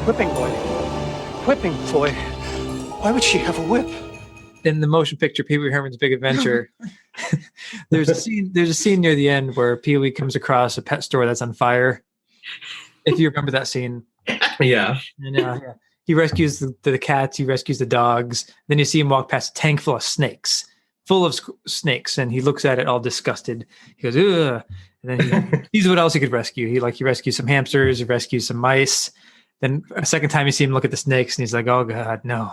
Whipping boy. Whipping boy. Why would she have a whip? In the motion picture Pee Wee Herman's Big Adventure, there's a scene near the end where Pee Wee comes across a pet store that's on fire. If you remember that scene. Yeah. And, he rescues the cats, he rescues the dogs. Then you see him walk past a tank full of snakes, snakes, and he looks at it all disgusted. He goes, ugh. And then he sees what else he could rescue. He rescues some hamsters, he rescues some mice. Then a second time you see him look at the snakes and he's like, oh God, no.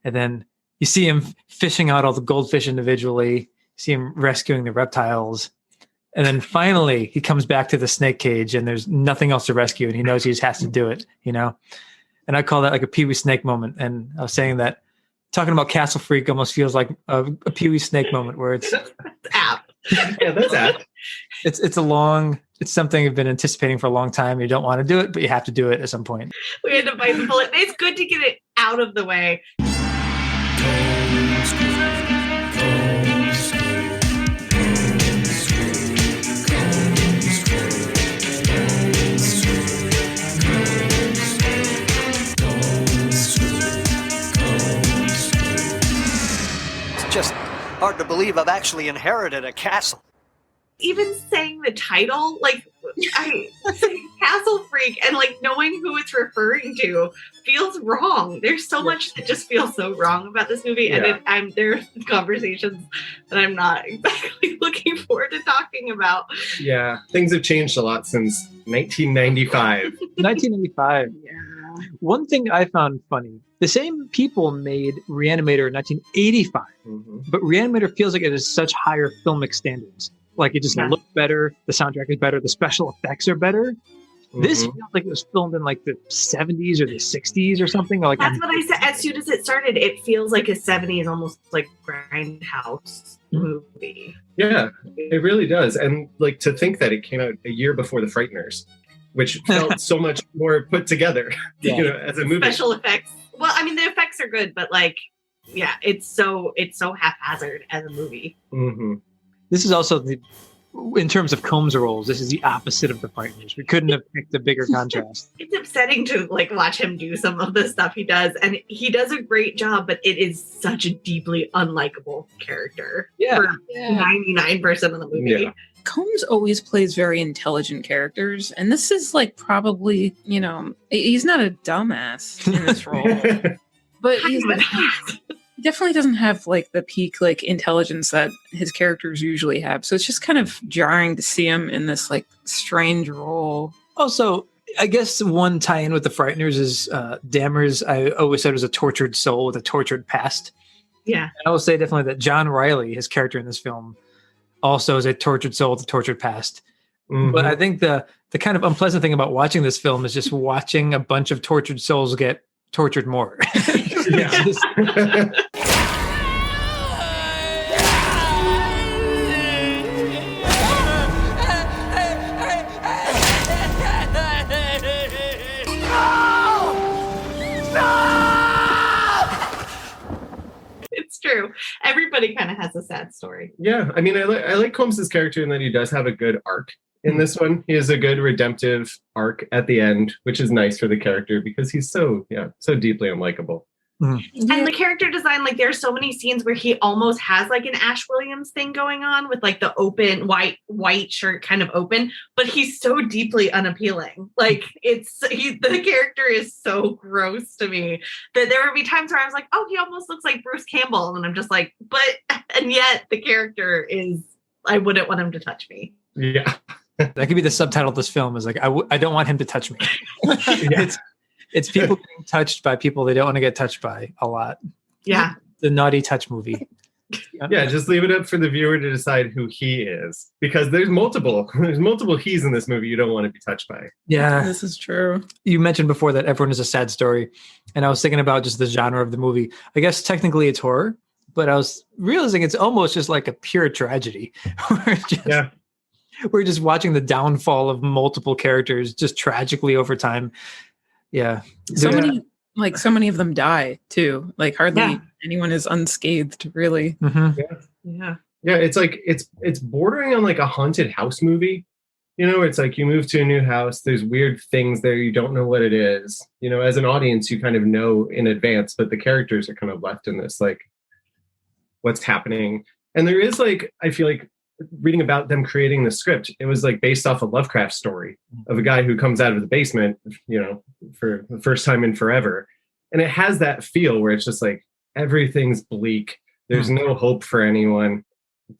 And then you see him fishing out all the goldfish individually. You see him rescuing the reptiles. And then finally he comes back to the snake cage and there's nothing else to rescue. And he knows he just has to do it, you know? And I call that like a Pee Wee snake moment. And I was saying that talking about Castle Freak almost feels like a Pee Wee snake moment where it's apt. Yeah, that's apt. It's something you've been anticipating for a long time. You don't want to do it, but you have to do it at some point. We had to bite the bullet. It's good to get it out of the way. It's just hard to believe I've actually inherited a castle. Even saying the title, like Castle Freak, and like knowing who it's referring to feels wrong. There's so much that just feels so wrong about this movie, and there's conversations that I'm not exactly looking forward to talking about. Yeah, things have changed a lot since 1995. 1995. Yeah. One thing I found funny: the same people made Reanimator in 1985, but Reanimator feels like it has such higher filmic standards. Like it just looks better, the soundtrack is better, the special effects are better. This feels like it was filmed in like the 70s or the 60s or something. Like that's what I said. As soon as it started, it feels like a 70s, almost like grindhouse movie. Yeah, it really does. And like to think that it came out a year before The Frighteners, which felt so much more put together, you know, as a movie. Special effects. Well, I mean, the effects are good, but like, yeah, it's so haphazard as a movie. This is also in terms of Combs' roles, this is the opposite of The Frighteners. We couldn't have picked a bigger contrast. It's upsetting to like watch him do some of the stuff he does, and he does a great job, but it is such a deeply unlikable character for 99% of the movie. Yeah. Combs always plays very intelligent characters, and this is like probably, you know, he's not a dumbass in this role, but he's definitely doesn't have like the peak like intelligence that his characters usually have. So it's just kind of jarring to see him in this like strange role. Also, I guess one tie-in with The Frighteners is Dammers, I always said, was a tortured soul with a tortured past. Yeah. And I will say definitely that John Riley, his character in this film, also is a tortured soul with a tortured past. But I think the kind of unpleasant thing about watching this film is just watching a bunch of tortured souls get tortured more. It's true. Everybody kind of has a sad story. Yeah, I mean, I like Combs' character in that he does have a good arc in this one. He has a good redemptive arc at the end, which is nice for the character because he's so deeply unlikable. And the character design, like there's so many scenes where he almost has like an Ash Williams thing going on with like the open white shirt kind of open, but he's so deeply unappealing. Like the character is so gross to me that there would be times where I was like, oh, he almost looks like Bruce Campbell. And I'm just like, and yet the character is, I wouldn't want him to touch me. Yeah. That could be the subtitle of this film is like, I don't want him to touch me. It's people getting touched by people they don't want to get touched by a lot. Yeah. The naughty touch movie. Yeah, just leave it up for the viewer to decide who he is. Because there's multiple he's in this movie you don't want to be touched by. Yeah. This is true. You mentioned before that everyone is a sad story. And I was thinking about just the genre of the movie. I guess technically it's horror, but I was realizing it's almost just like a pure tragedy. We're just watching the downfall of multiple characters just tragically over time. Yeah. So many of them die too. Like hardly anyone is unscathed, really. Yeah. It's like it's bordering on like a haunted house movie it's like you move to a new house, there's weird things there, you don't know what it is. As an audience, you kind of know in advance, but the characters are kind of left in this, like, what's happening. And there is, like, I feel like reading about them creating the script, it was like based off a Lovecraft story of a guy who comes out of the basement, for the first time in forever. And it has that feel where it's just like, everything's bleak. There's no hope for anyone.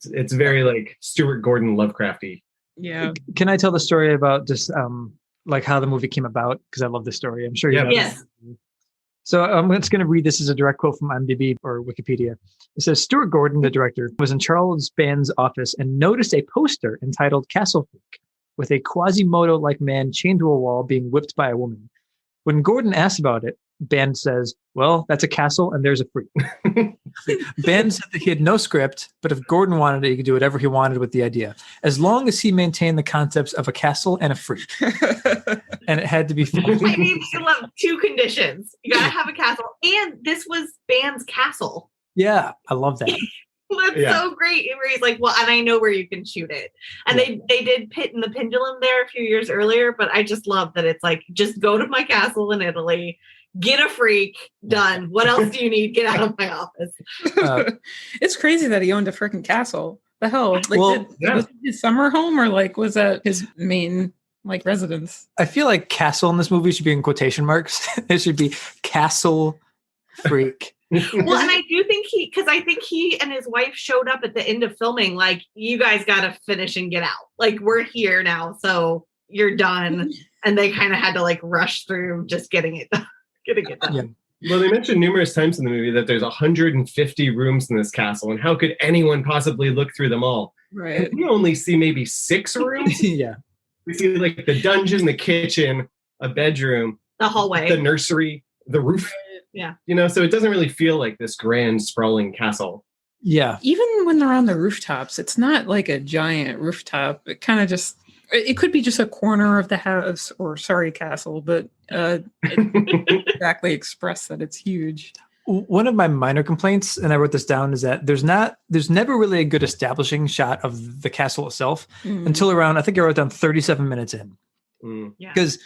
It's very like Stuart Gordon Lovecrafty. Yeah. Can I tell the story about just like how the movie came about? Because I love this story. I'm sure you know. Yes. So I'm just going to read this as a direct quote from IMDb or Wikipedia. It says, Stuart Gordon, the director, was in Charles Band's office and noticed a poster entitled Castle Freak with a Quasimodo-like man chained to a wall being whipped by a woman. When Gordon asked about it, Band says, well, that's a castle and there's a freak. Band said that he had no script, but if Gordon wanted it, he could do whatever he wanted with the idea, as long as he maintained the concepts of a castle and a freak. And it had to be fun. I mean, I love two conditions. You gotta have a castle, and this was Band's castle. Yeah, I love that. That's so great. Where he's like, well, and I know where you can shoot it. And they did Pit and the Pendulum there a few years earlier, but I just love that it's like, just go to my castle in Italy, get a freak, done. What else do you need? Get out of my office. It's crazy that he owned a freaking castle. The hell? Like, Well, was it his summer home, or like was that his main like residence? I feel like castle in this movie should be in quotation marks. It should be castle freak. Well, and I do think I think he and his wife showed up at the end of filming, like, you guys got to finish and get out. Like, we're here now, so you're done. And they kind of had to like rush through just getting it done. Yeah. Well, they mentioned numerous times in the movie that there's 150 rooms in this castle, and how could anyone possibly look through them all? Right. And we only see maybe 6 rooms. Yeah. We see like the dungeon, the kitchen, a bedroom, The hallway. the nursery, the roof. Yeah. So it doesn't really feel like this grand sprawling castle. Yeah. Even when they're on the rooftops, it's not like a giant rooftop. It kind of just, it could be just a corner of the house or castle, but it exactly express that it's huge. One of my minor complaints, and I wrote this down, is that there's never really a good establishing shot of the castle itself until around, I think I wrote down 37 minutes in. Yeah. Because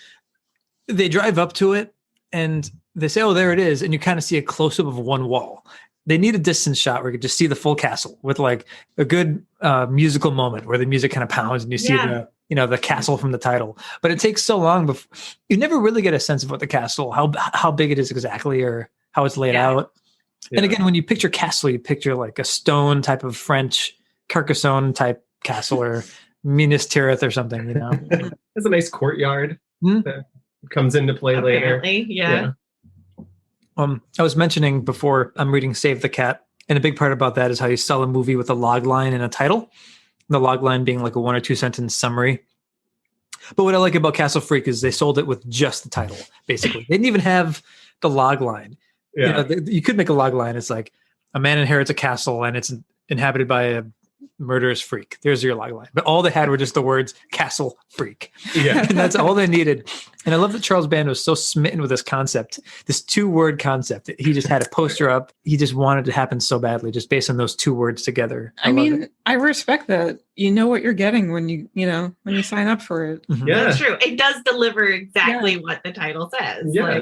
they drive up to it and they say, oh, there it is. And you kind of see a close-up of one wall. They need a distance shot where you could just see the full castle with like a good musical moment where the music kind of pounds and you see the castle from the title. But it takes so long before you never really get a sense of what the castle, how big it is exactly, or how it's laid out. Yeah. And again, when you picture castle, you picture like a stone type of French Carcassonne type castle or Minas Tirith or something, It's a nice courtyard that comes into play later. Yeah. I was mentioning before, I'm reading Save the Cat, and a big part about that is how you sell a movie with a log line and a title. The log line being like a 1 or 2 sentence summary. But what I like about Castle Freak is they sold it with just the title, basically. They didn't even have the log line. Yeah. You could make a log line. It's like, a man inherits a castle and it's inhabited by a murderous freak. There's your log line. But all they had were just the words Castle Freak. Yeah. And that's all they needed. And I love that Charles Band was so smitten with this concept, this 2-word concept. He just had a poster up. He just wanted it to happen so badly, just based on those 2 words together. I mean, I respect that. You know what you're getting when you sign up for it. Mm-hmm. Yeah. That's true. It does deliver exactly what the title says. Yeah.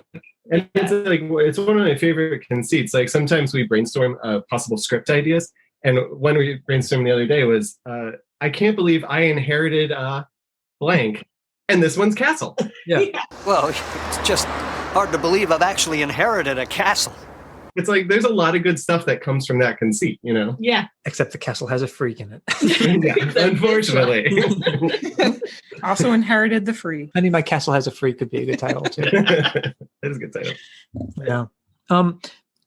And it's one of my favorite conceits. Like, sometimes we brainstorm possible script ideas. And when we brainstormed the other day was, I can't believe I inherited blank, and this one's castle. Yeah. Well, it's just hard to believe I've actually inherited a castle. It's like there's a lot of good stuff that comes from that conceit, Yeah. Except the castle has a freak in it. Yeah, unfortunately. Also inherited the free. I mean, My Castle Has a Freak could be a good title too. That is a good title. Yeah.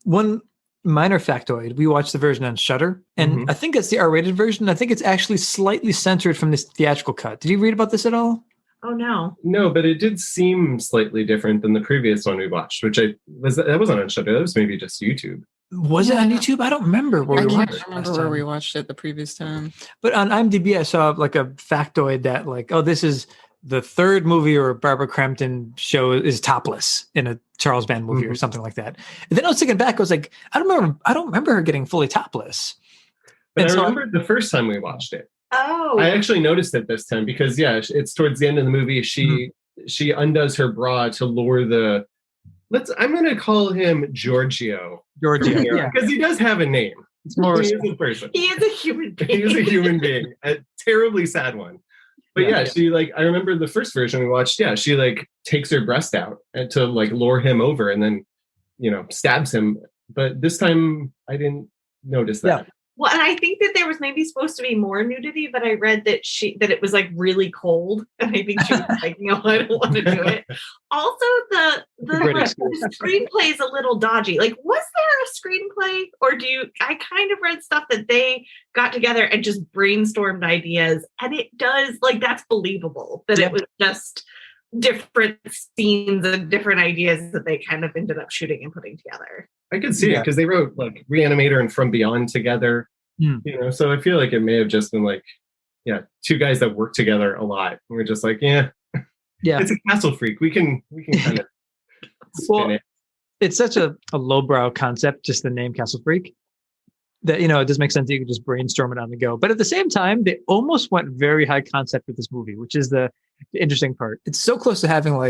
One minor factoid, we watched the version on Shudder, and I think it's the R-rated version. I think it's actually slightly censored from this theatrical cut. Did you read about this at all? Oh no. No, but it did seem slightly different than the previous one we watched, which that wasn't on Shudder. That was maybe just YouTube. Was it on YouTube? I don't remember where I we can't watched it remember last where time. we watched it the previous time. But on IMDb, I saw like a factoid that like, oh, this is the 3rd movie or Barbara Crampton show is topless in a Charles Band movie or something like that. And then I was thinking back, I was like, I don't remember her getting fully topless. But And I so remember the first time we watched it. Oh, I actually noticed it this time because it's towards the end of the movie. She undoes her bra to lure the. I'm going to call him Giorgio. Giorgio, yeah. Because he does have a name. It's more He is a person. he is a human being. He is a human being, a terribly sad one. But she I remember the first version we watched. Yeah, she takes her breast out and to lure him over, and then stabs him. But this time I didn't notice that. Yeah. Well, and I think that there was maybe supposed to be more nudity, but I read that it was really cold, and I think she was like, "No, I don't want to do it." Also, the screenplay is a little dodgy. Was there a screenplay, or I kind of read stuff that they got together and just brainstormed ideas, and it does that's believable that it was just different scenes and different ideas that they kind of ended up shooting and putting together. I could see it because they wrote Reanimator and From Beyond together, so I feel like it may have just been two guys that work together a lot. And we're just it's a Castle Freak. We can kind of spin it. It's such a lowbrow concept, just the name Castle Freak, that, it does make sense that you could just brainstorm it on the go. But at the same time, they almost went very high concept with this movie, which is the interesting part. It's so close to having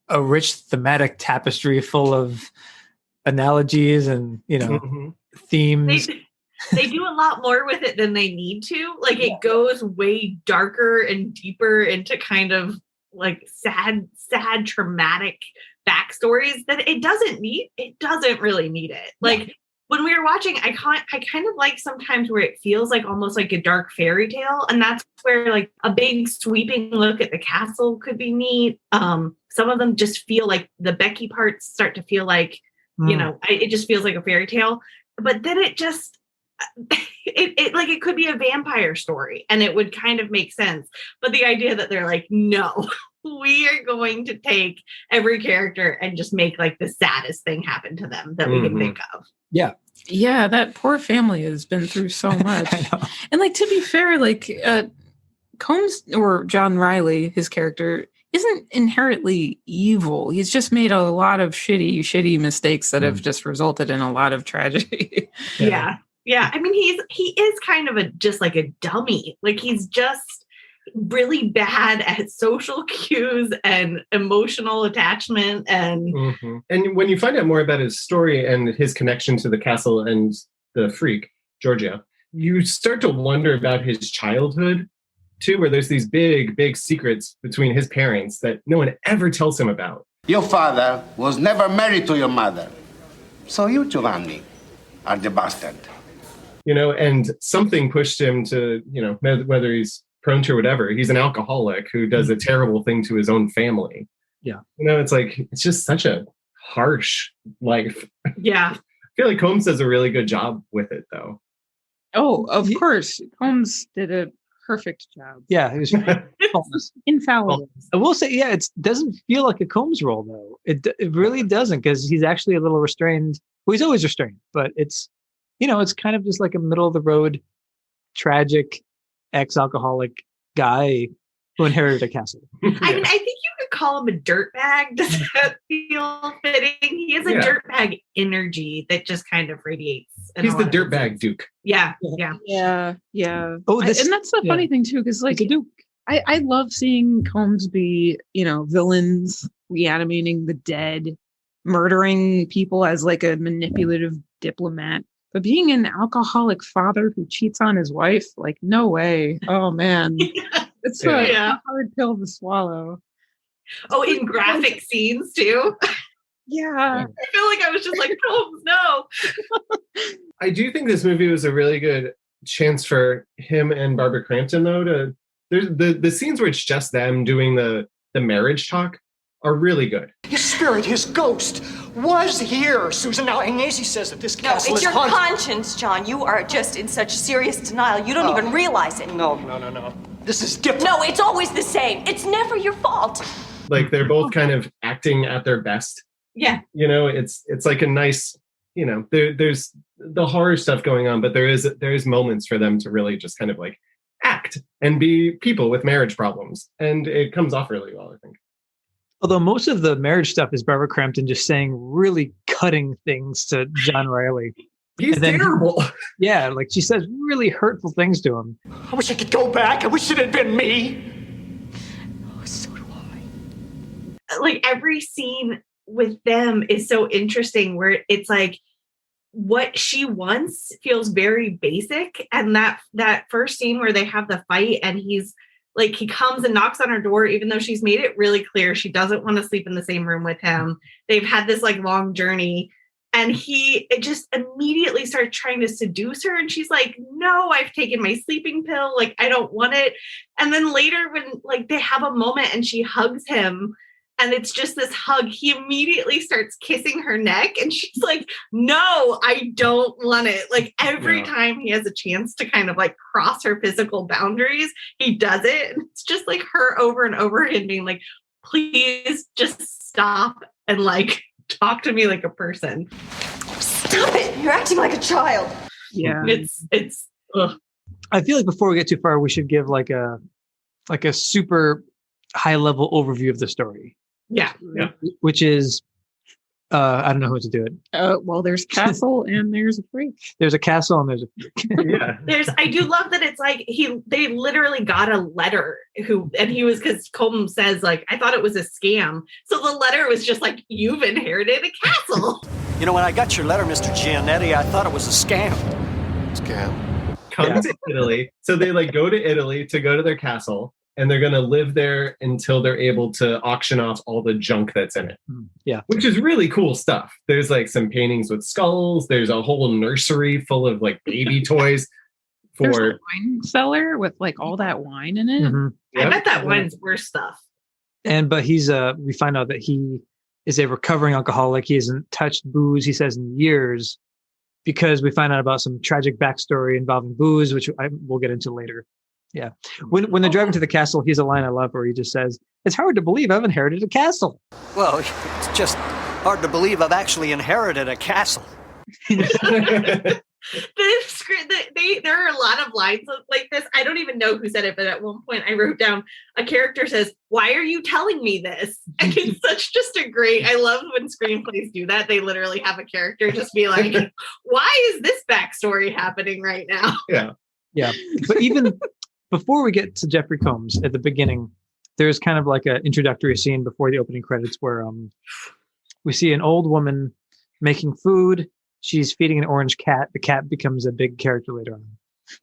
a rich thematic tapestry full of analogies and themes. They do a lot more with it than they need to. It goes way darker and deeper into kind of sad traumatic backstories that it doesn't really need it. When we were watching, I kind of like sometimes where it feels almost like a dark fairy tale, and that's where a big sweeping look at the castle could be neat. Some of them just feel the Becky parts start to feel it just feels like a fairy tale, but then it just it could be a vampire story and it would kind of make sense. But the idea that they're no, we are going to take every character and just make the saddest thing happen to them that we can think of. Yeah. Yeah, that poor family has been through so much. And to be fair, Combs, or John Riley, his character, isn't inherently evil. He's just made a lot of shitty mistakes that have just resulted in a lot of tragedy. Yeah. I mean, he is kind of just a dummy. He's just really bad at social cues and emotional attachment. And and when you find out more about his story and his connection to the castle and the freak, Giorgio, you start to wonder about his childhood too, where there's these big secrets between his parents that no one ever tells him about. Your father was never married to your mother. So you, Giovanni, are the bastard. And something pushed him to, whether he's prone to or whatever, he's an alcoholic who does a terrible thing to his own family. Yeah. It's just such a harsh life. Yeah. I feel like Combs does a really good job with it, though. Oh, of course. Combs did a perfect job. Yeah, he was infallible. I will say, it doesn't feel like a Combs role, though. It really doesn't, because he's actually a little restrained. Well, he's always restrained, but it's kind of just a middle of the road, tragic, ex-alcoholic guy who inherited a castle. I mean, I think you could call him a dirtbag. Does that feel fitting? He has a dirtbag energy that just kind of radiates. He's the dirtbag Duke. Yeah. Oh, and that's the funny thing too, because a Duke. I love seeing Combs be, villains reanimating the dead, murdering people as a manipulative diplomat. But being an alcoholic father who cheats on his wife, no way. Oh, man. It's a hard pill to swallow. Oh, in graphic scenes, too? Yeah. I feel like I was just Combs, no. I do think this movie was a really good chance for him and Barbara Crampton, though. There's the scenes where it's just them doing the marriage talk are really good. His spirit, his ghost, was here, Susan. Now, Agnesi says that this castle it's is your haunted. conscience, John. You are just in such serious denial. You don't even realize it. No. This is different. No, it's always the same. It's never your fault. They're both kind of acting at their best. Yeah. It's a nice, there's the horror stuff going on, but there is moments for them to really just kind of act and be people with marriage problems. And it comes off really well, I think. Although most of the marriage stuff is Barbara Crampton just saying really cutting things to John Riley. He's And then- terrible. Yeah, like she says really hurtful things to him. I wish I could go back. I wish it had been me. Like every scene with them is so interesting where it's like what she wants feels very basic. And that first scene where they have the fight and he's like, he comes and knocks on her door, even though she's made it really clear she doesn't want to sleep in the same room with him. They've had this like long journey. And it just immediately starts trying to seduce her. And she's like, no, I've taken my sleeping pill. Like, I don't want it. And then later when like they have a moment and she hugs him and it's just this hug, he immediately starts kissing her neck. And she's like, no, I don't want it. Like every time he has a chance to kind of like cross her physical boundaries, he does it. And it's just like her over and over again being like, please just stop and like, talk to me like a person. Stop it! You're acting like a child. Yeah. It's ugh. I feel like before we get too far, we should give like a super high level overview of the story. Yeah. Which is I don't know who to do it. Well, there's castle and there's a freak. There's a castle and there's a freak. Yeah. I do love that it's like they literally got a letter because Colm says like, I thought it was a scam. So the letter was just like, you've inherited a castle. You know, when I got your letter, Mr. Giannetti, I thought it was a scam. Scam. Come to Italy. So they like go to Italy to go to their castle, and they're going to live there until they're able to auction off all the junk that's in it. Yeah. Which is really cool stuff. There's like some paintings with skulls. There's a whole nursery full of like baby toys There's a for wine cellar with like all that wine in it. Mhm. I bet that wine's worse stuff. But he's we find out that he is a recovering alcoholic. He hasn't touched booze, he says, in years, because we find out about some tragic backstory involving booze, which we'll get into later. Yeah. When they're driving to the castle, he's a line I love where he just says, it's hard to believe I've inherited a castle. Well, it's just hard to believe I've actually inherited a castle. There are a lot of lines like this. I don't even know who said it, but at one point I wrote down a character says, why are you telling me this? And it's such just a great, I love when screenplays do that. They literally have a character just be like, why is this backstory happening right now? Yeah. But even before we get to Jeffrey Combs at the beginning, there's kind of like an introductory scene before the opening credits where we see an old woman making food. She's feeding an orange cat. The cat becomes a big character later on.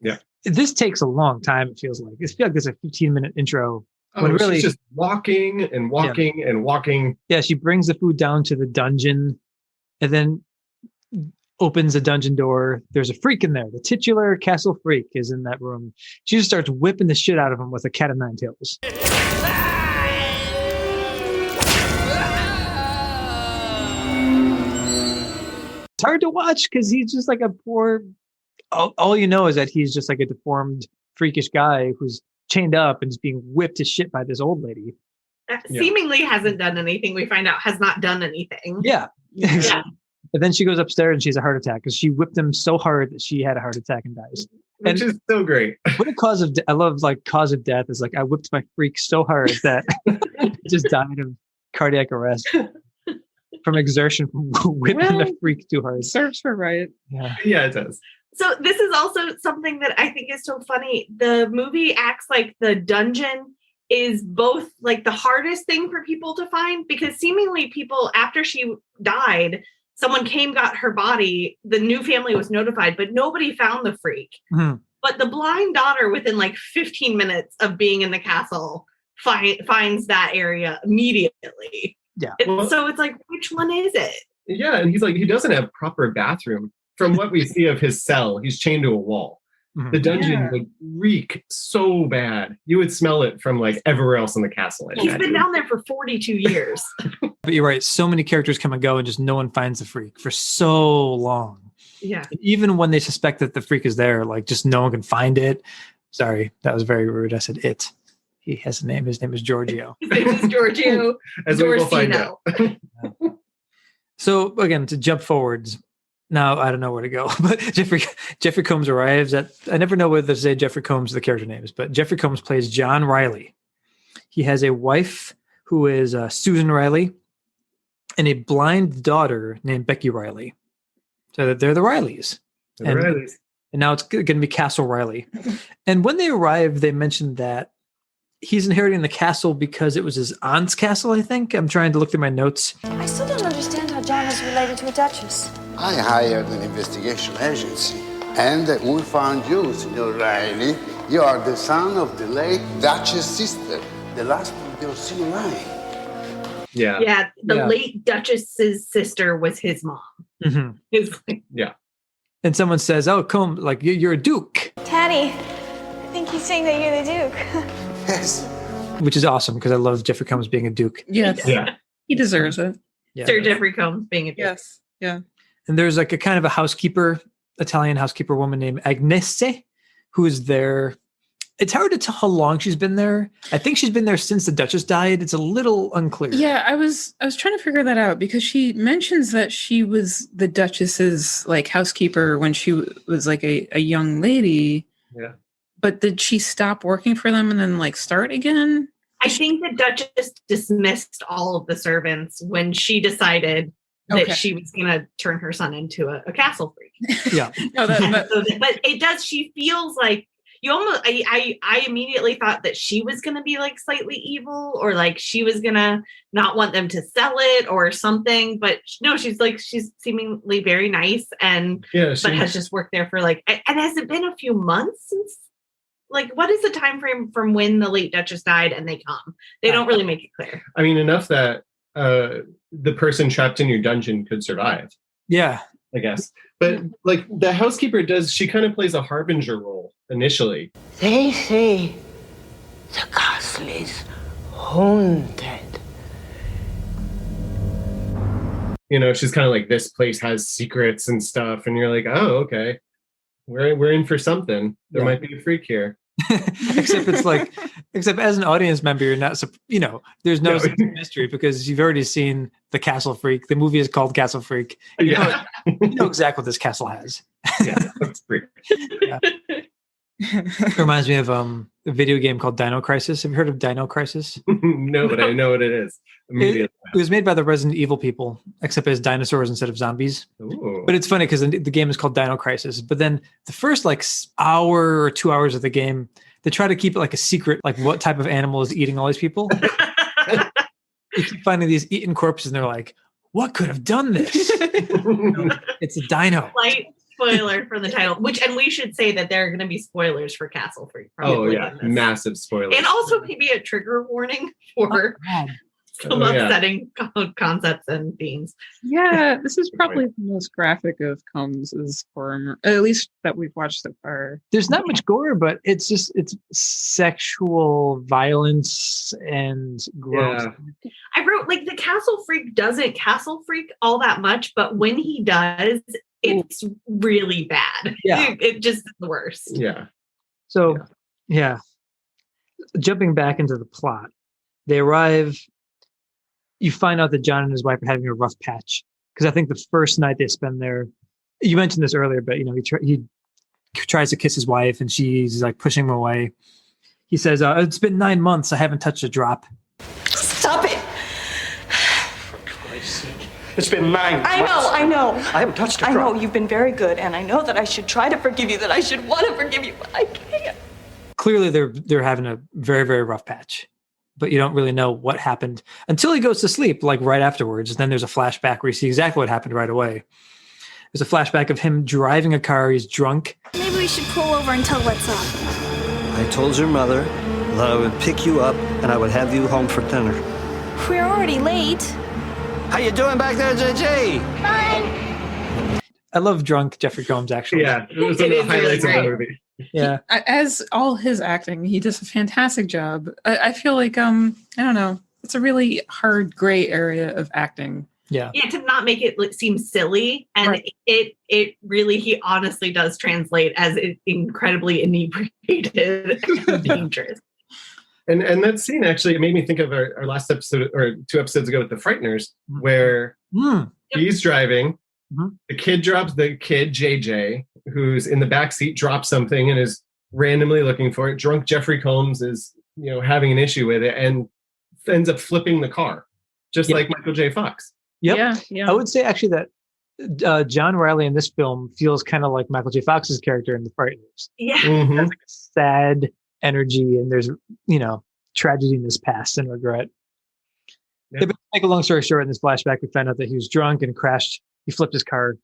Yeah. This takes a long time, it feels like. It feels like there's a 15-minute intro. When really, she's just walking and walking and walking. Yeah, she brings the food down to the dungeon and then opens a dungeon door. There's a freak in there. The titular castle freak is in that room. She just starts whipping the shit out of him with a cat of nine tails. It's hard to watch because he's just like a poor. All you know is that he's just like a deformed, freakish guy who's chained up and is being whipped to shit by this old lady. Seemingly hasn't done anything. We find out has not done anything. Yeah. Yeah. And then she goes upstairs and she has a heart attack because she whipped him so hard that she had a heart attack and dies. Which is so great. What a cause of I love like cause of death is like I whipped my freak so hard that it just died of cardiac arrest from exertion from whipping the freak too hard. Serves her right. Yeah, it does. So this is also something that I think is so funny. The movie acts like the dungeon is both like the hardest thing for people to find because seemingly people after she died, someone came, got her body, the new family was notified, but nobody found the freak. Mm-hmm. But the blind daughter within like 15 minutes of being in the castle finds that area immediately. Yeah. So it's like, which one is it? Yeah. And he's like, he doesn't have proper bathroom. From what we see of his cell, he's chained to a wall. Mm-hmm. The dungeon would reek so bad. You would smell it from like everywhere else in the castle. He's been down there for 42 years. But you're right. So many characters come and go and just no one finds the freak for so long. Yeah. And even when they suspect that the freak is there, like just no one can find it. Sorry, that was very rude. I said it. He has a name. His name is Giorgio. His name is Giorgio. As we will find out. So again, to jump forwards. Now, I don't know where to go, but Jeffrey Combs arrives at, I never know whether to say Jeffrey Combs the character names, but Jeffrey Combs plays John Riley. He has a wife who is Susan Riley and a blind daughter named Becky Riley. So they're the Rileys. The Rileys. And now it's going to be Castle Riley. And when they arrive, they mentioned that he's inheriting the castle because it was his aunt's castle, I think. I'm trying to look through my notes. I still don't understand how John is related to a duchess. I hired an investigation agency, and we found you, Signor Riley. You are the son of the late Duchess' sister, the last of the Orsini line. Yeah. Yeah, the Yeah. late Duchess's sister was his mom. Mm-hmm. It's like, Yeah. And someone says, "Oh, Combs, like you're a duke," Daddy, I think he's saying that you're the Duke. Yes. which is awesome because I love Jeffrey Combs being a duke. Yes. Yeah. He deserves it. Yeah. Sir Jeffrey Combs being a duke. Yes. Yeah. And there's like a kind of a housekeeper, Italian housekeeper woman named Agnese, who is there. It's hard to tell how long she's been there. I think she's been there since the Duchess died. It's a little unclear. Yeah, I was trying to figure that out because she mentions that she was the Duchess's like housekeeper when she was like a young lady. Yeah. But did she stop working for them and then like start again? I think the Duchess dismissed all of the servants when she decided that Okay. she was going to turn her son into a castle freak. Yeah. No, But it does. She feels like you almost. I immediately thought that she was going to be like slightly evil, or like she was going to not want them to sell it or something. But no, she's seemingly very nice and Yeah. but has just worked there for like. And has it been a few months since? Like, what is the time frame from when the late Duchess died and they come? They don't really make it clear. I mean, enough that the person trapped in your dungeon could survive, Yeah. I guess. But like the housekeeper she kind of plays a harbinger role initially. They say the castle is haunted. You know, she's kind of like, this place has secrets and stuff, and you're like, oh, okay, we're in for something. There Yeah. might be a freak here. except as an audience member, you're not, there's no No. sense of mystery because you've already seen the Castle Freak. The movie is called Castle Freak. Yeah. You know exactly what this castle has. Yeah, that's freak. It reminds me of a video game called Dino Crisis. Have you heard of Dino Crisis? No, but I know what it is immediately. It was made by the Resident Evil people, except as dinosaurs instead of zombies. Ooh. But it's funny because the game is called Dino Crisis. But then the first like hour or 2 hours of the game, they try to keep it like a secret, like what type of animal is eating all these people. You keep finding these eaten corpses, and they're like, "What could have done this?" It's a dino. Slight spoiler for the title, and we should say that there are going to be spoilers for Castle Freak. Oh probably yeah, in this. massive spoilers. And also maybe a trigger warning for some Oh, yeah. upsetting concepts and themes. Yeah, this is probably the most graphic of Combs' form, at least that we've watched so far. There's not much gore, but it's sexual violence and gross. Yeah. I wrote like the Castle Freak doesn't Castle Freak all that much, but when he does, it's really bad. Yeah. It just is the worst. Yeah. So, yeah. Jumping back into the plot, they arrive. You find out that John and his wife are having a rough patch because I think the first night they spend there. You mentioned this earlier, but he tries to kiss his wife and she's like pushing him away. He says, "It's been 9 months. I haven't touched a drop." Stop it! It's been 9 months. I know. I haven't touched a I drop. know you've been very good, and I know that I should try to forgive you, that I should want to forgive you, but I can't. Clearly, they're having a very, very rough patch, but you don't really know what happened until he goes to sleep, like right afterwards. And then there's a flashback where you see exactly what happened right away. There's a flashback of him driving a car. He's drunk. Maybe we should pull over until what's up. I told your mother that I would pick you up and I would have you home for dinner. We're already late. How you doing back there, JJ? I love drunk Jeffrey Combs, actually. Yeah, it was one It of the is really highlights of the great. movie. Yeah. As all his acting, he does a fantastic job. I feel like I don't know, it's a really hard gray area of acting. Yeah. Yeah, to not make it seem silly, and Right. it really he honestly does translate as incredibly inebriated and dangerous. And that scene actually it made me think of our last episode or 2 episodes ago with the Frighteners, where he's driving. Mhm. The kid JJ, who's in the back seat, drops something and is randomly looking for it. Drunk Jeffrey Combs is having an issue with it and ends up flipping the car, just like Michael J. Fox. Yep. Yeah, yeah. I would say actually that John Riley in this film feels kind of like Michael J. Fox's character in The Frighteners. Yeah. Mhm. Has like a sad energy, and there's tragedy in his past and regret. Yeah. Yeah, but to make a long story short, in this flashback, we found out that he was drunk and crashed. He flipped his car.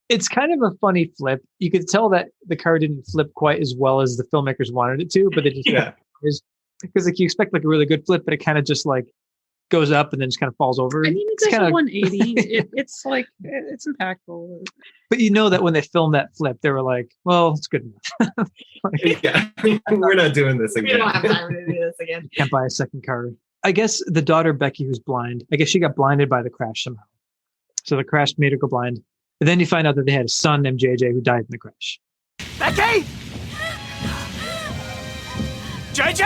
It's kind of a funny flip. You could tell that the car didn't flip quite as well as the filmmakers wanted it to, but they just Yeah. because like you expect like a really good flip, but it kind of just like goes up and then just kind of falls over. I mean, it's like kinda, a 180. It's like it's impactful. but you know that when they filmed that flip, they were like, "Well, it's good enough. Yeah. We're not doing this We again. don't have time to do this again. Can't buy a second car." I guess the daughter Becky, who's blind, I guess she got blinded by the crash somehow. So the crash made her go blind. And then you find out that they had a son named JJ who died in the crash. Becky! JJ!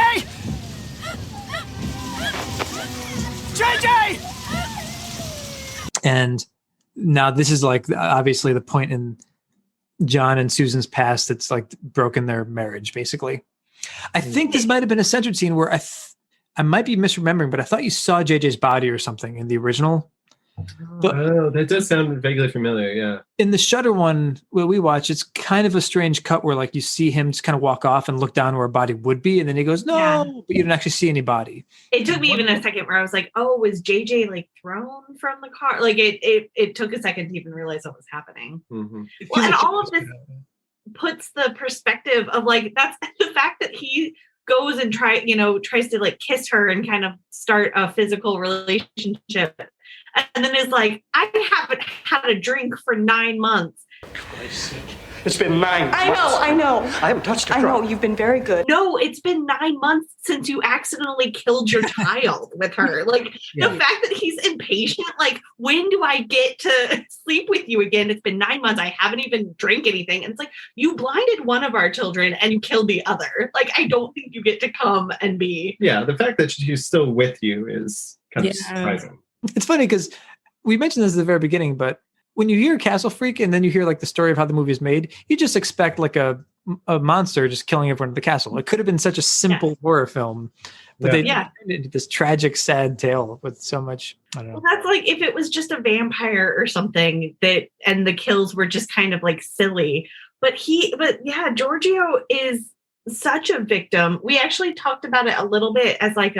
JJ! And now this is like obviously the point in John and Susan's past that's like broken their marriage, basically. I think this might have been a censored scene where I might be misremembering, but I thought you saw JJ's body or something in the original. But Oh, that does sound vaguely familiar. Yeah. in the Shudder one where we watch, it's kind of a strange cut where like you see him just kind of walk off and look down where a body would be, and then he goes, "No," Yeah. but you don't actually see any body. It took me even a second where I was like, "Oh, was JJ like thrown from the car?" Like it took a second to even realize what was happening. Mhm. Well, and all of this puts the perspective of like that's the fact that he goes and tries to like kiss her and kind of start a physical relationship, and then is like, "I haven't had a drink for 9 months." It's been 9 months. I know. I haven't touched a I drop. know, you've been very good. No, it's been 9 months since you accidentally killed your child with her. Like Yeah. the fact that he's impatient, like, when do I get to sleep with you again? It's been 9 months. I haven't even drank anything. And it's like, you blinded one of our children and you killed the other. Like, I don't think you get to come and be. Yeah. The fact that she's still with you is kind of Yeah. surprising. It's funny because we mentioned this at the very beginning, but when you hear Castle Freak and then you hear like the story of how the movie is made, you just expect like a monster just killing everyone in the castle. It could have been such a simple horror film, but they Yeah. turned it into this tragic, sad tale with so much. I don't know. Well, that's like if it was just a vampire or something and the kills were just kind of like silly. But yeah, Giorgio is such a victim. We actually talked about it a little bit as like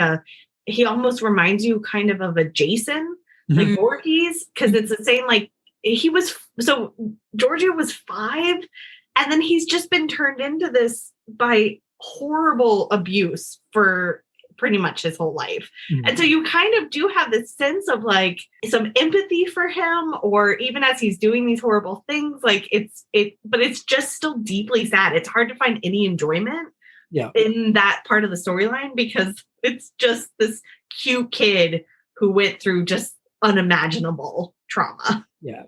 he almost reminds you kind of a Jason, like Mhm. Voorhees, because it's the same, like Giorgio was 5, and then he's just been turned into this by horrible abuse for pretty much his whole life. Mhm. And so you kind of do have this sense of like some empathy for him, or even as he's doing these horrible things, like but it's just still deeply sad. It's hard to find any enjoyment in that part of the storyline because it's just this cute kid who went through just unimaginable trauma. Yeah.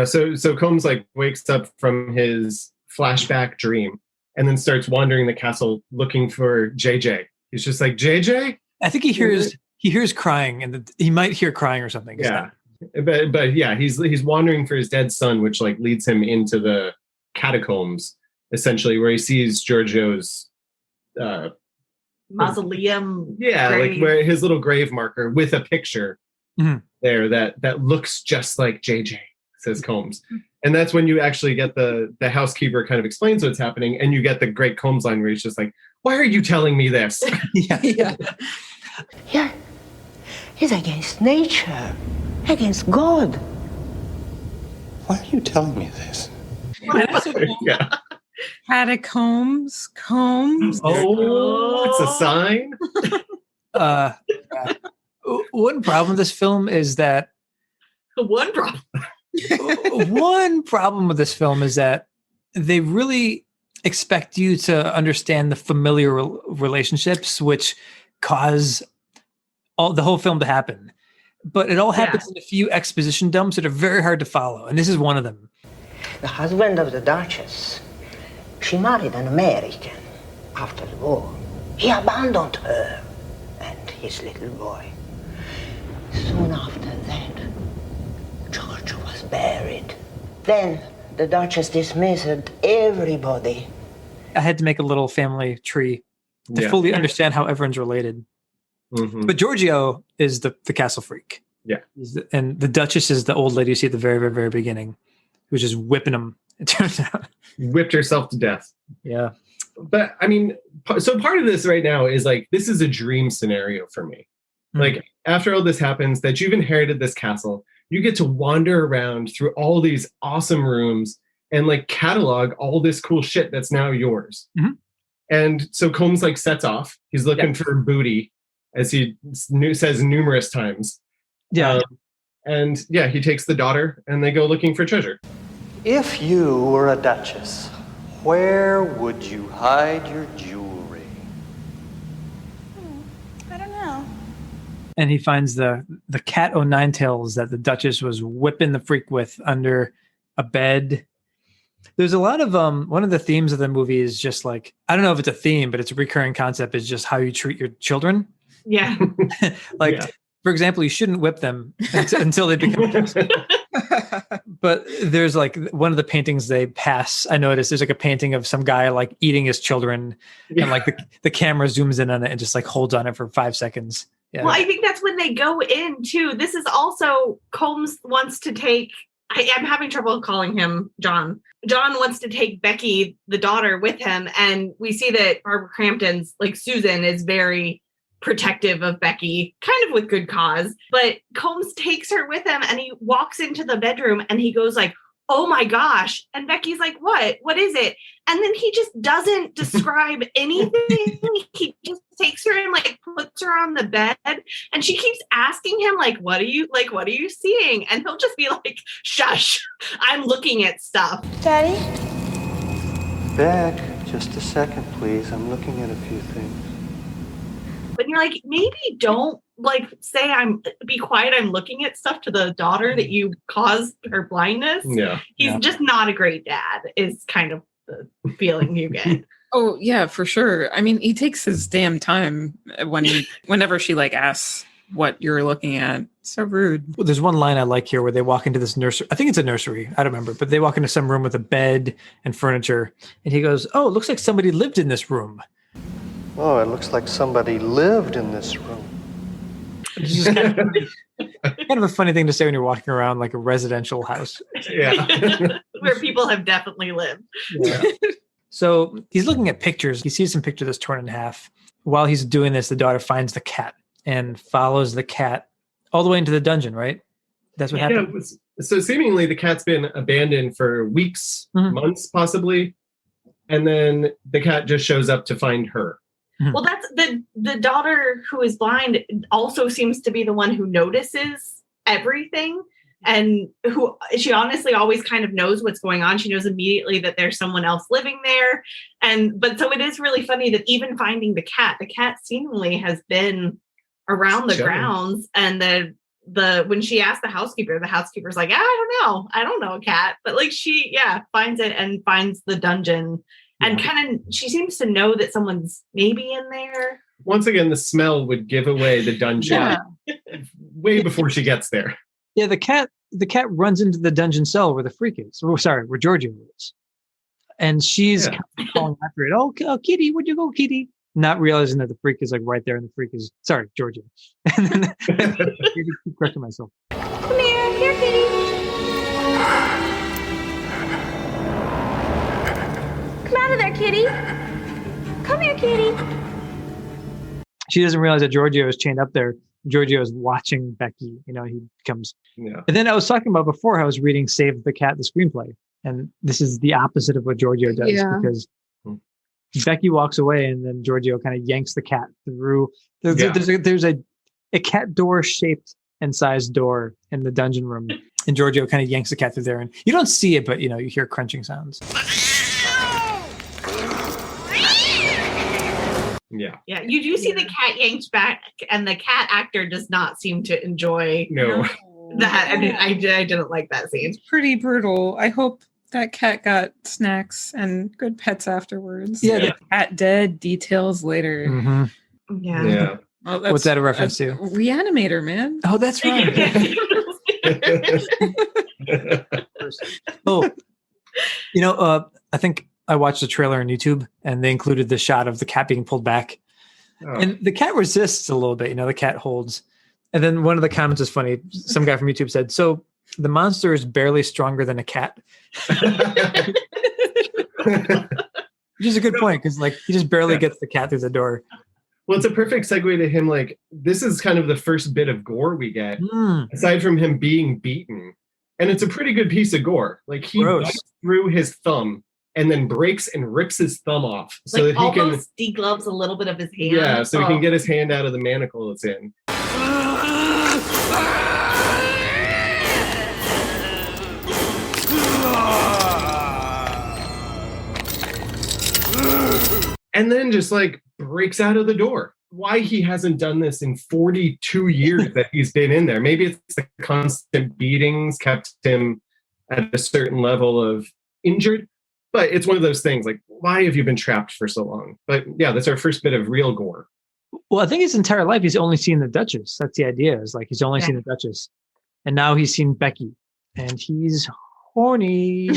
So Combs like wakes up from his flashback dream and then starts wandering the castle looking for JJ. He's just like, JJ? I think he hears crying, and he might hear crying or something. Yeah. But yeah, he's wandering for his dead son, which like leads him into the catacombs, essentially, where he sees Giorgio's Mausoleum. like grave. where his little grave marker with a picture Mhm. there that looks just like JJ, says Combs. And that's when you actually get the housekeeper kind of explains what's happening, and you get the great Combs line where he's just like, "Why are you telling me this?" Yeah. Yeah, it's against nature, against God. Why are you telling me this? Yeah. Catacombs, combs. Oh, it's a sign. One problem with this film is that One problem. one problem with this film is that they really expect you to understand the familiar relationships which cause the whole film to happen. But it all happens in a few exposition dumps that are very hard to follow. And this is one of them. The husband of the Duchess, she married an American after the war. He abandoned her and his little boy. Soon after that, Giorgio was buried. Then the Duchess dismissed everybody. I had to make a little family tree to fully understand how everyone's related. Mhm. But Giorgio is the castle freak. Yeah. And the Duchess is the old lady you see at the very, very, very beginning, who's just whipping him, it turns out. Whipped herself to death. Yeah. But I mean, so part of this right now is like, this is a dream scenario for me. Like, after all this happens, that you've inherited this castle, you get to wander around through all these awesome rooms and like catalog all this cool shit that's now yours. Mhm. And so Combs like sets off. He's looking for booty, as he says numerous times. Yeah. And yeah, he takes the daughter and they go looking for treasure. If you were a duchess, where would you hide your jewelry? I don't know. And he finds the cat o' nine tails that the Duchess was whipping the freak with under a bed. There's a lot of one of the themes of the movie is just like, I don't know if it's a theme, but it's a recurring concept, is just how you treat your children. Yeah. For example, you shouldn't whip them until they become But there's like one of the paintings they pass, I noticed there's like a painting of some guy like eating his children, and like the camera zooms in on it and just like holds on it for 5 seconds. Yeah. Well, I think that's when they go in too. This is also Combs wants to take, I'm having trouble calling him John. John wants to take Becky, the daughter, with him. And we see that Barbara Crampton's, like Susan, is very protective of Becky, kind of with good cause. But Combs takes her with him and he walks into the bedroom and he goes like, oh my gosh. And Becky's like, what? What is it? And then he just doesn't describe anything. He just takes her and like puts her on the bed. And she keeps asking him, like, what are you seeing? And he'll just be like, shush, I'm looking at stuff. Daddy? Beck, just a second, please. I'm looking at a few things. But you're like, maybe don't like say be quiet, I'm looking at stuff to the daughter that you caused her blindness. Yeah. He's just not a great dad, is kind of the feeling you get. Oh yeah, for sure. I mean, he takes his damn time whenever she like asks what you're looking at. So rude. Well, there's one line I like here where they walk into this nursery. I think it's a nursery. I don't remember, but they walk into some room with a bed and furniture. And he goes, oh, it looks like somebody lived in this room. Oh, it looks like somebody lived in this room. It's just kind of a funny thing to say when you're walking around like a residential house. Yeah. Where people have definitely lived. Yeah. So he's looking at pictures. He sees some picture that's torn in half. While he's doing this, the daughter finds the cat and follows the cat all the way into the dungeon, right? That's what happened. Yeah, so seemingly the cat's been abandoned for weeks, months possibly. And then the cat just shows up to find her. Well, that's the daughter who is blind also seems to be the one who notices everything, and who she honestly always kind of knows what's going on. She knows immediately that there's someone else living there. But so it is really funny that even finding the cat seemingly has been around the grounds, and when she asked the housekeeper's like, I don't know a cat, but like she finds it and finds the dungeon. And kind of, she seems to know that someone's maybe in there. Once again, the smell would give away the dungeon way before she gets there. Yeah, the cat runs into the dungeon cell where the freak is. Oh, sorry, where Giorgio is. And she's calling after it. Oh, kitty, where'd you go, kitty? Not realizing that the freak is like right there, and the freak is, sorry, Giorgio. And then I keep correcting myself. Come here, kitty. Come out of there, kitty. Come here, kitty. She doesn't realize that Giorgio is chained up there. Giorgio is watching Becky. You know, he comes. Yeah. And then I was talking about before, I was reading Save the Cat, the screenplay. And this is the opposite of what Giorgio does, because Becky walks away and then Giorgio kind of yanks the cat through. There's a cat door shaped and sized door in the dungeon room. And Giorgio kind of yanks the cat through there. And you don't see it, but, you know, you hear crunching sounds. Yeah. Yeah. You do see the cat yanked back, and the cat actor does not seem to enjoy that. I mean, I didn't like that scene. It's pretty brutal. I hope that cat got snacks and good pets afterwards. Yeah. The cat dead, details later. Mm-hmm. Yeah. Well, what's that a reference to? Reanimator, man. Oh, that's right. Oh, you know, I think I watched the trailer on YouTube and they included the shot of the cat being pulled back. Oh. And the cat resists a little bit, the cat holds. And then one of the comments is funny. Some guy from YouTube said, so the monster is barely stronger than a cat. Which is a good point, because like he just barely gets the cat through the door. Well, it's a perfect segue to him. Like, this is kind of the first bit of gore we get, aside from him being beaten. And it's a pretty good piece of gore. Like, he bites through his thumb and then breaks and rips his thumb off so that he can almost degloves a little bit of his hand. Yeah, so he can get his hand out of the manacle it's in. And then just like breaks out of the door. Why he hasn't done this in 42 years that he's been in there. Maybe it's the constant beatings kept him at a certain level of injured. But it's one of those things like, why have you been trapped for so long? But yeah, that's our first bit of real gore. Well, I think his entire life he's only seen the Duchess. That's the idea. Is like he's only seen the Duchess. And now he's seen Becky. And he's horny.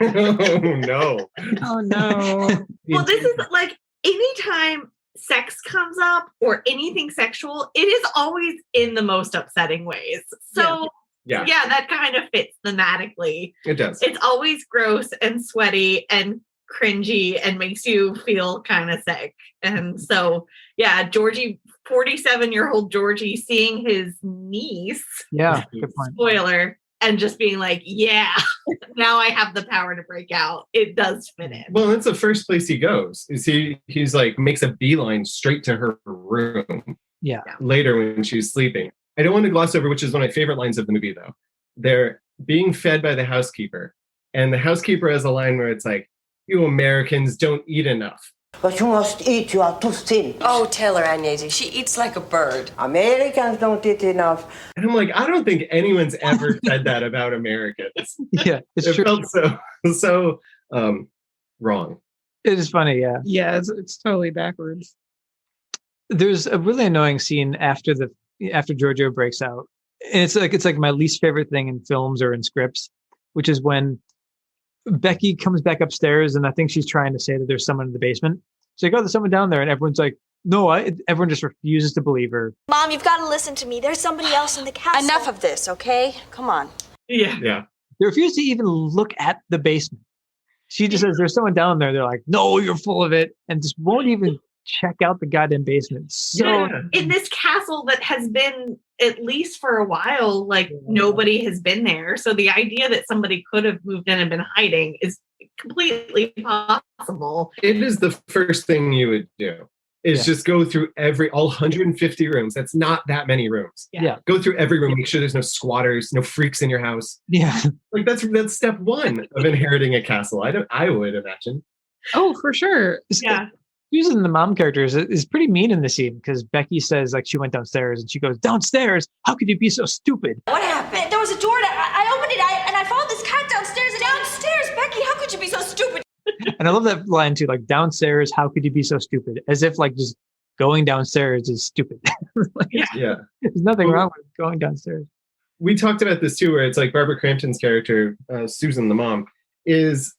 Oh no. Oh no. Well, this is like anytime sex comes up or anything sexual, it is always in the most upsetting ways. So yeah, that kind of fits thematically. It does. It's always gross and sweaty and cringy and makes you feel kind of sick. And so, yeah, Georgie, 47-year-old Georgie, seeing his niece, good point. Spoiler, and just being like, yeah, now I have the power to break out. It does fit in. Well, that's the first place he goes. Is he's like makes a beeline straight to her room. Yeah. Later when she's sleeping. I don't want to gloss over, which is one of my favorite lines of the movie, though. They're being fed by the housekeeper. And the housekeeper has a line where it's like, you Americans don't eat enough. But you must eat, you are too thin. Oh, tell her, Agnese. She eats like a bird. Americans don't eat enough. And I'm like, I don't think anyone's ever said that about Americans. Yeah, it's it true. Felt so wrong. It is funny, yeah. Yeah, it's totally backwards. There's a really annoying scene after Giorgio breaks out. And it's like my least favorite thing in films or in scripts, which is when Becky comes back upstairs and I think she's trying to say that there's someone in the basement. So like, oh, there's someone down there, and everyone's like, no, everyone just refuses to believe her. Mom, you've got to listen to me. There's somebody else in the castle. Enough of this, okay? Come on. Yeah. They refuse to even look at the basement. She just says, there's someone down there. They're like, no, you're full of it. And just won't even check out the goddamn basement. So in this castle that has been, at least for a while, like nobody has been there. So the idea that somebody could have moved in and been hiding is completely possible. It is the first thing you would do. Is just go through all 150 rooms. That's not that many rooms. Yeah. Go through every room. Make sure there's no squatters, no freaks in your house. Yeah. Like that's step one of inheriting a castle. I would imagine. Oh, for sure. Yeah. Using the mom characters is pretty mean in the scene because Becky says like she went downstairs and she goes, downstairs? How could you be so stupid? What happened? There was a door. I opened it and I followed this cat downstairs. Downstairs, Becky, how could you be so stupid? And I love that line too, like downstairs, how could you be so stupid? As if like just going downstairs is stupid. Yeah. There's nothing wrong with going downstairs. We talked about this too, where it's like Barbara Crampton's character, Susan, the mom, is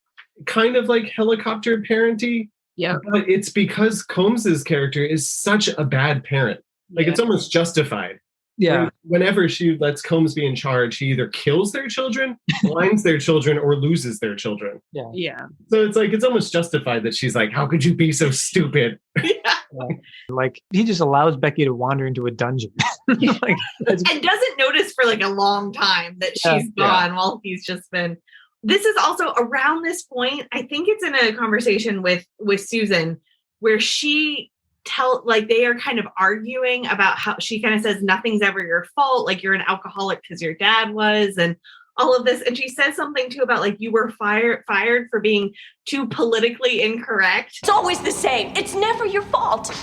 kind of like helicopter parenty. Yeah. But it's because Combs's character is such a bad parent. Like it's almost justified. Yeah. Whenever she lets Combs be in charge, she either kills their children, blinds their children, or loses their children. Yeah. Yeah. So it's like, it's almost justified that she's like, how could you be so stupid? Like he just allows Becky to wander into a dungeon. Like, and doesn't notice for like a long time that she's gone while he's just been. This is also around this point. I think it's in a conversation with Susan where they are kind of arguing about how she kind of says nothing's ever your fault. Like you're an alcoholic because your dad was, and all of this. And she says something too about like you were fired for being too politically incorrect. It's always the same. It's never your fault.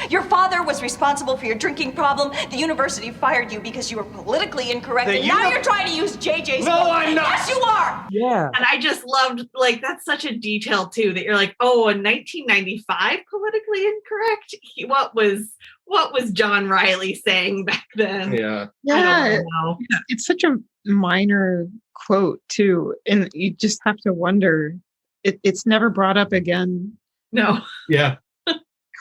Your father was responsible for your drinking problem. The university fired you because you were politically incorrect. And now you're trying to use JJ's No, I'm not. Yes, you are. yeah. And I just loved, like, that's such a detail too, that you're like, oh, in 1995, politically incorrect. What was John Riley saying back then? Yeah. I don't know. It's such a minor quote too, and you just have to wonder. It's never brought up again. No. Yeah.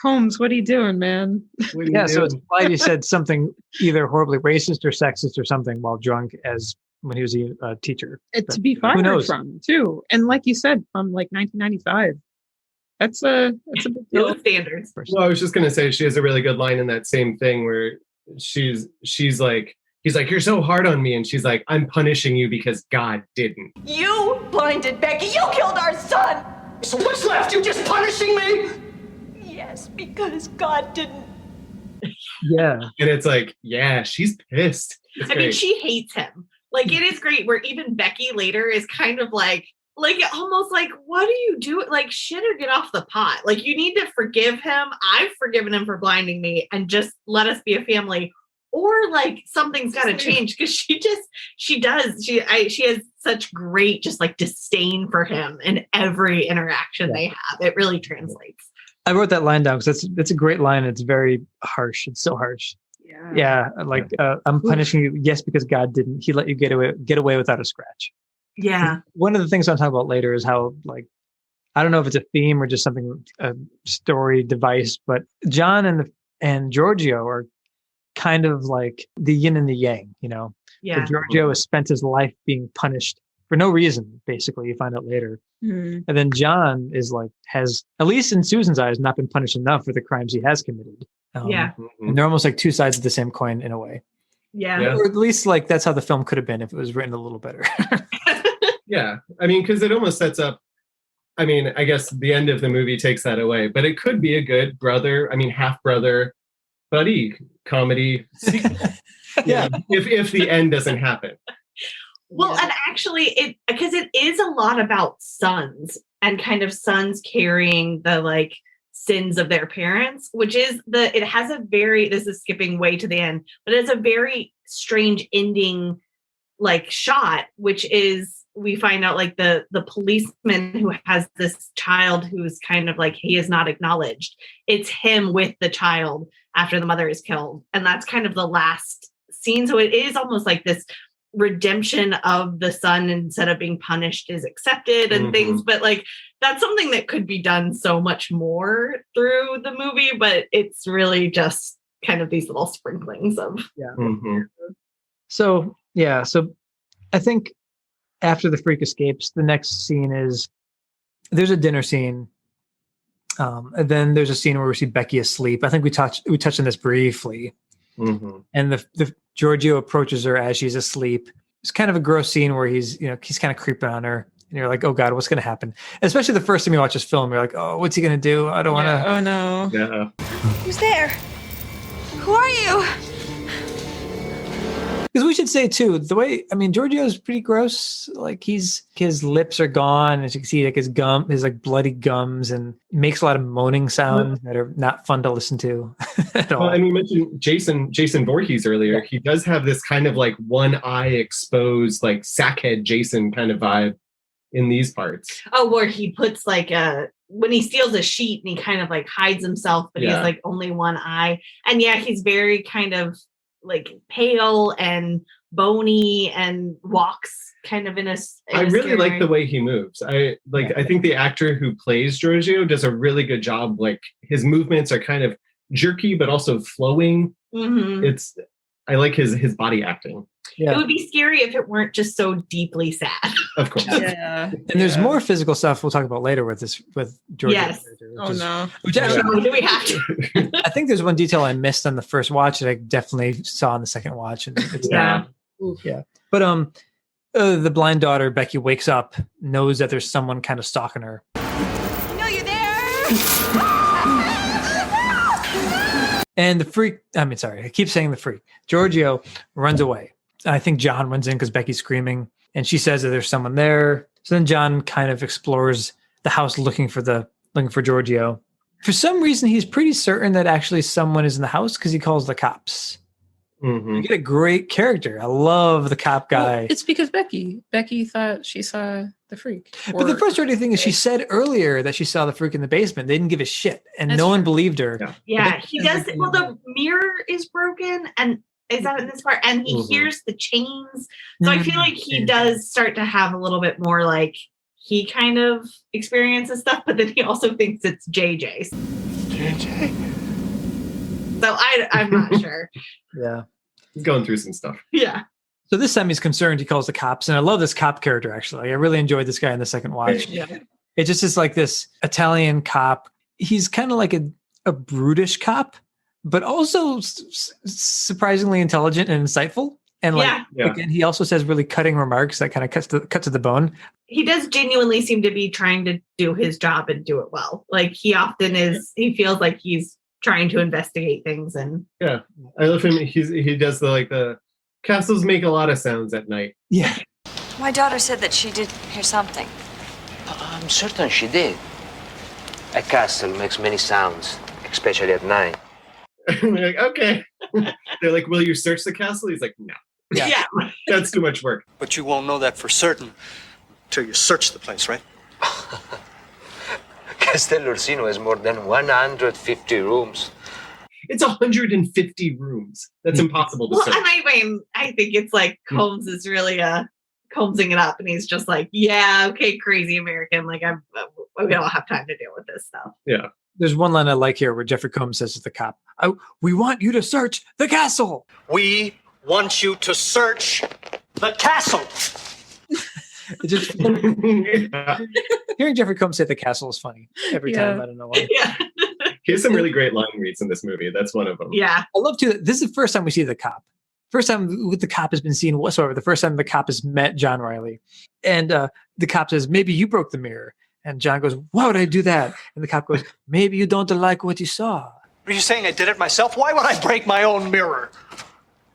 Holmes, what are you doing, man? Yeah, so it's implied he said something either horribly racist or sexist or something while drunk, as when he was a teacher. To be fired from too, and like you said, from like 1995. That's a big deal. Those standards. Well, I was just gonna say she has a really good line in that same thing where she's like, he's like, "You're so hard on me," and she's like, "I'm punishing you because God didn't." You blinded Becky. You killed our son. So what's left? You just punishing me? Yes, because God didn't. Yeah. And it's like, yeah, she's pissed. It's I mean, great. she hates him. Like, it is great where even Becky later is kind of like almost like, what do you do? Like, shit or get off the pot. Like, you need to forgive him. I've forgiven him for blinding me and just let us be a family. Or like something's got to change because she has such great just like disdain for him in every interaction they have. It really translates. I wrote that line down because that's a great line. It's very harsh. It's so harsh. Yeah. Like I'm punishing you. Yes, because God didn't. He let you get away without a scratch. Yeah. One of the things I'll talk about later is how, like, I don't know if it's a theme or just something, a story device, but John and Giorgio are kind of like the yin and the yang, you know? Yeah. So Giorgio has spent his life being punished for no reason, basically, you find out later. Mm. And then John is like, has, at least in Susan's eyes, not been punished enough for the crimes he has committed. Yeah. And they're almost like two sides of the same coin in a way. Yeah. Or at least like that's how the film could have been if it was written a little better. Yeah. I mean, because it almost sets up, I mean, I guess the end of the movie takes that away, but it could be a good half-brother buddy comedy sequel. Yeah. If the end doesn't happen. Well, and actually because it is a lot about sons and kind of sons carrying the like sins of their parents, which is this is skipping way to the end, but it's a very strange ending like shot, which is we find out like the policeman who has this child who's kind of like he is not acknowledged. It's him with the child after the mother is killed. And that's kind of the last scene. So it is almost like this redemption of the son instead of being punished is accepted and things. But like that's something that could be done so much more through the movie, but it's really just kind of these little sprinklings of So I think after the freak escapes, the next scene is there's a dinner scene. And then there's a scene where we see Becky asleep. I think we touched on this briefly. Mm-hmm. And the Giorgio approaches her as she's asleep. It's kind of a gross scene where he's kind of creeping on her. And you're like, oh God, what's going to happen? Especially the first time you watch this film, you're like, oh, what's he going to do? I don't want to. Oh no. Yeah. Who's there? Who are you? Because we should say too, Giorgio is pretty gross. Like his lips are gone, and you can see like his like bloody gums, and makes a lot of moaning sounds that are not fun to listen to at all. Well, and we mentioned Jason Voorhees earlier. Yeah. He does have this kind of like one eye exposed, like sackhead Jason kind of vibe in these parts. Oh, where he puts like when he steals a sheet and he kind of like hides himself, but he has like only one eye. And yeah, he's very kind of like pale and bony and walks kind of in a I really like the way he moves. I think the actor who plays Giorgio does a really good job. Like his movements are kind of jerky, but also flowing. Mm-hmm. I like his body acting. Yeah. It would be scary if it weren't just so deeply sad. Of course. Yeah. And there's more physical stuff we'll talk about later with Giorgio. Yes. No. Which actually, do we have to? I think there's one detail I missed on the first watch that I definitely saw in the second watch. And it's yeah. But the blind daughter, Becky, wakes up, knows that there's someone kind of stalking her. I know you're there. And I keep saying the freak. Giorgio runs away. I think John runs in because Becky's screaming, and she says that there's someone there. So then John kind of explores the house looking for Giorgio. For some reason, he's pretty certain that actually someone is in the house because he calls the cops. Mm-hmm. You get a great character. I love the cop guy. Well, it's because Becky thought she saw the freak. But the frustrating thing is she said earlier that she saw the freak in the basement. They didn't give a shit, and no one believed her. Yeah, he does. Well, the mirror is broken, and is that in this part? And he hears the chains. So I feel like he does start to have a little bit more like he kind of experiences stuff, but then he also thinks it's JJ's. So I'm not sure. Yeah. He's going through some stuff. Yeah. So this time he's concerned. He calls the cops, and I love this cop character. Actually, I really enjoyed this guy in the second watch. Yeah. It just is like this Italian cop. He's kind of like a brutish cop, but also surprisingly intelligent and insightful. And again, he also says really cutting remarks that kind of cut to the bone. He does genuinely seem to be trying to do his job and do it well. Like he often is. He feels like he's trying to investigate things. And yeah, I love him. He does the castles make a lot of sounds at night. Yeah. My daughter said that she did hear something. I'm certain she did. A castle makes many sounds, especially at night. They're like, okay. They're like, will you search the castle? He's like, no. Yeah. That's too much work. But you won't know that for certain till you search the place, right? Castellorsino has more than 150 rooms. It's 150 rooms. That's impossible to well, search. and I think it's like Combs is really combsing it up, and he's just like, yeah, okay, crazy American. Like we don't have time to deal with this stuff. Yeah. There's one line I like here where Jeffrey Combs says to the cop, "We want you to search the castle." We want you to search the castle. It just hearing Jeffrey Combs say the castle is funny every time. I don't know why. Yeah. He has some really great line reads in this movie. That's one of them. Yeah. I love to. This is the first time we see the cop. First time the cop has been seen whatsoever. The first time the cop has met John Riley, and the cop says, "Maybe you broke the mirror." And John goes, "Why would I do that?" And the cop goes, "Maybe you don't like what you saw." Are you saying I did it myself? Why would I break my own mirror?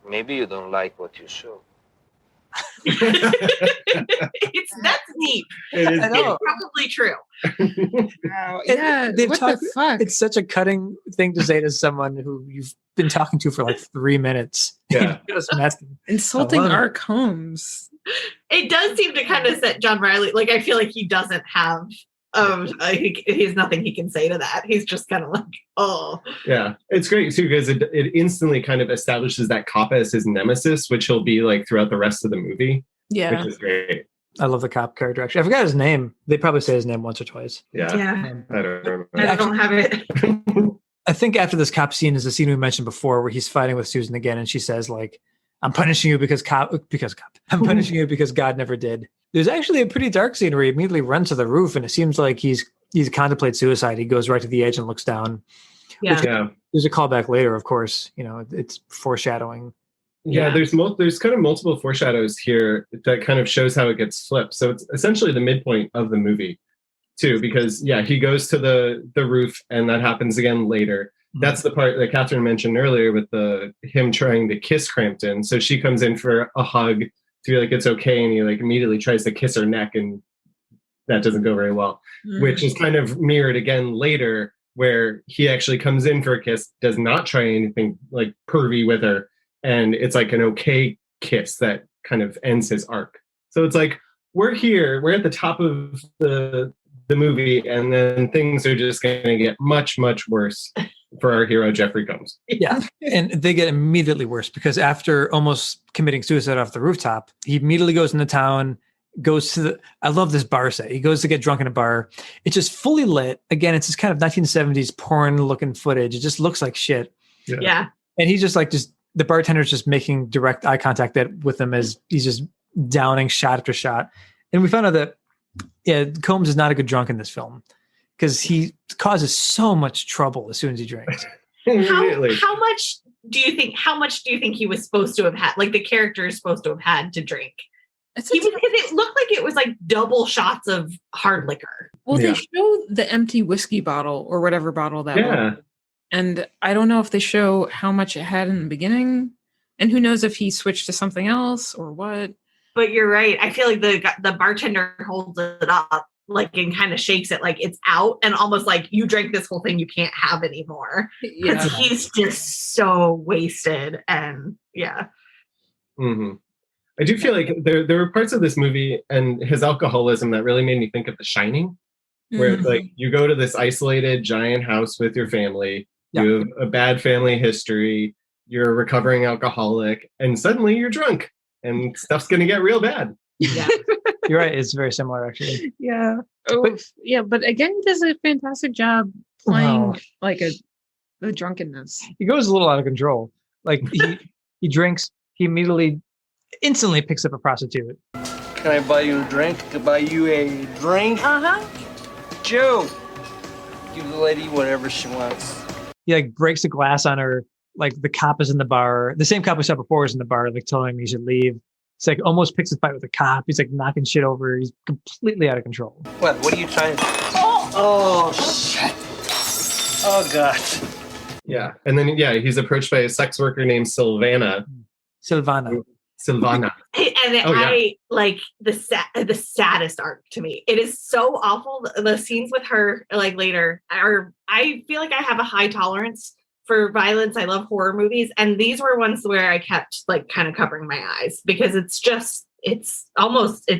Maybe you don't like what you saw. That's neat. It is know. It's probably true. Wow. Yeah. They've What talked- the fuck? It's such a cutting thing to say to someone who you've been talking to for like 3 minutes. Yeah. Just messing. Insulting I love it. our Combs. It does seem to kind of set John Riley. Like I feel like he doesn't have. He has nothing he can say to that. He's just kind of like, oh. Yeah, it's great too because it instantly kind of establishes that cop as his nemesis, which he'll be like throughout the rest of the movie. Yeah. Which is great. I love the cop character. Actually, I forgot his name. They probably say his name once or twice. Yeah. Yeah. I don't remember. I don't have it. I think after this cop scene is the scene we mentioned before, where he's fighting with Susan again, and she says, "Like, I'm punishing you because I'm punishing you because God never did." There's actually a pretty dark scene where he immediately runs to the roof, and it seems like he's contemplates suicide. He goes right to the edge and looks down. Yeah. There's a callback later, of course. You know, it's foreshadowing. Yeah, there's kind of multiple foreshadows here that kind of shows how it gets flipped. So it's essentially the midpoint of the movie, too, because he goes to the roof, and that happens again later. That's the part that Catherine mentioned earlier with him trying to kiss Crampton. So she comes in for a hug to be like, it's okay. And he like immediately tries to kiss her neck, and that doesn't go very well, which is kind of mirrored again later where he actually comes in for a kiss, does not try anything like pervy with her. And it's like an okay kiss that kind of ends his arc. So it's like, we're here, we're at the top of the movie, and then things are just going to get much, much worse for our hero, Jeffrey Combs. Yeah. And they get immediately worse because after almost committing suicide off the rooftop, he immediately goes into town, goes to I love this bar set. He goes to get drunk in a bar. It's just fully lit. Again, it's this kind of 1970s porn looking footage. It just looks like shit. Yeah. And he's just like, the bartender's just making direct eye contact with him as he's just downing shot after shot. And we found out that, Combs is not a good drunk in this film because he causes so much trouble as soon as he drinks. How much do you think he was supposed to have had? Like the character is supposed to have had to drink? Because it looked like it was like double shots of hard liquor. Well, they show the empty whiskey bottle or whatever bottle that was. And I don't know if they show how much it had in the beginning. And who knows if he switched to something else or what. But you're right. I feel like the bartender holds it up like and kind of shakes it like it's out and almost like you drank this whole thing, you can't have anymore. Because he's just so wasted. And Mm-hmm. I do feel like there were parts of this movie and his alcoholism that really made me think of The Shining, where it's like you go to this isolated giant house with your family, you have a bad family history, you're a recovering alcoholic, and suddenly you're drunk and stuff's going to get real bad. Yeah. You're right. It's very similar, actually. Yeah. But again, he does a fantastic job playing like a drunkenness. He goes a little out of control. Like he drinks. He instantly picks up a prostitute. Can I buy you a drink? Can I buy you a drink? Uh-huh. Joe, give the lady whatever she wants. He like breaks a glass on her. Like the cop is in the bar. The same cop we saw before is in the bar, like telling him he should leave. It's like almost picks a fight with the cop. He's like knocking shit over. He's completely out of control. What are you trying to do? Oh, shit. Oh, God. Yeah. And then, he's approached by a sex worker named Silvana. Silvana. I like the saddest arc to me. It is so awful. The scenes with her, like later, I feel like I have a high tolerance for violence. I love horror movies, and these were ones where I kept like kind of covering my eyes because it's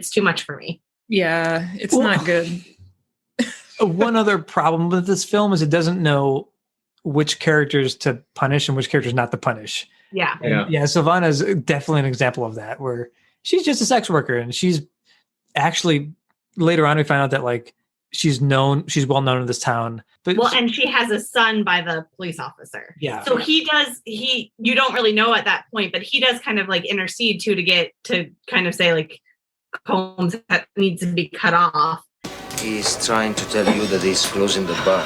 too much for me. Yeah, it's not good. One other problem with this film is it doesn't know which characters to punish and which characters not to punish. Yeah. Silvana is definitely an example of that, where she's just a sex worker, and she's actually later on we find out that like she's well known in this town. But and she has a son by the police officer. Yeah. So you don't really know at that point, but he does kind of like intercede too to get to kind of say like Combs that needs to be cut off. He's trying to tell you that he's closing the bar.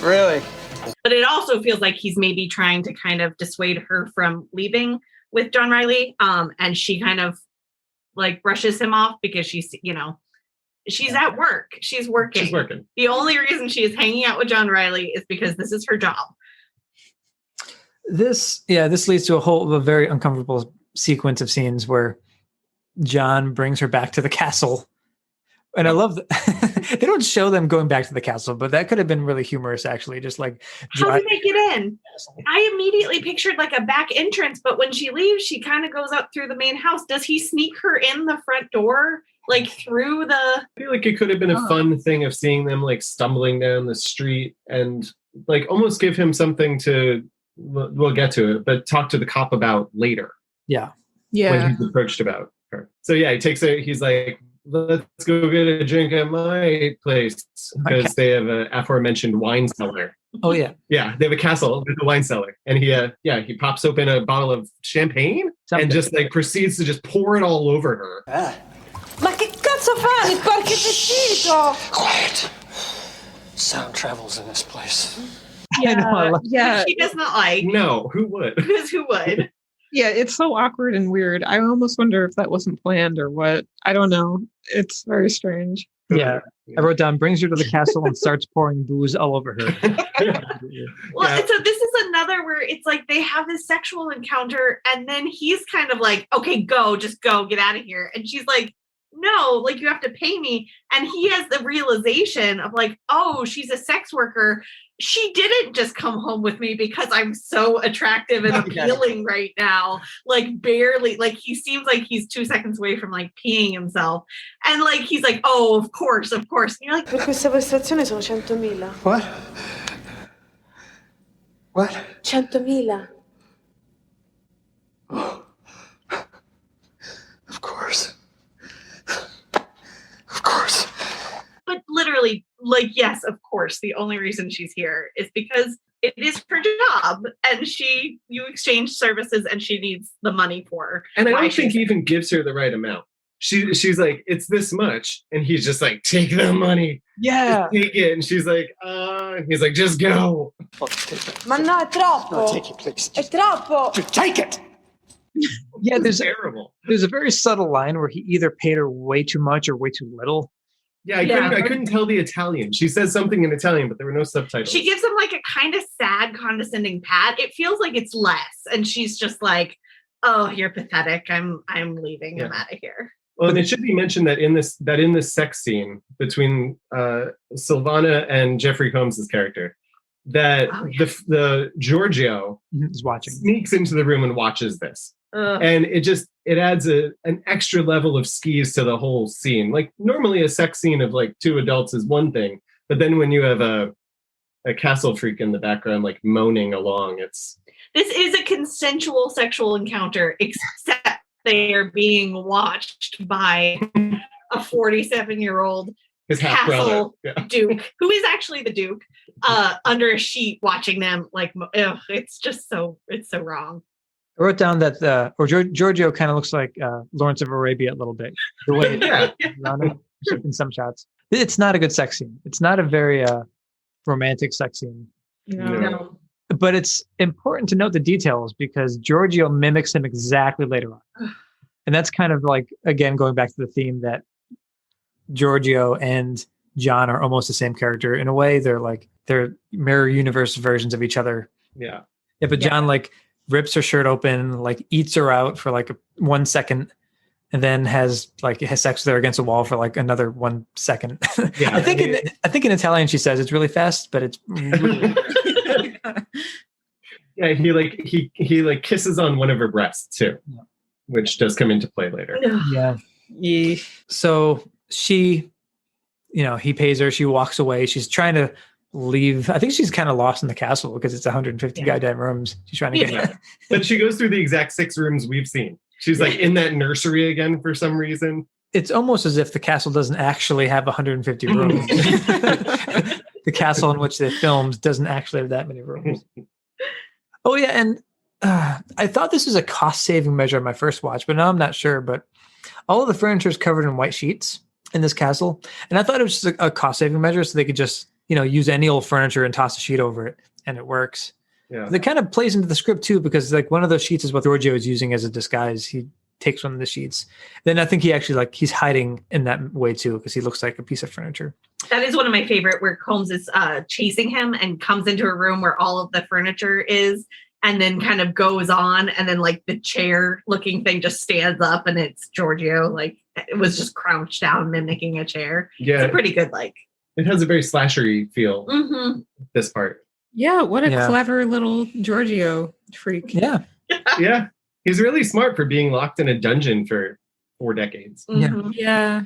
Really? But it also feels like he's maybe trying to kind of dissuade her from leaving with John Riley. And she kind of like brushes him off because she's at work. She's working. The only reason she is hanging out with John Riley is because this is her job. This leads to a very uncomfortable sequence of scenes where John brings her back to the castle. And I love that they don't show them going back to the castle, but that could have been really humorous, actually. Just like how do they get in? I immediately pictured like a back entrance, but when she leaves, she kind of goes up through the main house. Does he sneak her in the front door, like through the? I feel like it could have been a fun thing of seeing them like stumbling down the street and like almost give him something to. We'll get to it, but talk to the cop about later. Yeah. When he's approached about her. So he takes her. He's like, let's go get a drink at my place because they have an aforementioned wine cellar. Oh yeah. Yeah, they have a castle with a wine cellar, and he pops open a bottle of champagne and just like proceeds to just pour it all over her. Ma che cazzo fai? Qualche vestito! Quiet. Sound travels in this place. Yeah. She does not like. No, who would? Because who would? Yeah, it's so awkward and weird. I almost wonder if that wasn't planned or what. I don't know. It's very strange. Yeah. I wrote down, brings her to the castle and starts pouring booze all over her. So this is another where it's like they have this sexual encounter and then he's kind of like, okay, just go, get out of here. And she's like, no, like you have to pay me. And he has the realization of like, oh, she's a sex worker. She didn't just come home with me because I'm so attractive and appealing right now. Like barely, like he seems like he's 2 seconds away from like peeing himself. And like, he's like, oh, of course. And you're like, Per questa prestazione sono 100.000. What? What? 100.000. Oh. Of course. Of course. but literally, like, yes, of course, the only reason she's here is because it is her job and you exchange services and she needs the money for. And I don't think he even gives her the right amount. She's like, it's this much. And he's just like, take the money. Yeah. Just take it. And she's like, he's like, just go. Ma no, è troppo. No, take it, please. È troppo. Just take it. Yeah, there's terrible. There's a very subtle line where he either paid her way too much or way too little. Yeah, I couldn't tell the Italian. She says something in Italian, but there were no subtitles. She gives him like a kind of sad, condescending pat. It feels like it's less, and she's just like, "Oh, you're pathetic. I'm leaving. I'm out of here." Well, and it should be mentioned that in this sex scene between Silvana and Jeffrey Combs' character, that the Giorgio is watching, sneaks into the room and watches this. And it adds an extra level of skis to the whole scene. Like normally a sex scene of like two adults is one thing, but then when you have a castle freak in the background like moaning along, this is a consensual sexual encounter, except they are being watched by a 47-year-old his half brother, castle Duke, who is actually the Duke, under a sheet watching them. Like, it's just it's so wrong. I wrote down that Giorgio kind of looks like Lawrence of Arabia a little bit. The way around him in some shots. It's not a good sex scene. It's not a very romantic sex scene. No. But it's important to note the details because Giorgio mimics him exactly later on. And that's kind of like, again, going back to the theme that Giorgio and John are almost the same character. In a way, they're mirror universe versions of each other. Yeah. Yeah, but John like rips her shirt open, like eats her out for like 1 second, and then has sex with her against a wall for like another 1 second. Yeah. I think in Italian she says it's really fast, but it's really yeah, he kisses on one of her breasts too, which does come into play later. Yeah. So she, he pays her. She walks away. She's trying to leave. I think she's kind of lost in the castle because it's 150 goddamn rooms. She's trying to get. But she goes through the exact 6 rooms we've seen. She's like in that nursery again for some reason. It's almost as if the castle doesn't actually have 150 rooms. The castle in which they filmed doesn't actually have that many rooms. Oh yeah, and I thought this was a cost-saving measure on my first watch, but now I'm not sure. But all of the furniture is covered in white sheets in this castle, and I thought it was just a cost-saving measure, so they could just use any old furniture and toss a sheet over it, and it works. Yeah, that kind of plays into the script too, because like one of those sheets is what Giorgio is using as a disguise. He takes one of the sheets. Then I think he actually he's hiding in that way too, because he looks like a piece of furniture. That is one of my favorite, where Combs is chasing him and comes into a room where all of the furniture is, and then kind of goes on, and then like the chair looking thing just stands up, and it's Giorgio. Like it was just crouched down, mimicking a chair. Yeah, it's a pretty good It has a very slashery feel. Mm-hmm. This part. Yeah, what a clever little Giorgio freak. Yeah. Yeah. He's really smart for being locked in a dungeon for 4 decades. Mm-hmm. Yeah.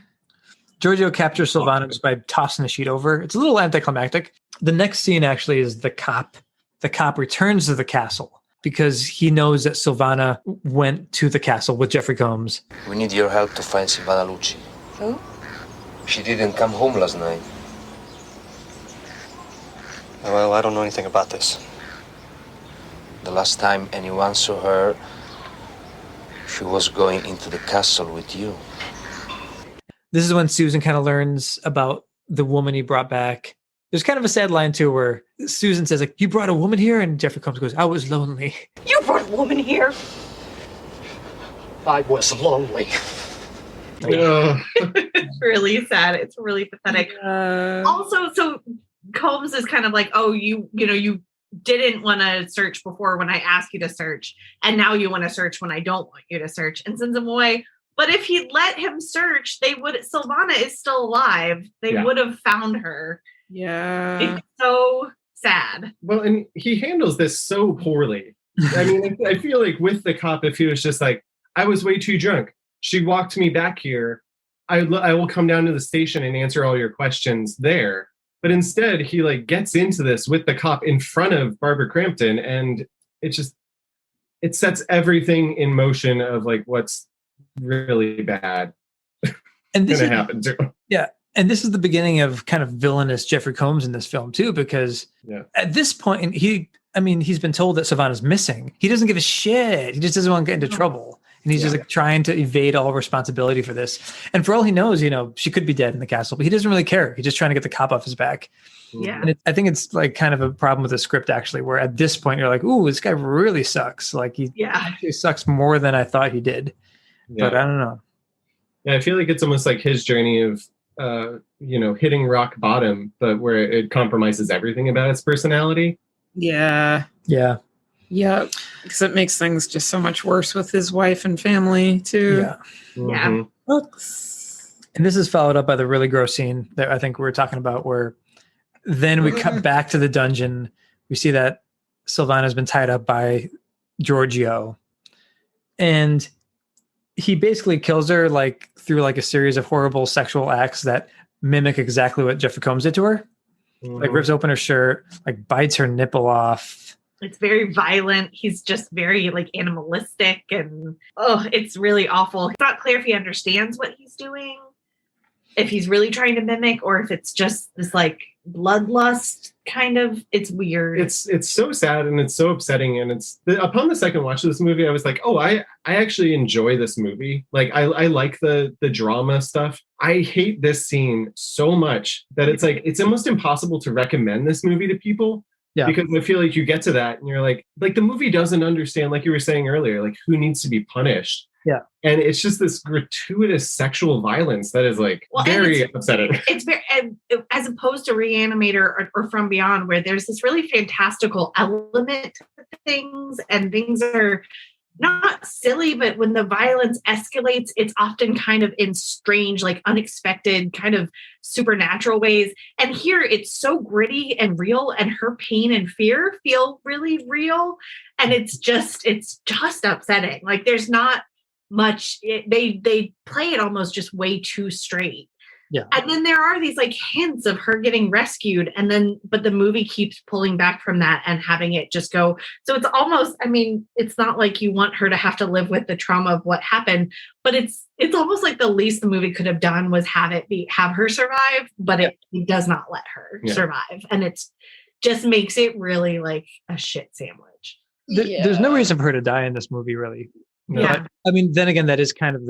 Giorgio captures Silvana just by tossing the sheet over. It's a little anticlimactic. The next scene actually is the cop. The cop returns to the castle because he knows that Silvana went to the castle with Jeffrey Combs. We need your help to find Silvana Lucci. Who? She didn't come home last night. Well, I don't know anything about this. The last time anyone saw her, she was going into the castle with you. This is when Susan kind of learns about the woman he brought back. There's kind of a sad line too where Susan says, like, you brought a woman here? And Jeffrey Combs goes, I was lonely. You brought a woman here? I was lonely. It's really sad. It's really pathetic. Also, so Combs is kind of like, oh, you didn't want to search before when I asked you to search, and now you want to search when I don't want you to search, and sends him away. But if he let him search, Silvana is still alive. They would have found her. Yeah. It's so sad. Well, and he handles this so poorly. I mean, I feel like with the cop, if he was just like, I was way too drunk. She walked me back here. I will come down to the station and answer all your questions there. But instead, he gets into this with the cop in front of Barbara Crampton, and it sets everything in motion of what's really bad and this going to happen to him. Yeah. And this is the beginning of kind of villainous Jeffrey Combs in this film too, because at this point, he's been told that Silvana's missing. He doesn't give a shit. He just doesn't want to get into trouble. And he's just trying to evade all responsibility for this. And for all he knows, she could be dead in the castle, but he doesn't really care. He's just trying to get the cop off his back. Yeah. And I think it's kind of a problem with the script actually, where at this point you're like, ooh, this guy really sucks. He actually sucks more than I thought he did. Yeah. But I don't know. Yeah, I feel like it's almost like his journey of, hitting rock bottom, but where it compromises everything about its personality. Yeah. Yeah. Yeah. Because it makes things just so much worse with his wife and family too. Yeah. Yeah. And this is followed up by the really gross scene that I think we were talking about, where then we cut back to the dungeon. We see that Silvana's been tied up by Giorgio. And he basically kills her through a series of horrible sexual acts that mimic exactly what Jeffrey Combs did to her. Rips open her shirt, bites her nipple off. It's very violent. He's just very animalistic, and it's really awful. It's not clear if he understands what he's doing. if he's really trying to mimic or if it's just this like bloodlust kind of. It's weird. It's so sad and it's so upsetting. And upon the second watch of this movie, I was like, oh, I actually enjoy this movie. Like I like the drama stuff. I hate this scene so much that it's like it's almost impossible to recommend this movie to people. Yeah. Because I feel like you get to that and you're like the movie doesn't understand, like you were saying earlier, like who needs to be punished. Yeah. And it's just this gratuitous sexual violence that is like very upsetting. It's very, as opposed to Reanimator or From Beyond, where there's this really fantastical element to things and things are not silly, but when the violence escalates, it's often kind of in strange, like unexpected, kind of supernatural ways. And here it's so gritty and real, and her pain and fear feel really real. And it's just upsetting. Like there's not much, they play it almost just way too straight. Yeah. And then there are these like hints of her getting rescued, and then but the movie keeps pulling back from that and having it just go. So it's almost, I mean, it's not like you want her to have to live with the trauma of what happened, but it's almost like the least the movie could have done was have her survive, but it does not let her survive. And it's just makes it really like a shit sandwich. There's no reason for her to die in this movie, really. No. Yeah. I mean, then again, that is kind of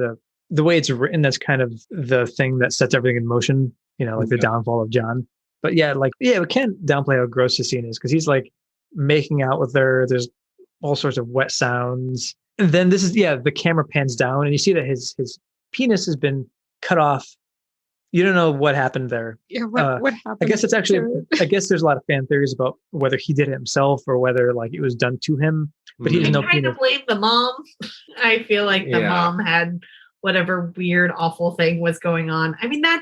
the way it's written. That's kind of the thing that sets everything in motion, like the downfall of John. But we can't downplay how gross this scene is, because he's like making out with her. There's all sorts of wet sounds. And then the camera pans down and you see that his penis has been cut off. You don't know what happened there. Yeah, what happened? I guess it's actually, I guess there's a lot of fan theories about whether he did it himself or whether like it was done to him. But he doesn't know. I kind of blame the mom. I feel like the mom had whatever weird, awful thing was going on. I mean, I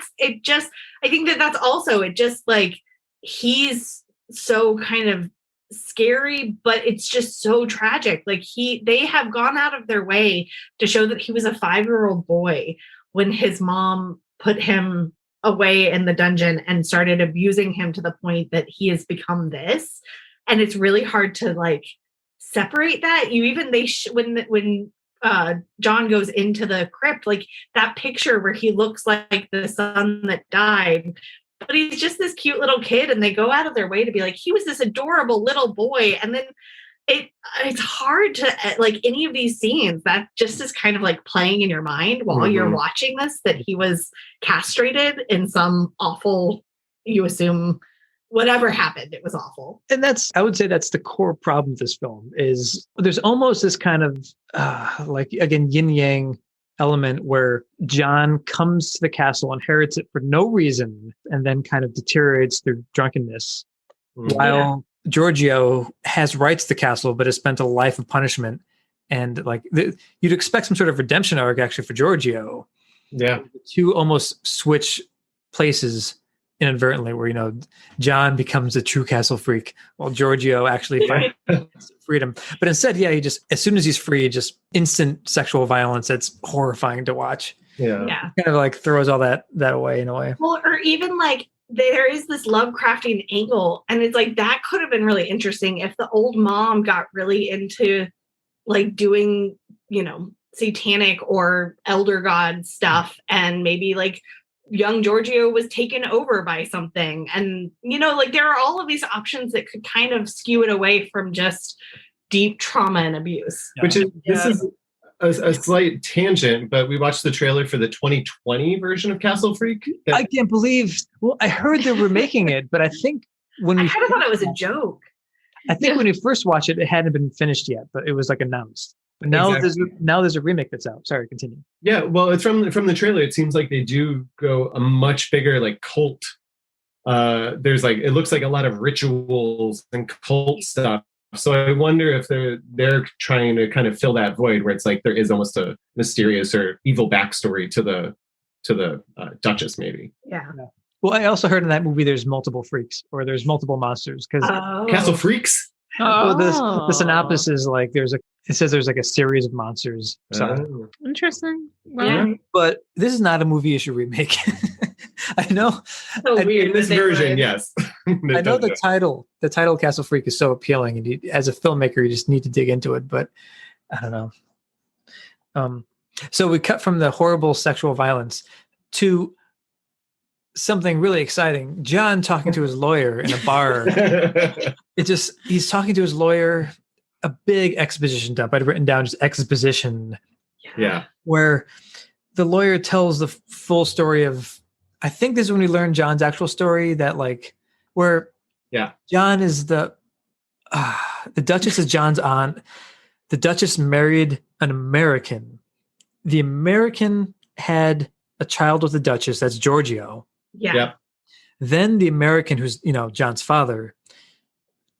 think that's also, it just like, he's so kind of scary, but it's just so tragic. Like they have gone out of their way to show that he was a 5-year-old boy when his mom put him away in the dungeon and started abusing him to the point that he has become this. And it's really hard to like separate that. When John goes into the crypt, like that picture where he looks like the son that died, but he's just this cute little kid, and they go out of their way to be like, he was this adorable little boy. And then it's hard to like any of these scenes that just is kind of like playing in your mind while you're watching this, that he was castrated in some awful, you assume whatever happened, it was awful. And I would say that's the core problem with this film, is there's almost this kind of like, again, yin yang element where John comes to the castle, inherits it for no reason, and then kind of deteriorates through drunkenness, while Giorgio has rights to the castle, but has spent a life of punishment. And like you'd expect some sort of redemption arc actually for Giorgio. Yeah. The two almost switch places inadvertently, where John becomes a true castle freak while Giorgio actually finds freedom. But instead, he just, as soon as he's free, just instant sexual violence that's horrifying to watch. Yeah. Kind of like throws all that away in a way. Well, or even like there is this Lovecraftian angle, and it's like that could have been really interesting if the old mom got really into like doing satanic or elder god stuff, and maybe like young Giorgio was taken over by something. And, like there are all of these options that could kind of skew it away from just deep trauma and abuse. Which is, this is a slight tangent, but we watched the trailer for the 2020 version of Castle Freak. I can't believe, I heard they were making it, but I think when I kind of thought it was a joke. I think when we first watched it, it hadn't been finished yet, but it was like announced. But now there's a remake that's out. Sorry, continue. Yeah, well, it's from the trailer. It seems like they do go a much bigger like cult. There's like, it looks like a lot of rituals and cult stuff. So I wonder if they're trying to kind of fill that void where it's like there is almost a mysterious or evil backstory to the Duchess, maybe. Yeah. Well, I also heard in that movie there's multiple freaks, or there's multiple monsters, because Castle Freaks. Well, the synopsis is like it says there's like a series of monsters. So Interesting. Well, Yeah. But this is not a movie you should remake. I know. So weird. In this that they version, would- yes. I know the title Castle Freak is so appealing, and as a filmmaker, you just need to dig into it. But I don't know. So we cut from the horrible sexual violence to something really exciting. John talking to his lawyer in a bar. He's talking to his lawyer, a big exposition dump. I'd written down just exposition. Yeah. Where the lawyer tells the full story of, I think this is when we learn John's actual story, that like, where John is the Duchess is John's aunt. The Duchess married an American. The American had a child with the Duchess. That's Giorgio. Yeah. Yep. Then the American, who's, John's father,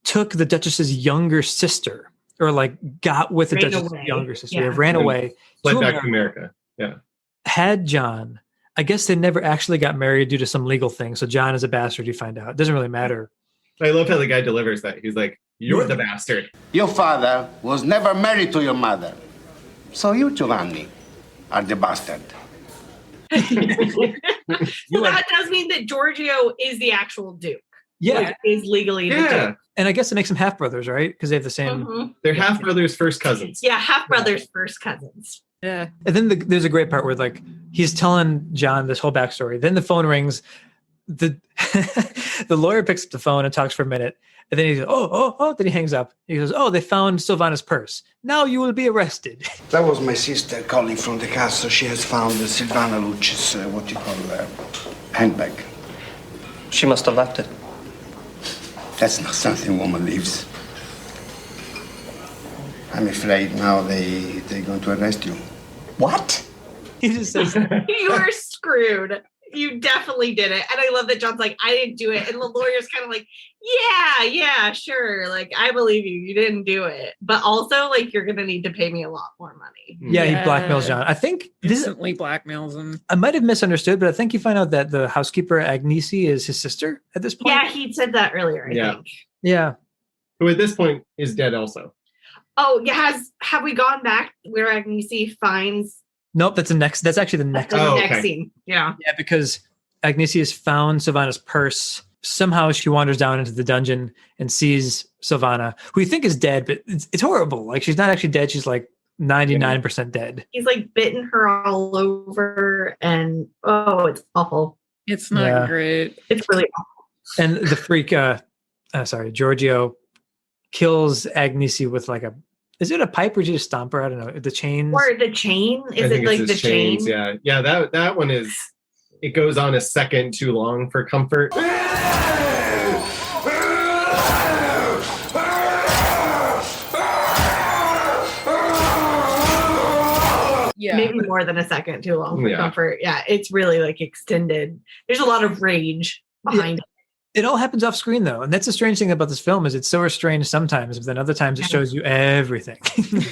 took the Duchess's younger sister, or like got with the Duchess's younger sister. Yeah. Ran away. Fled back to America. Yeah. Had John. I guess they never actually got married due to some legal thing. So John is a bastard, you find out. It doesn't really matter. I love how the guy delivers that. He's like, you're the bastard. Your father was never married to your mother. So you, Giovanni, are the bastard. So that does mean that Giorgio is the actual Duke. Yeah. Like, is legally the Duke. And I guess it makes them half brothers, right? Because they have the same. Mm-hmm. They're half brothers, first cousins. Yeah, half brothers, first cousins. Yeah. And then there's a great part where like he's telling John this whole backstory. Then the phone rings. The the lawyer picks up the phone and talks for a minute. And then he goes, oh. Then he hangs up. He goes, oh, they found Silvana's purse. Now you will be arrested. That was my sister calling from the castle. She has found Silvana Lucci's, handbag. She must have left it. That's not something woman leaves. I'm afraid now they're going to arrest you. What? He just says, You are screwed. You definitely did it. And I love that John's like, I didn't do it. And the lawyer's kind of like, yeah, sure. Like, I believe you. You didn't do it. But also, like, you're going to need to pay me a lot more money. Yeah, he blackmails John. I think Instantly blackmails him. I might have misunderstood, but I think you find out that the housekeeper, Agnesi, is his sister at this point. Yeah, he said that earlier, I think. Yeah. Who at this point is dead also. Oh, yeah. Have we gone back where Agnesi finds... Nope, that's actually the next. Next scene. Yeah. Yeah, because Agnesi has found Silvana's purse. Somehow she wanders down into the dungeon and sees Silvana, who you think is dead, but it's horrible. Like, she's not actually dead. She's like 99% dead. He's like bitten her all over, and it's awful. It's not great. It's really awful. And the freak, Giorgio kills Agnesi with like is it a pipe or did you just stomp her? I don't know. The chains. Or the chain? Is it like the chains, chain? Yeah. That one is, it goes on a second too long for comfort. Yeah. Maybe more than a second too long for comfort. Yeah, it's really like extended. There's a lot of rage behind it. It all happens off screen though. And that's the strange thing about this film is it's so restrained sometimes, but then other times it shows you everything.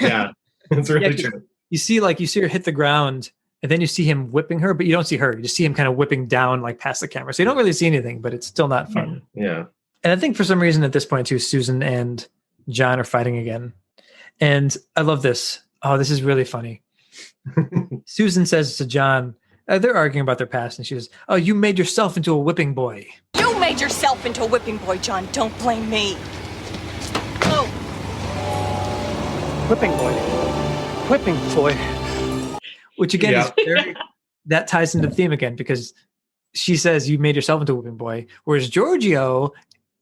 Yeah. That's really true. You see her hit the ground and then you see him whipping her, but you don't see her. You just see him kind of whipping down like past the camera. So you don't really see anything, but it's still not fun. Yeah. And I think for some reason at this point too, Susan and John are fighting again. And I love this. Oh, this is really funny. Susan says to John, they're arguing about their past, and she says, oh, you made yourself into a whipping boy. You made yourself into a whipping boy, John. Don't blame me. Oh. Whipping boy. Whipping boy. Which again is that ties into the theme again, because she says you made yourself into a whipping boy, whereas Giorgio,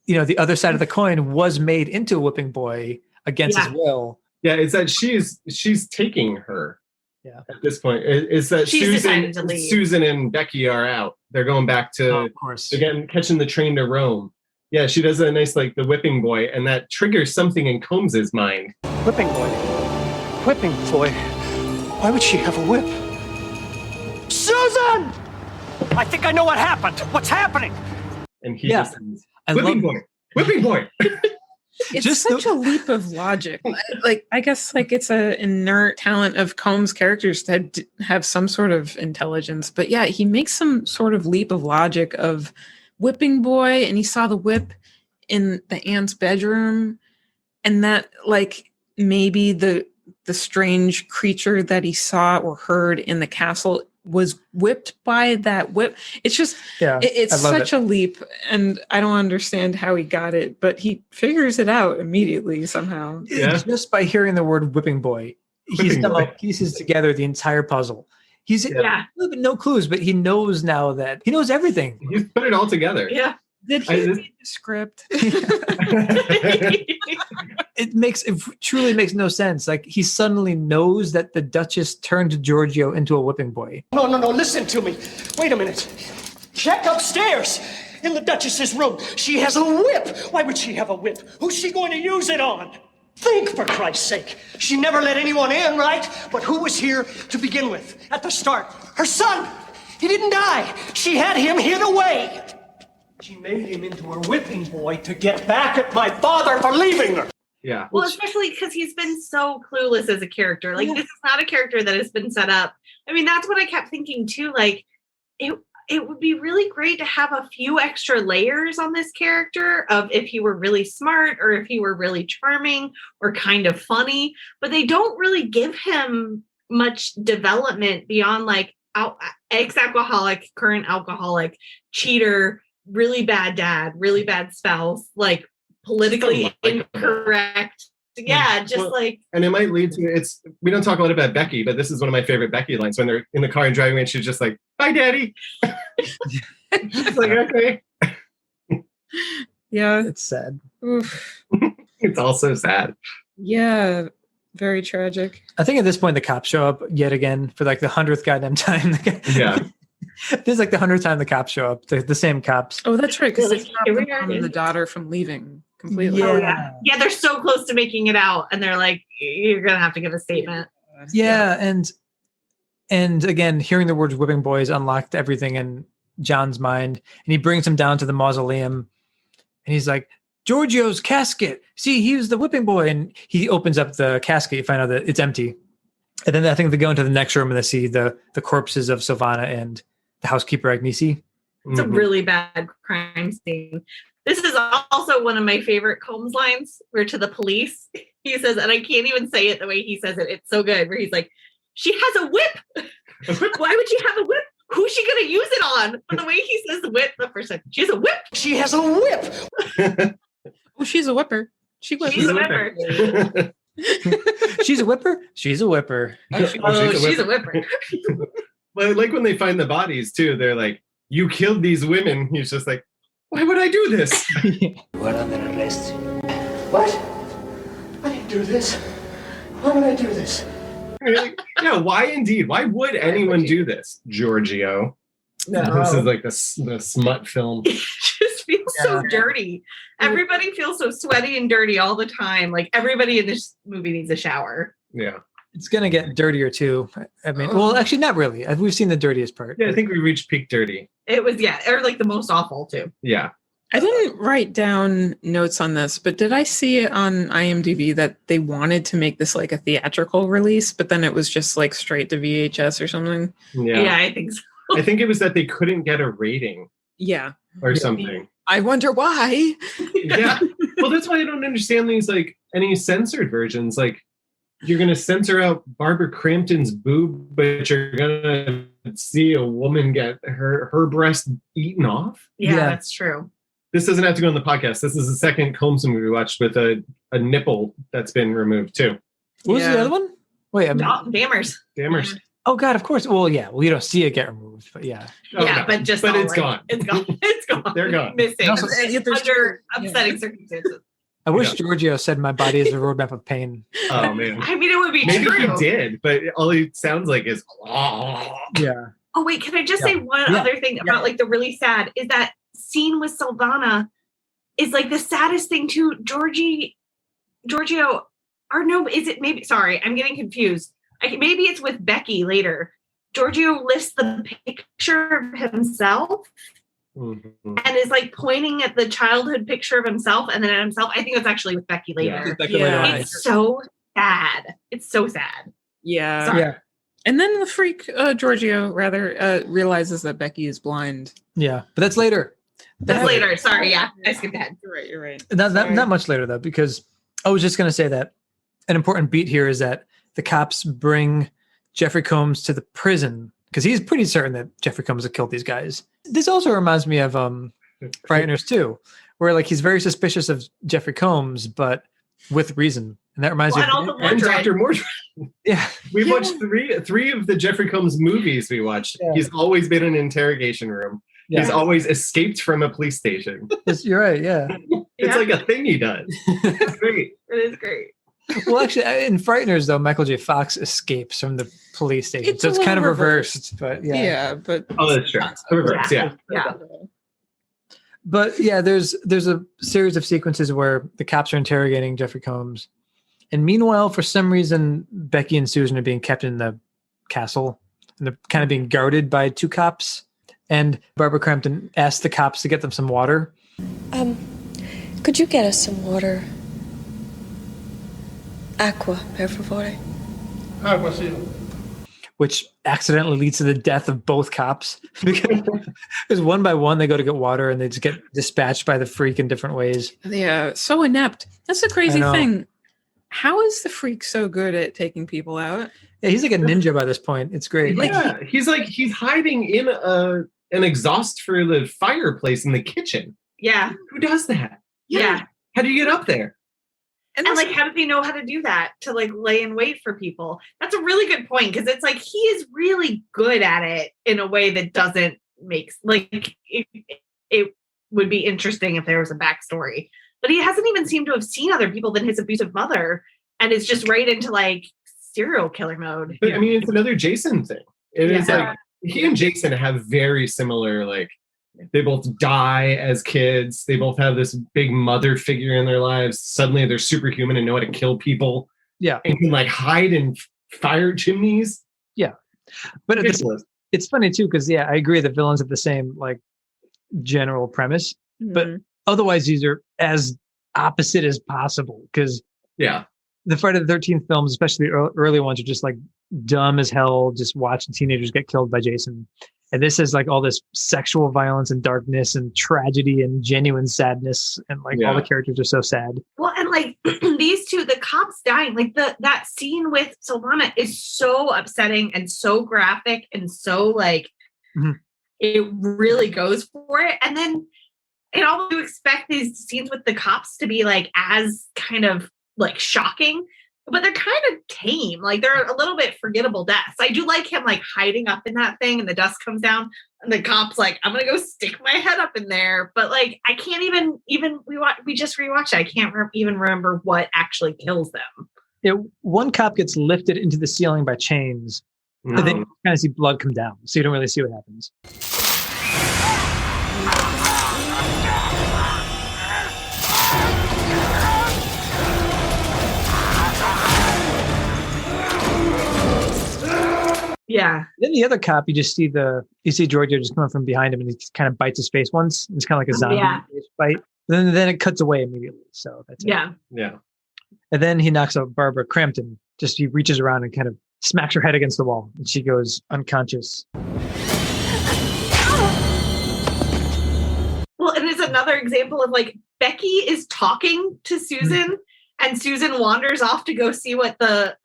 the other side of the coin, was made into a whipping boy against his will. Yeah, it's that she's taking her. Yeah. At this point, it's that Susan and Becky are out. They're going back to, of course, again, catching the train to Rome. Yeah, she does a nice, like, the whipping boy, and that triggers something in Combs's mind. Whipping boy. Whipping boy. Why would she have a whip? Susan! I think I know what happened. What's happening? And he just says, whipping boy. Whipping boy. It's just such a leap of logic. Like, I guess like it's an inert talent of Combs' characters to have some sort of intelligence. But yeah, he makes some sort of leap of logic of whipping boy, and he saw the whip in the aunt's bedroom, and that like maybe the strange creature that he saw or heard in the castle was whipped by that whip. It's just, it's such a leap, and I don't understand how he got it, but he figures it out immediately somehow. Yeah. Just by hearing the word whipping boy, he pieces together the entire puzzle. He's no clues, but he knows now that he knows everything. He's put it all together. Yeah. Did he read the script? It truly makes no sense. Like he suddenly knows that the Duchess turned Giorgio into a whipping boy. No, listen to me. Wait a minute. Check upstairs in the Duchess's room. She has a whip. Why would she have a whip? Who's she going to use it on? Think, for Christ's sake. She never let anyone in, right? But who was here to begin with at the start? Her son. He didn't die. She had him hid away. She made him into her whipping boy to get back at my father for leaving her. Yeah. Well, especially because he's been so clueless as a character. Like, this is not a character that has been set up. I mean, that's what I kept thinking, too. Like, it would be really great to have a few extra layers on this character of if he were really smart or if he were really charming or kind of funny. But they don't really give him much development beyond, like, ex-alcoholic, current alcoholic, cheater, really bad dad, really bad spouse, like politically incorrect. Yeah, just like. And it might lead to we don't talk a lot about Becky, but this is one of my favorite Becky lines when they're in the car and driving away and she's just like, "Bye, Daddy." It's like, okay. Yeah. It's sad. Oof. It's also sad. Yeah. Very tragic. I think at this point the cops show up yet again for like the 100th goddamn time. Yeah. This is like the 100th time the cops show up. The same cops. Oh, that's right. Because they stopped the daughter from leaving completely. Yeah. Oh, yeah, they're so close to making it out, and they're like, "You're gonna have to give a statement." Yeah, and again, hearing the words "whipping boys" unlocked everything in John's mind, and he brings him down to the mausoleum, and he's like, "Giorgio's casket. See, he was the whipping boy." And he opens up the casket. You find out that it's empty, and then I think they go into the next room and they see the corpses of Silvana and the housekeeper Agnesi. It's a really bad crime scene. This is also one of my favorite Combs lines, where to the police, he says, and I can't even say it the way he says it. It's so good, where he's like, "She has a whip. Why would she have a whip? Who's she going to use it on?" But the way he says the whip, the first time, she has a whip. She has a whip. Oh, she's a whipper. She's a whipper. She's a whipper? She's a whipper. She's a whipper. Well, like when they find the bodies too, they're like, "You killed these women." He's just like, "Why would I do this?" We're under arrest. What? I didn't do this. Why would I do this? Like, yeah, why indeed? Why would anyone do this, Giorgio? No. This is like the smut film. It just feels so dirty. Everybody feels so sweaty and dirty all the time. Like everybody in this movie needs a shower. Yeah. It's going to get dirtier too. I mean, well, actually not really. We've seen the dirtiest part. Yeah, I think we reached peak dirty. It was, or like the most awful too. Yeah. I didn't write down notes on this, but did I see it on IMDb that they wanted to make this like a theatrical release, but then it was just like straight to VHS or something? Yeah, I think so. I think it was that they couldn't get a rating. Yeah. Or something. I wonder why. Yeah. Well, that's why I don't understand these, like, any censored versions. Like, you're going to censor out Barbara Crampton's boob, but you're going to see a woman get her breast eaten off? Yeah, that's true. This doesn't have to go on the podcast. This is the second Combs movie we watched with a nipple that's been removed, too. What was the other one? Wait, I mean, Dammers. Dammers. Oh God, of course. Well, yeah. Well, you don't see it get removed, but yeah. Yeah, but just but it's gone. It's gone. It's gone. They're gone. Missing. Also, Under upsetting circumstances. I wish Giorgio said my body is a roadmap of pain. Oh man. I mean, it would be Maybe true. he did, but all he sounds like is yeah. Oh wait, can I just say one other thing about like the really sad is that scene with Silvana is like the saddest thing too. Giorgio, or no, is it maybe? Sorry, I'm getting confused. Maybe it's with Becky later. Giorgio lifts the picture of himself and is like pointing at the childhood picture of himself and then at himself. I think it's actually with Becky later. It's so sad. It's so sad. Yeah. Sorry. Yeah. And then the freak, Giorgio, rather, realizes that Becky is blind. Yeah, but that's later. That's later. Sorry, yeah. I skipped ahead. You're right. Not much later, though, because I was just going to say that an important beat here is that the cops bring Jeffrey Combs to the prison because he's pretty certain that Jeffrey Combs have killed these guys. This also reminds me of Frighteners 2, where like he's very suspicious of Jeffrey Combs, but with reason. And that reminds me of Dr. Mordred. Yeah. We watched three of the Jeffrey Combs movies we watched. Yeah. He's always been in an interrogation room. Yeah. He's always escaped from a police station. You're right. Yeah. It's like a thing he does. It's great. It is great. Well, actually, in Frighteners, though, Michael J. Fox escapes from the police station, so it's kind of reversed. But yeah. Yeah, but Oh, that's true. Reverse, yeah. But yeah, there's a series of sequences where the cops are interrogating Jeffrey Combs, and meanwhile, for some reason, Becky and Susan are being kept in the castle, and they're kind of being guarded by two cops. And Barbara Crampton asks the cops to get them some water. Could you get us some water? Aqua, per favore. Agua, sí. Which accidentally leads to the death of both cops because one by one they go to get water and they just get dispatched by the freak in different ways. Yeah, so inept. That's the crazy thing. How is the freak so good at taking people out? Yeah, he's like a ninja by this point. It's great. Yeah, he's hiding in an exhaust for the fireplace in the kitchen. Yeah. Who does that? Yeah. How do you get up there? And like, how did he know how to do that to like lay in wait for people? That's a really good point because it's like he is really good at it in a way that doesn't make like it would be interesting if there was a backstory, but he hasn't even seemed to have seen other people than his abusive mother, and is just right into like serial killer mode. But I mean, it's another Jason thing. It is like he and Jason have very similar like. They both die as kids. They both have this big mother figure in their lives. Suddenly they're superhuman and know how to kill people. Yeah. And can like hide in fire chimneys. Yeah. But it's funny too, because I agree the villains have the same like general premise. Mm-hmm. But otherwise these are as opposite as possible. Because the Friday the 13th films, especially the early ones, are just like dumb as hell, just watching teenagers get killed by Jason. And this is like all this sexual violence and darkness and tragedy and genuine sadness. And like all the characters are so sad. Well, and like these two, the cops dying, like that scene with Solana is so upsetting and so graphic and so like, it really goes for it. And then you expect these scenes with the cops to be like as kind of like shocking, but they're kind of tame. Like they're a little bit forgettable deaths. I do like him like hiding up in that thing and the dust comes down and the cop's like, I'm going to go stick my head up in there. But like, I can't even we just rewatched it. I can't even remember what actually kills them. Yeah, one cop gets lifted into the ceiling by chains. And then you kind of see blood come down. So you don't really see what happens. Yeah. Then the other cop, you see Giorgio just coming from behind him and he kind of bites his face once. It's kind of like a zombie bite. Then it cuts away immediately. So that's it. Yeah. And then he knocks out Barbara Crampton. He reaches around and kind of smacks her head against the wall and she goes unconscious. Well, and it's another example of like Becky is talking to Susan and Susan wanders off to go see what the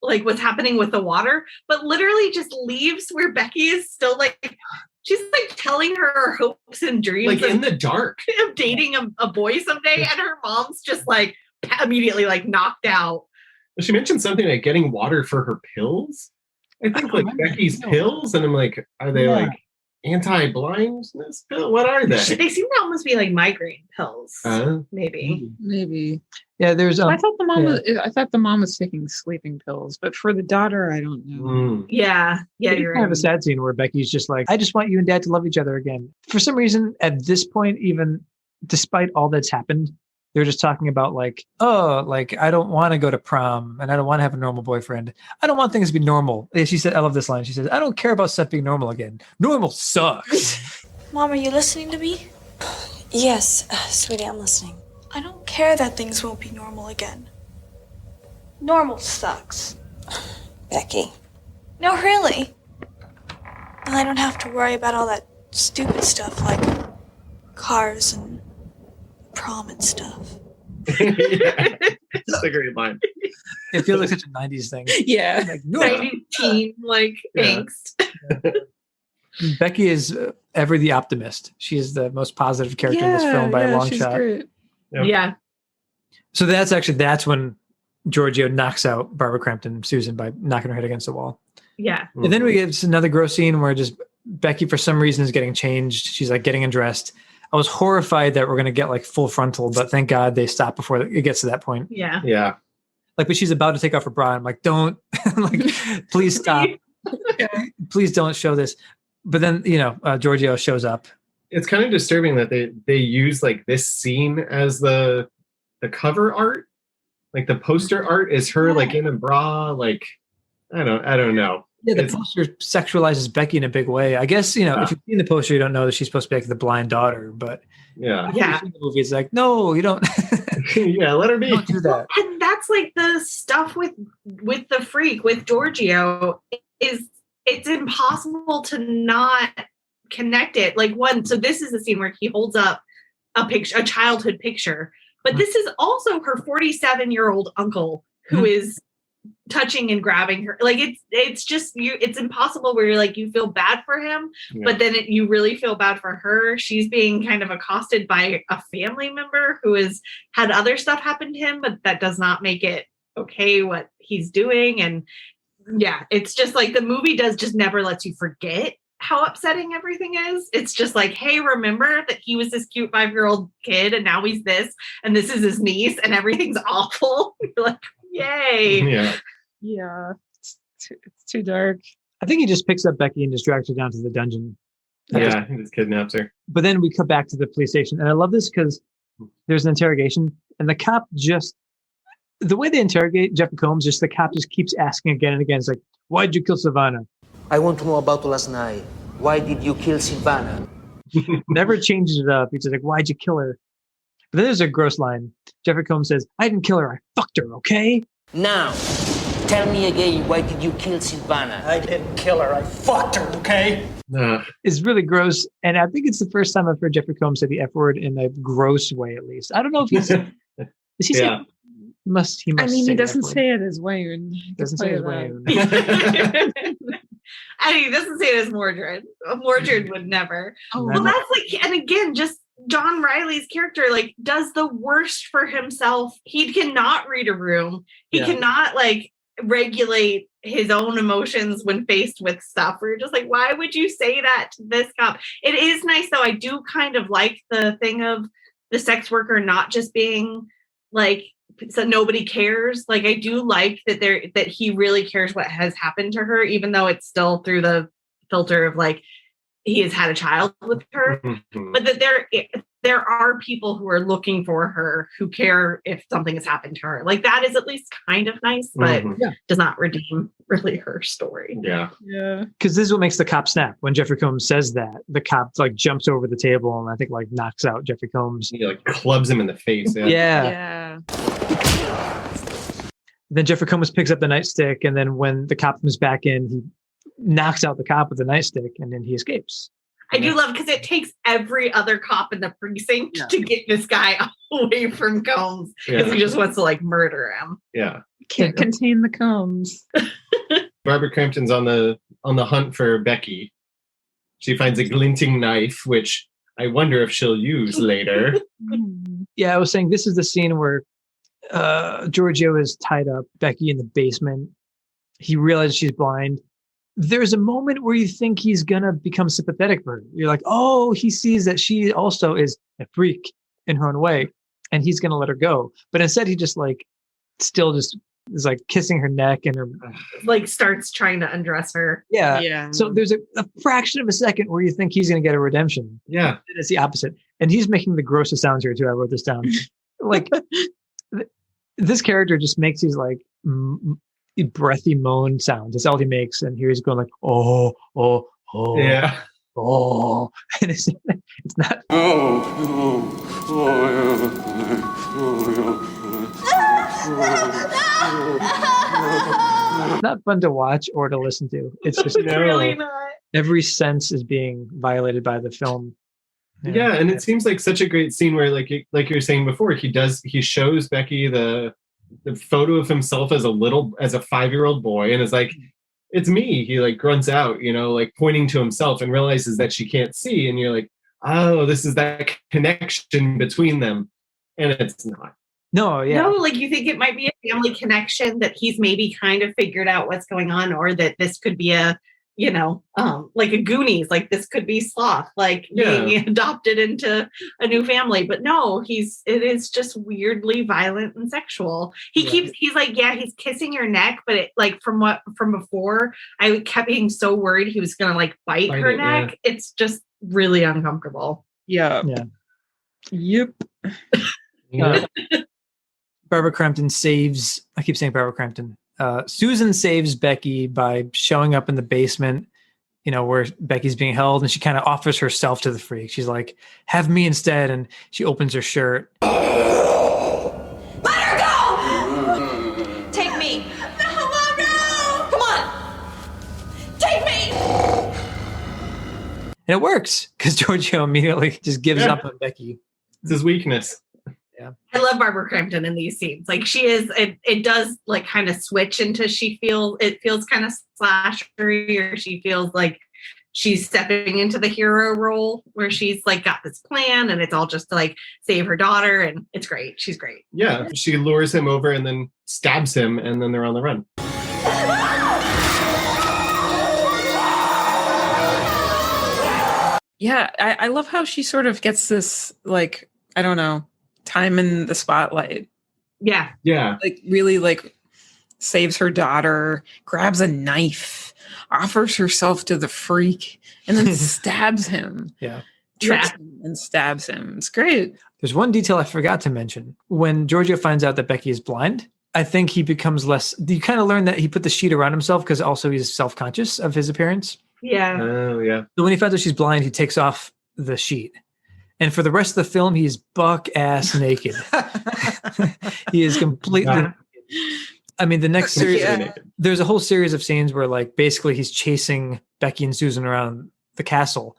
like what's happening with the water, but literally just leaves where Becky is still like, she's like telling her hopes and dreams. Like in the dark. Of dating a boy someday. And her mom's just like immediately like knocked out. She mentioned something like getting water for her pills. I think like Becky's pills. And I'm like, are they like anti-blindness pill? What are they? They seem to almost be like migraine pills. Maybe. Yeah, there's. I thought the mom was taking sleeping pills, but for the daughter, I don't know. Yeah, you're right. Kind of a sad scene where Becky's just like, I just want you and Dad to love each other again. For some reason, at this point, even despite all that's happened, they're just talking about like, oh, like I don't want to go to prom and I don't want to have a normal boyfriend. I don't want things to be normal. She said, I love this line. She says, I don't care about stuff being normal again. Normal sucks. Mom, are you listening to me? Yes, sweetie, I'm listening. I don't care that things won't be normal again. Normal sucks. Becky. No, really. And I don't have to worry about all that stupid stuff like cars and prom and stuff. That's a great line. It feels like such a 90s thing. Yeah. Like, 90s teen, like, angst. Becky is ever the optimist. She is the most positive character in this film by a long shot. Great. Yep. Yeah. So that's when Giorgio knocks out Barbara Crampton, Susan, by knocking her head against the wall. Yeah. And then we get another gross scene where just Becky, for some reason, is getting changed. She's like getting undressed. I was horrified that we're going to get like full frontal, but thank God they stop before it gets to that point. Yeah. Yeah. Like, but she's about to take off her bra. I'm like, don't, like, please stop. Please don't show this. But then, Giorgio shows up. It's kind of disturbing that they use like this scene as the cover art. Like the poster art is her like in a bra. Like, I don't know. Yeah, the poster sexualizes Becky in a big way. I guess, if you've seen the poster, you don't know that she's supposed to be like the blind daughter, but yeah. The movie is like, no, you don't. Yeah, let her be. Don't do that. And that's like the stuff with the freak, with Giorgio, is it's impossible to not connect it. Like so this is the scene where he holds up a childhood picture, but this is also her 47-year-old uncle who is touching and grabbing her. Like it's just it's impossible where you're like, you feel bad for him, but then you really feel bad for her. She's being kind of accosted by a family member who has had other stuff happen to him, but that does not make it okay what he's doing. And yeah, it's just like the movie just never lets you forget how upsetting everything is. It's just like, hey, remember that he was this cute 5-year-old kid and now he's this, and this is his niece, and everything's awful. You're like, yay. Yeah. It's too dark. I think he just picks up Becky and just drags her down to the dungeon. Yeah, he just kidnaps her. But then we come back to the police station, and I love this because there's an interrogation, and the cop the way they interrogate Jeffrey Combs, the cop just keeps asking again and again. It's like, why did you kill Savannah? I want to know about last night. Why did you kill Savannah? Never changes it up. He's just like, why'd you kill her? But then there's a gross line. Jeffrey Combs says, I didn't kill her. I fucked her, okay? Now, tell me again, why did you kill Savannah? I didn't kill her. I fucked her, okay? It's really gross. And I think it's the first time I've heard Jeffrey Combs say the F word in a gross way, at least. I don't know if he's... Does he say... He must I mean, he doesn't say say it as Wayne. Doesn't say it as Wayne. I mean, he doesn't say it as Mordred. Mordred would never. Oh, well, that's like, and again, just John Riley's character, like, does the worst for himself. He cannot read a room. He cannot, like, regulate his own emotions when faced with stuff. We're just like, why would you say that to this cop? It is nice, though. I do kind of like the thing of the sex worker not just being, like, so nobody cares. Like, I do like that he really cares what has happened to her, even though it's still through the filter of like he has had a child with her. But that there are people who are looking for her who care if something has happened to her. Like, that is at least kind of nice, but does not redeem really her story. Yeah. Because this is what makes the cop snap. When Jeffrey Combs says that, the cop like jumps over the table and I think like knocks out Jeffrey Combs. He like clubs him in the face. Yeah. Then Jeffrey Combs picks up the nightstick, and then when the cop comes back in, he knocks out the cop with the nightstick, and then he escapes. I do love because it takes every other cop in the precinct to get this guy away from Combs because he just wants to like murder him. Yeah. Can't contain the Combs. Barbara Crampton's on the hunt for Becky. She finds a glinting knife, which I wonder if she'll use later. Yeah, I was saying this is the scene where Giorgio is tied up Becky in the basement. He realizes she's blind. There's a moment where you think he's gonna become sympathetic for her. You're like, oh, he sees that she also is a freak in her own way, and he's gonna let her go. But instead, he just like still just is like kissing her neck and her like starts trying to undress her. Yeah. So there's a fraction of a second where you think he's gonna get a redemption. Yeah. And it's the opposite. And he's making the grossest sounds here too. I wrote this down. Like this character just makes these like breathy moan sounds. That's all he makes. And here he's going like, oh, yeah, oh, and it's not. It's not fun to watch or to listen to. It's just really not. Every sense is being violated by the film. Yeah, and it seems like such a great scene where, like you were saying before, he shows Becky the photo of himself as a 5-year-old boy, and is like, "It's me." He like grunts out, like pointing to himself, and realizes that she can't see, and you're like, "Oh, this is that connection between them," and it's not. No, yeah. No, like you think it might be a family connection that he's maybe kind of figured out what's going on, or that this could be a, like a Goonies, like this could be Sloth, like being adopted into a new family. But no, it is just weirdly violent and sexual. He's like, he's kissing your neck, but it like from before, I kept being so worried he was gonna like bite her neck. Yeah. It's just really uncomfortable. Yeah. Yep. Barbara Crampton saves, I keep saying Barbara Crampton. Susan saves Becky by showing up in the basement, where Becky's being held, and she kind of offers herself to the freak. She's like, have me instead. And she opens her shirt. Let her go! Take me. No, Mom, no! Come on. Take me. And it works because Giorgio immediately just gives up on Becky. It's his weakness. Yeah. I love Barbara Crampton in these scenes. Like she is, it does like kind of switch into it feels kind of slashery, or she feels like she's stepping into the hero role where she's like got this plan and it's all just to like save her daughter, and it's great. She's great. Yeah. She lures him over and then stabs him, and then they're on the run. Yeah. I love how she sort of gets this, like, I don't know, time in the spotlight. Yeah. Like really like saves her daughter, grabs a knife, offers herself to the freak, and then stabs him. Yeah. Tricks him and stabs him. It's great. There's one detail I forgot to mention. When Giorgio finds out that Becky is blind, I think he becomes less, you kind of learn that he put the sheet around himself because also he's self-conscious of his appearance. Yeah. Oh, yeah. So when he finds out she's blind, he takes off the sheet. And for the rest of the film, he's buck-ass naked. He is completely... Yeah. I mean, the next series... There's a whole series of scenes where, like, basically he's chasing Becky and Susan around the castle.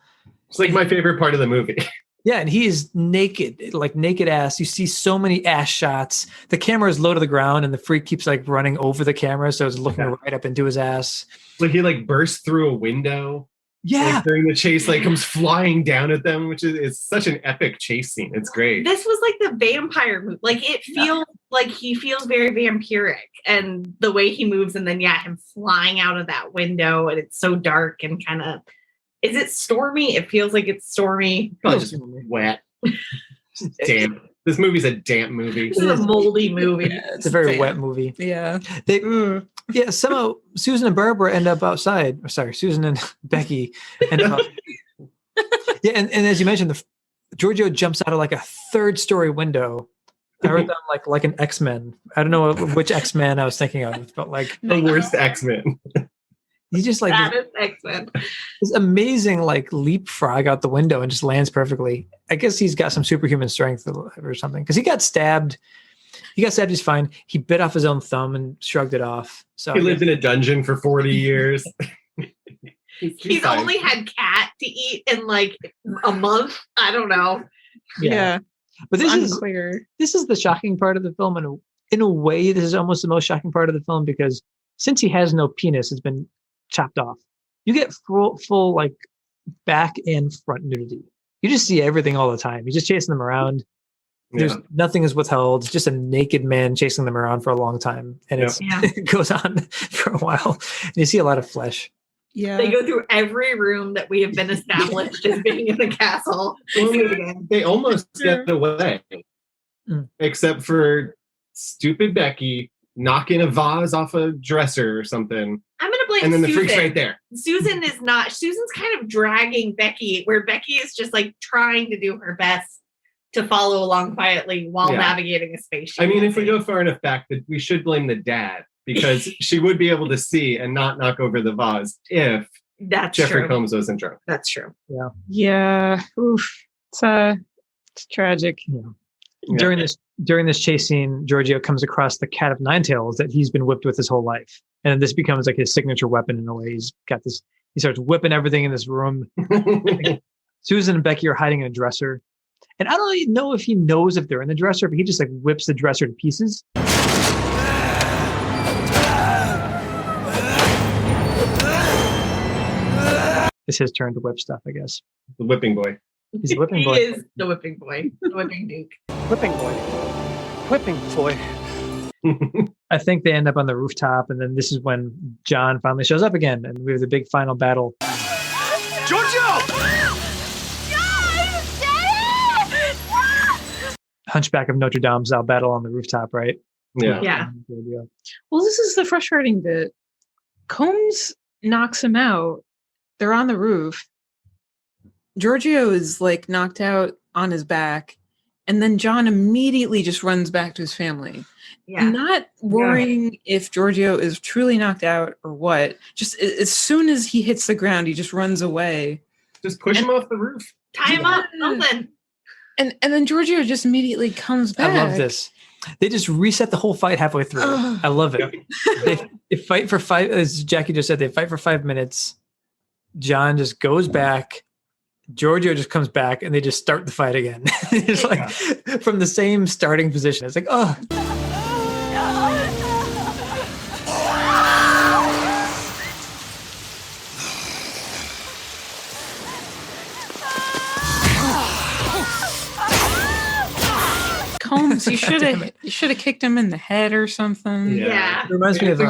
It's like my favorite part of the movie. Yeah, and he is naked, like naked ass. You see so many ass shots. The camera is low to the ground, and the freak keeps, like, running over the camera, so it's looking right up into his ass. Like, he, like, bursts through a window. Yeah. Like, during the chase, like, comes flying down at them, which is it's such an epic chase scene. It's great. This was like the vampire movie. Like it feels like he feels very vampiric, and the way he moves, and then him flying out of that window, and it's so dark and kind of. Is it stormy? It feels like it's stormy. Probably just wet. Damp. This movie's a damp movie. This is a moldy movie. Yeah, it's a very wet movie. Yeah. Yeah, somehow Susan and Barbara end up outside. Or sorry, Susan and Becky end up Yeah, and as you mentioned, Giorgio jumps out of like a third-story window. I wrote down like an X-Men. I don't know which X-Men I was thinking of, but like the worst X-Men. He just like that is X-Men. This amazing like leapfrog out the window and just lands perfectly. I guess he's got some superhuman strength or something because he got stabbed. He got stabbed. He's fine. He bit off his own thumb and shrugged it off. So he lived in a dungeon for 40 years. He's only had cat to eat in like a month. I don't know. Yeah. But this is unclear. This is the shocking part of the film, and in a way, this is almost the most shocking part of the film because since he has no penis, it's been chopped off. You get full like back and front nudity. You just see everything all the time. He's just chasing them around. There's nothing is withheld. It's just a naked man chasing them around for a long time, and it goes on for a while. And you see a lot of flesh. Yeah, they go through every room that we have been established as being in the castle. They almost get away, except for stupid Becky knocking a vase off a dresser or something. I'm gonna blame and then Susan. The freak's right there. Susan's kind of dragging Becky, where Becky is just like trying to do her best to follow along quietly while navigating a spaceship. I mean, if we go far enough back, that we should blame the dad because she would be able to see and not knock over the vase if Jeffrey Combs wasn't drunk. That's true. Yeah. Yeah. Oof. It's tragic. Yeah. During this chase scene, Giorgio comes across the cat of nine tails that he's been whipped with his whole life. And this becomes like his signature weapon in a way. He's got this, he starts whipping everything in this room. Susan and Becky are hiding in a dresser. And I don't even know if he knows if they're in the dresser, but he just like whips the dresser to pieces. It's his turn to whip stuff, I guess. The whipping boy. He's the whipping boy. He is the whipping boy. The whipping duke. Whipping boy. whipping, Floyd. I think they end up on the rooftop, and then this is when John finally shows up again, and we have the big final battle. Giorgio! Hunchback of Notre Dame style battle on the rooftop, right? Yeah. Yeah. Well, this is the frustrating bit. Combs knocks him out. They're on the roof. Giorgio is like knocked out on his back. And then John immediately just runs back to his family. Yeah. Not worrying if Giorgio is truly knocked out or what. Just as soon as he hits the ground, he just runs away. Just push him off the roof. Tie him up, something. And then Giorgio just immediately comes back. I love this. They just reset the whole fight halfway through. I love it. They fight for 5, as Jackie just said, they fight for 5 minutes. John just goes back. Giorgio just comes back, and they just start the fight again. It's like from the same starting position. It's like, oh. Combs, you should have kicked him in the head or something. Yeah. It reminds me of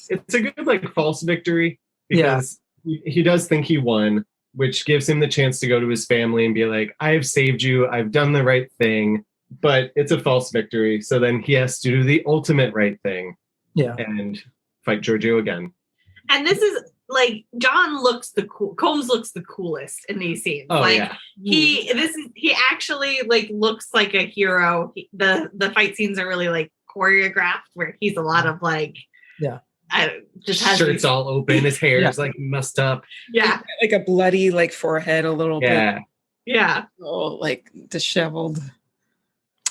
it's a good like false victory because he does think he won, which gives him the chance to go to his family and be like, I have saved you. I've done the right thing, but it's a false victory. So then he has to do the ultimate right thing. Yeah. And fight Giorgio again. And this is like Combs looks the coolest in these scenes. Oh, like yeah. he actually like looks like a hero. The fight scenes are really like choreographed where he's a lot of like just has shirts these, all open, his hair is like messed up. Yeah. Like a bloody like forehead a little bit. Yeah. Oh, like disheveled.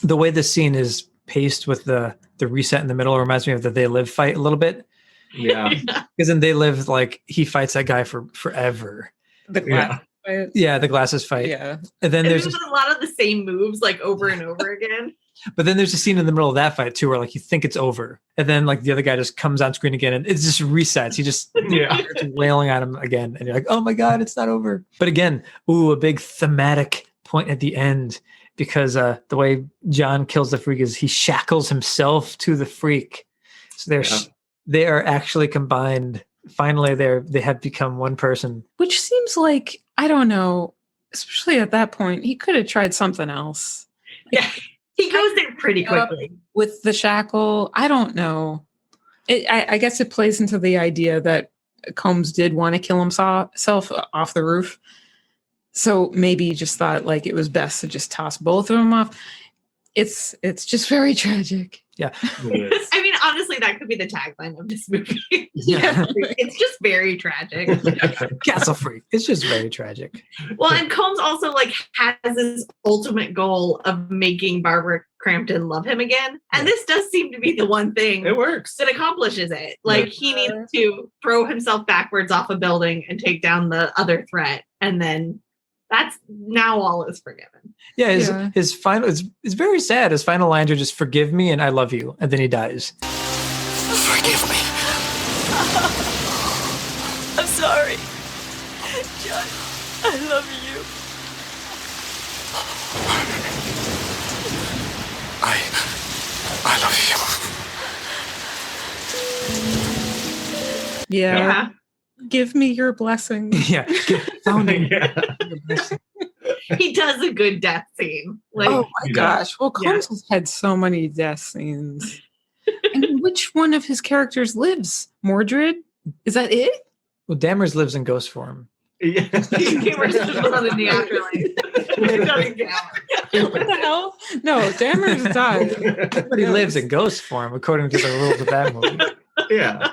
The way this scene is paced with the reset in the middle reminds me of the They Live fight a little bit. Yeah. Because in They Live, like he fights that guy for forever. The glass fight. Yeah, the glasses fight. Yeah. And then there's a lot of the same moves like over and over again. but then there's a scene in the middle of that fight too where like you think it's over. And then like the other guy just comes on screen again and it just resets. He just starts wailing at him again. And you're like, oh my God, it's not over. But again, a big thematic point at the end. Because the way John kills the freak is he shackles himself to the freak. So they are actually combined. Finally, they have become one person. Which seems like, I don't know, especially at that point, he could have tried something else. Yeah, he goes there pretty quickly. With the shackle, I don't know. I guess it plays into the idea that Combs did want to kill himself off the roof. So maybe he just thought like it was best to just toss both of them off. It's just very tragic. Yeah. I mean, honestly, that could be the tagline of this movie. Yeah. It's just very tragic. Castle freak. It's just very tragic. Well, and Combs also like has this ultimate goal of making Barbara Crampton love him again. And this does seem to be the one thing it works that accomplishes it. Like he needs to throw himself backwards off a building and take down the other threat. And then that's now all is forgiven. Yeah, his final it's very sad. His final lines are just forgive me and I love you. And then he dies. Forgive me. I'm sorry. John, I love you. I love you. Yeah. Give me your blessing. Yeah. He does a good death scene. Like, oh my gosh. Well, Combs has had so many death scenes. And which one of his characters lives? Mordred? Is that it? Well, Dammers lives in ghost form. Yeah. Dammers is one in the afterlife. It doesn't count. What the hell? No, Dammers died. But he lives in ghost form according to the rules of that movie. Yeah.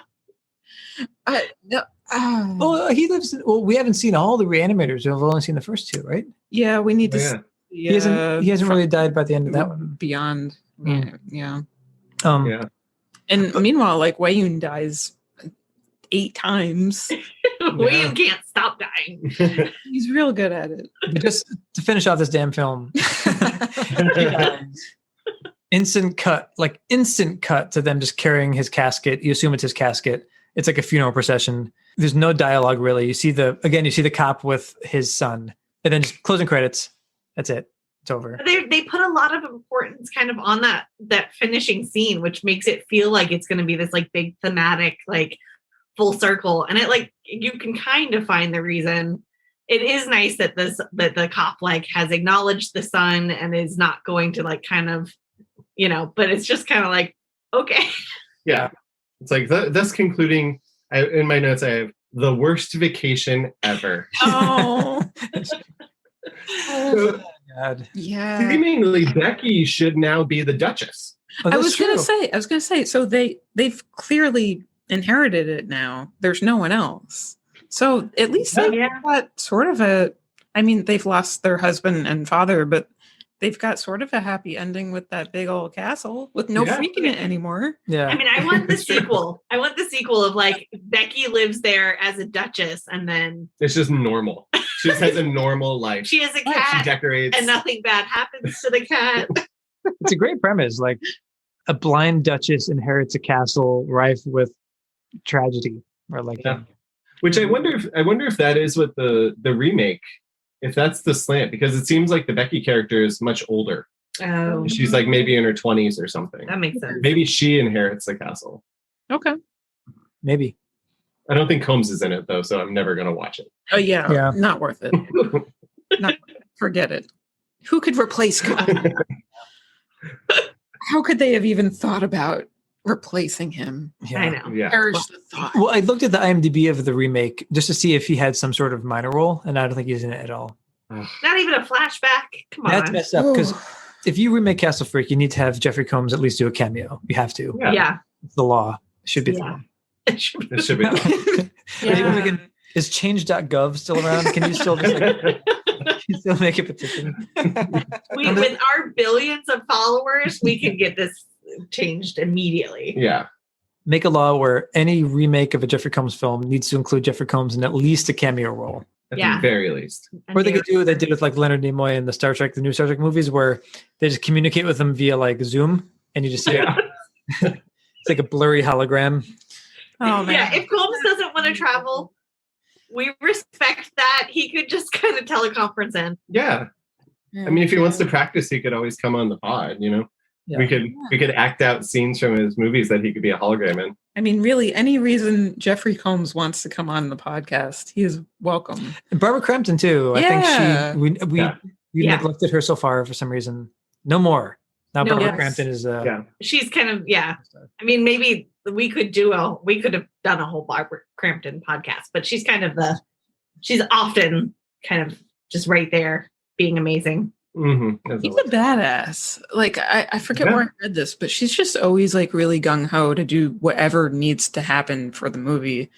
Well, he lives. We haven't seen all the reanimators. We've only seen the first two, right? Yeah, we need to. Yeah. See, He hasn't really died by the end of that one. Beyond. Yeah. Yeah. And meanwhile, like Wayne dies 8 times. Wayne can't stop dying. He's real good at it. But just to finish off this damn film, instant cut to them just carrying his casket. You assume it's his casket. It's like a funeral procession. There's no dialogue really. You see the cop with his son, and then just closing credits. That's it. it's over. They put a lot of importance kind of on that finishing scene, which makes it feel like it's going to be this like big thematic, like full circle. And it like, you can kind of find the reason. It is nice that the cop like has acknowledged the son and is not going to like kind of, but it's just kind of like, okay. Yeah. It's like thus concluding, in my notes, I have the worst vacation ever. Oh. So, God. Yeah. Seemingly, Becky should now be the Duchess. I was gonna say. So they've clearly inherited it now. There's no one else. So at least they've got sort of a. I mean, they've lost their husband and father, but they've got sort of a happy ending with that big old castle with no freak in it anymore. Yeah. I mean, I want the sequel. I want the sequel of like Becky lives there as a duchess, and then It's just normal. She just has a normal life. she has a cat, She decorates. and nothing bad happens to the cat. It's a great premise. Like a blind duchess inherits a castle rife with tragedy, or like Which I wonder if that is what the remake, if that's the slant, because it seems like the Becky character is much older. Oh, She's like maybe in her 20s or something. that makes sense. Maybe she inherits the castle. Okay. maybe. I don't think Combs is in it though, so I'm never gonna watch it. Oh yeah. Not worth it. Forget it. Who could replace Combs? How could they have even thought about replacing him? I know. Yeah. Perish the thought. Well, I looked at the IMDb of the remake just to see if he had some sort of minor role, and I don't think he's in it at all. Not even a flashback. Come on. That's messed up because if you remake Castle Freak, you need to have Jeffrey Combs at least do a cameo. You have to. Yeah. It's the law. It should be the law. It should be. Is change.gov still around? Can you still just can you still make a petition? With our billions of followers, we can get this changed immediately. Yeah. Make a law where any remake of a Jeffrey Combs film needs to include Jeffrey Combs in at least a cameo role. At the very least. Or they could do what they did with like Leonard Nimoy in the new Star Trek movies, where they just communicate with them via like Zoom, and you just see it's like a blurry hologram. Oh man. Yeah, if Combs doesn't want to travel, we respect that. He could just kind of teleconference in. Yeah. I mean, if he wants to practice, he could always come on the pod, Yeah. We could act out scenes from his movies that he could be a hologram in. I mean, really, any reason Jeffrey Combs wants to come on the podcast, he is welcome. And Barbara Crampton too. I think we neglected her so far for some reason. No more. Now Barbara Crampton is She's kind of I mean, maybe we could have done a whole Barbara Crampton podcast, but she's kind of she's often kind of just right there being amazing. Mm-hmm. He's a badass. Like I forget where I read this, but she's just always like really gung ho to do whatever needs to happen for the movie,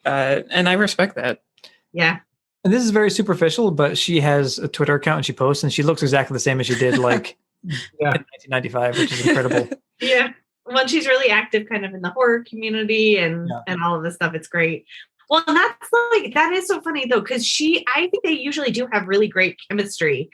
and I respect that. Yeah. And this is very superficial, but she has a Twitter account and she posts, and she looks exactly the same as she did like in 1995, which is incredible. Yeah. Well, she's really active kind of in the horror community and all of this stuff. It's great. Well, and that is so funny though, because I think they usually do have really great chemistry.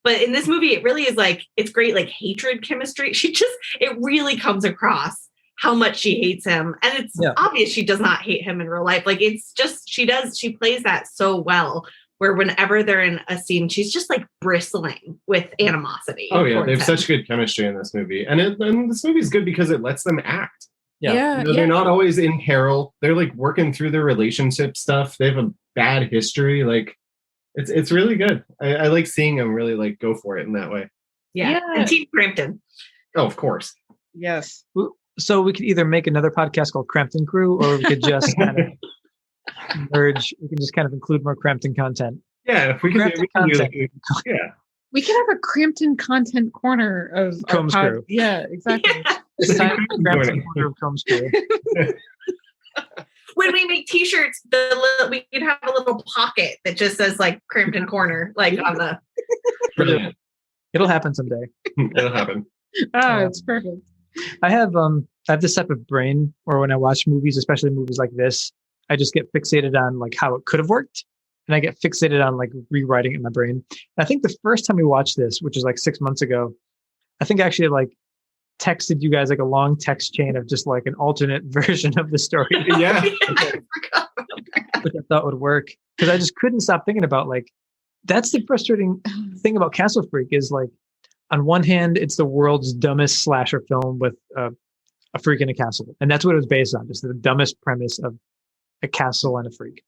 But in this movie, it really is like, it's great, like hatred chemistry. It really comes across how much she hates him. And it's obvious she does not hate him in real life. Like, it's just, she plays that so well, where whenever they're in a scene, she's just like bristling with animosity. Oh yeah, they have such good chemistry in this movie. And this movie is good because it lets them act. They're not always in peril. They're like working through their relationship stuff. They have a bad history. Like, it's really good. I like seeing them really like go for it in that way. Yeah. And Team Crampton. Oh, of course. Yes. So we could either make another podcast called Crampton Crew, or we could just kind of merge. We can just kind of include more Crampton content. Yeah, if we can do that. Yeah. We could have a Crampton content corner of Combs Crew. Yeah, exactly. It's time for Crampton corner of Combs Crew. When we make t-shirts, we could have a little pocket that just says like Crampton Corner, like on the. Brilliant. It'll happen someday. It'll happen. It's perfect. I have this type of brain where when I watch movies, especially movies like this, I just get fixated on like how it could have worked, and I get fixated on like rewriting it in my brain. And I think the first time we watched this, which was like 6 months ago, I think I actually like texted you guys like a long text chain of just like an alternate version of the story. Yeah. I forgot about that. Which I thought would work, because I just couldn't stop thinking about like that's the frustrating thing about Castle Freak is like, on one hand, it's the world's dumbest slasher film with a freak in a castle. And that's what it was based on, just the dumbest premise of a castle and a freak.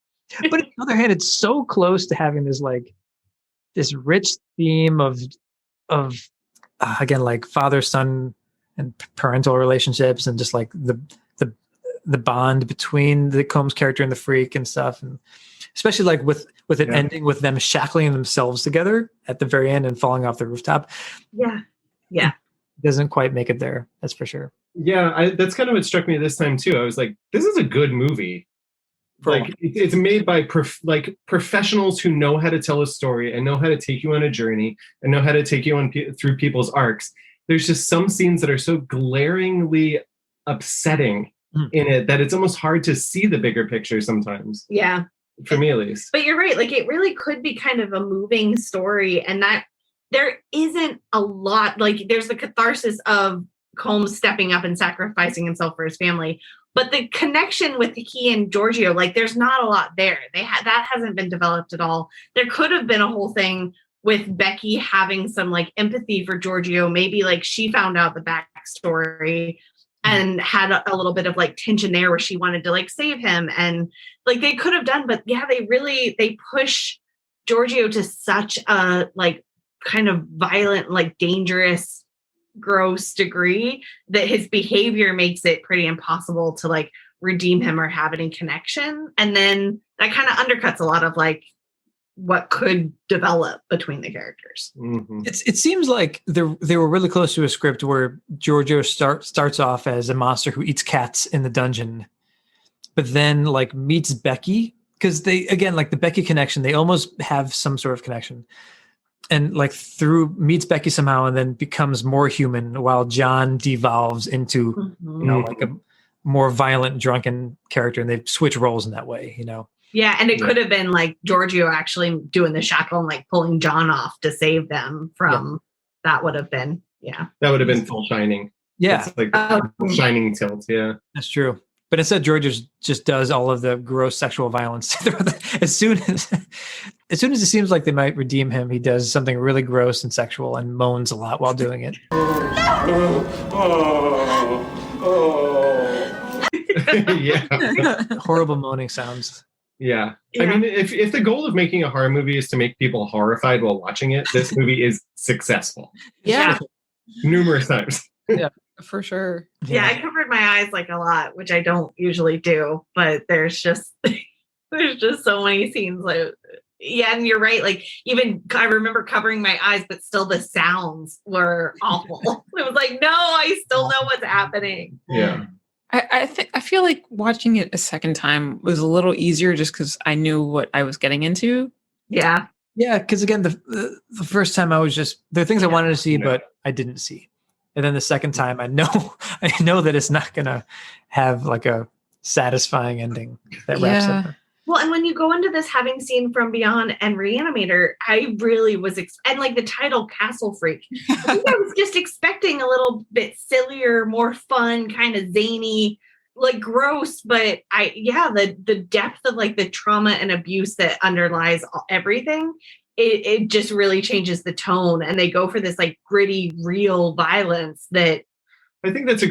But on the other hand, it's so close to having this rich theme of again, like father, son, and parental relationships, and just like the bond between the Combs character and the freak and stuff. And especially like with it ending with them shackling themselves together at the very end and falling off the rooftop. Yeah. Yeah. It doesn't quite make it there. That's for sure. Yeah. That's kind of what struck me this time too. I was like, this is a good movie. Like it's made by professionals who know how to tell a story and know how to take you on a journey and know how to take you on through people's arcs. There's just some scenes that are so glaringly upsetting in it that it's almost hard to see the bigger picture sometimes. Yeah. For me, at least. But you're right. Like, it really could be kind of a moving story, and that there isn't a lot. Like, there's the catharsis of Combs stepping up and sacrificing himself for his family, but the connection with he and Giorgio, like, there's not a lot there. That hasn't been developed at all. There could have been a whole thing with Becky having some like empathy for Giorgio. Maybe like she found out the backstory and had a little bit of like tension there where she wanted to like save him, and like they could have done, but yeah, they push Giorgio to such a like kind of violent, like dangerous, gross degree that his behavior makes it pretty impossible to like redeem him or have any connection. And then that kind of undercuts a lot of like what could develop between the characters. Mm-hmm. It seems like they were really close to a script where Giorgio starts off as a monster who eats cats in the dungeon, but then like meets Becky, because they, again, like the Becky connection, they almost have some sort of connection, and like meets Becky somehow and then becomes more human while John devolves into like a more violent, drunken character, and they switch roles in that way, Yeah, and it could have been like Giorgio actually doing the shackle and like pulling John off to save them from that would have been, That would have been full Shining. Yeah. It's like full Shining tilt, yeah. That's true. But instead, Giorgio just does all of the gross sexual violence. as soon as it seems like they might redeem him, he does something really gross and sexual and moans a lot while doing it. Yeah. Horrible moaning sounds. Yeah. I mean, if the goal of making a horror movie is to make people horrified while watching it, this movie is successful. Yeah. Numerous times. Yeah, for sure. Yeah, I covered my eyes like a lot, which I don't usually do, but there's just so many scenes like, yeah, and you're right. Like, even I remember covering my eyes, but still the sounds were awful. It was like, no, I still know what's happening. Yeah. I feel like watching it a second time was a little easier just because I knew what I was getting into. Yeah. Yeah, because again, the first time I was just, there are things I wanted to see, but I didn't see. And then the second time, I know that it's not going to have like a satisfying ending that wraps up. Well, and when you go into this having seen From Beyond and Reanimator, I really was, and like the title Castle Freak, I think I was just expecting a little bit sillier, more fun, kind of zany, like gross, but the depth of like the trauma and abuse that underlies everything, it just really changes the tone, and they go for this like gritty, real violence that. I think that's a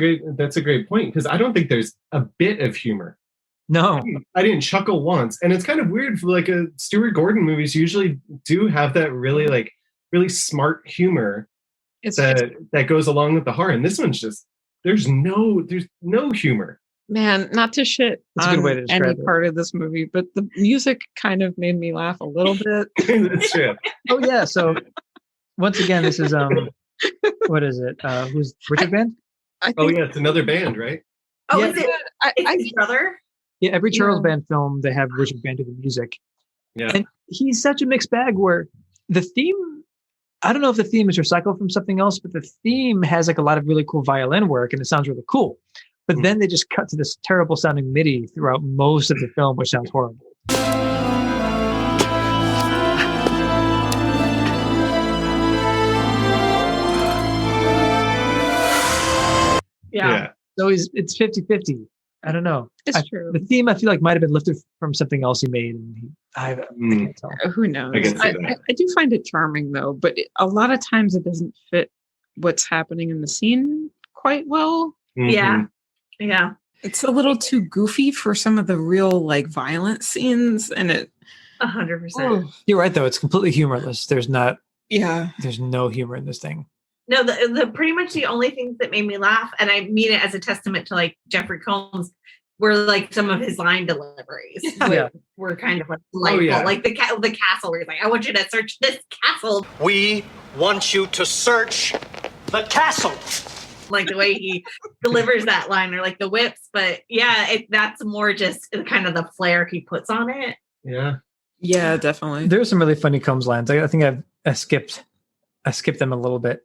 great point, because I don't think there's a bit of humor. No, I didn't chuckle once. And it's kind of weird for like a Stuart Gordon movies usually do have that really like really smart humor that goes along with the horror. And this one's just, there's no humor. Man, not to shit That's a good way to on describe any it. part of this movie, but the music kind of made me laugh a little bit. That's true. Oh yeah. So once again, this is what is it? Who's Richard Band? Oh yeah, it's another band, right? Oh, Yeah. is it? It's his brother? Yeah, every Charles Band film, they have Richard Band do the music. Yeah. And he's such a mixed bag where the theme, I don't know if the theme is recycled from something else, but the theme has like a lot of really cool violin work and it sounds really cool. But then they just cut to this terrible sounding MIDI throughout most of the film, which sounds horrible. Yeah. So it's 50-50. I don't know. It's true. The theme I feel like might have been lifted from something else he made, and I can't tell. Who knows? I can see that. I do find it charming though, but a lot of times it doesn't fit what's happening in the scene quite well. Yeah. It's a little too goofy for some of the real like violent scenes, and it 100%. You're right, though. It's completely humorless. There's no humor in this thing. No, the pretty much the only things that made me laugh, and I mean it as a testament to like Jeffrey Combs, were like some of his line deliveries. Were kind of like delightful. Like the castle where he's like, I want you to search this castle. We want you to search the castle. Like the way he delivers that line, or like the whips. But yeah, that's more just kind of the flair he puts on it. Yeah, definitely. There's some really funny Combs lines. I think I skipped them a little bit.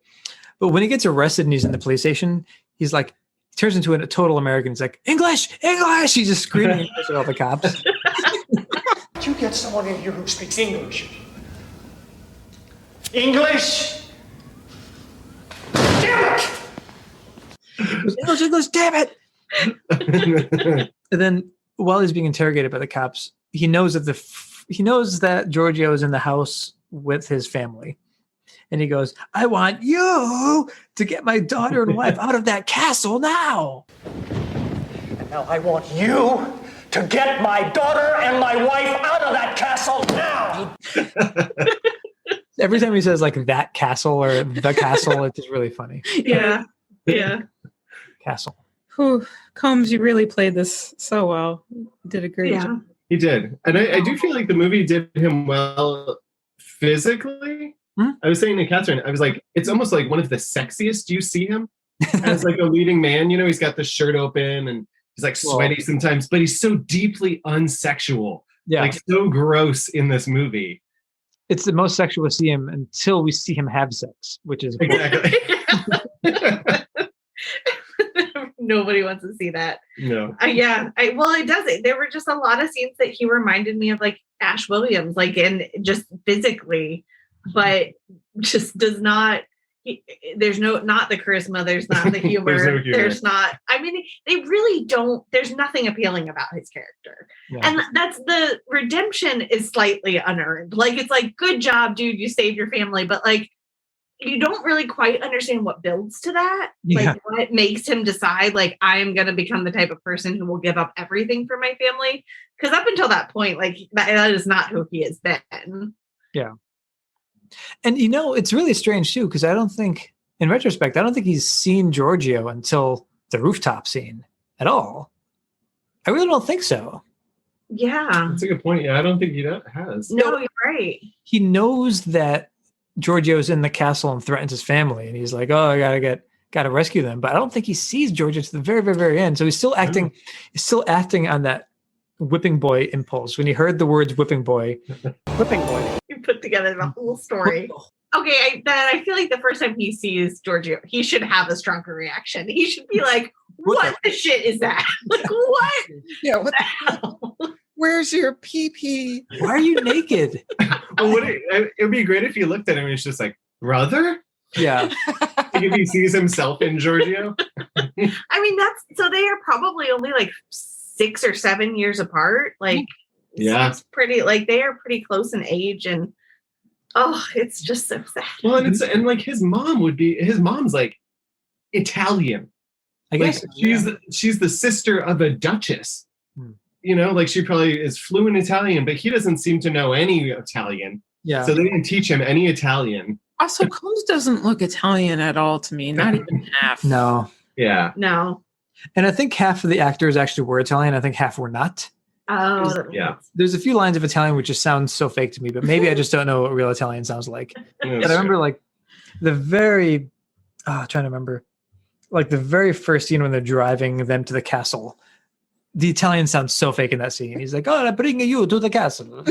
But when he gets arrested and he's in the police station, he's like, he turns into a total American. He's like, English! He's just screaming English at all the cops. Did you get someone in here who speaks English? English? Damn it! English, damn it! And then while he's being interrogated by the cops, he knows that Giorgio is in the house with his family. And he goes, I want you to get my daughter and wife out of that castle now. And now I want you to get my daughter and my wife out of that castle now. Every time he says like that castle or the castle, it's just really funny. Yeah. Castle. Whew. Combs, you really played this so well. You did a great job. He did. And I do feel like the movie did him well physically. I was saying to Catherine, I was like, it's almost like one of the sexiest you see him as like a leading man. You know, he's got the shirt open and he's like sweaty sometimes, but he's so deeply unsexual. Yeah. Like so gross in this movie. It's the most sexual we see him until we see him have sex, which is exactly. Nobody wants to see that. No. Well, it does. There were just a lot of scenes that he reminded me of like Ash Williams, like in just physically, but just does not. There's not the charisma. There's not the humor. There's not. I mean, they really don't. There's nothing appealing about his character, and that's the redemption is slightly unearned. Like it's like, good job, dude. You saved your family, but like you don't really quite understand what builds to that. Like what makes him decide, like, I'm going to become the type of person who will give up everything for my family. Because up until that point, like that is not who he has been. Yeah. And, you know, it's really strange, too, because I don't think, in retrospect, I don't think he's seen Giorgio until the rooftop scene at all. I really don't think so. Yeah. That's a good point. Yeah, I don't think he has. No, you're right. He knows that Giorgio's in the castle and threatens his family, and he's like, "Oh, I gotta rescue them." But I don't think he sees Giorgio to the very, very, very end. So he's still acting. He's still acting on that whipping boy impulse. When he heard the words "whipping boy," You put together the whole story. Okay, I feel like the first time he sees Giorgio, he should have a stronger reaction. He should be like, "What the shit is that? Like, what? Yeah, what the hell? Where's your pee-pee? Why are you naked?" Well, it would be great if you looked at him and it's just like, brother? Yeah. Like if he sees himself in Giorgio. I mean, so they are probably only like 6 or 7 years apart. Like, it's pretty, like they are pretty close in age, and it's just so sad. Well, and like his mom's like Italian. I guess like, she's the sister of a duchess. You know, like she probably is fluent Italian, but he doesn't seem to know any Italian. Yeah. So they didn't teach him any Italian. Also, Combs doesn't look Italian at all to me. Not even half. No. Yeah. No. And I think half of the actors actually were Italian. I think half were not. Oh. Yeah. There's a few lines of Italian which just sound so fake to me, but maybe I just don't know what real Italian sounds like. And I remember like the very, trying to remember, like the very first scene when they're driving them to the castle. The Italian sounds so fake in that scene. He's like, "Oh, I'm bringing you to the castle."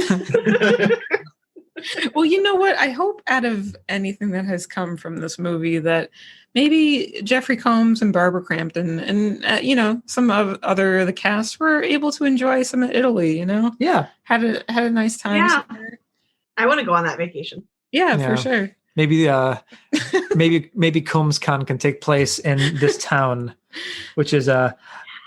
Well, you know what? I hope out of anything that has come from this movie that maybe Jeffrey Combs and Barbara Crampton and some of the cast were able to enjoy some of Italy. You know, had a nice time. Yeah, somewhere. I want to go on that vacation. Yeah, for sure. Maybe maybe Combs Con can take place in this town, which is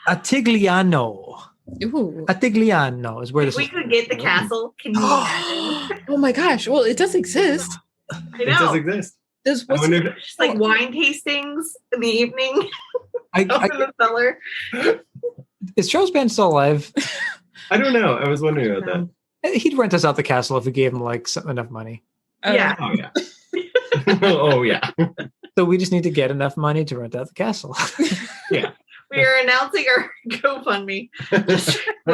Attigliano. Ooh. Attigliano is where If this we is. could get the castle, can you imagine? Oh my gosh. Well, it does exist. I It does know. exist. Does I what's wonder if- Just like wine tastings in the evening. I, Up in the cellar. is Charles Band still alive? I don't know. I was wondering about that. He'd rent us out the castle if we gave him like enough money. Yeah. Oh yeah. Oh yeah. So we just need to get enough money to rent out the castle. Yeah. We are announcing our GoFundMe for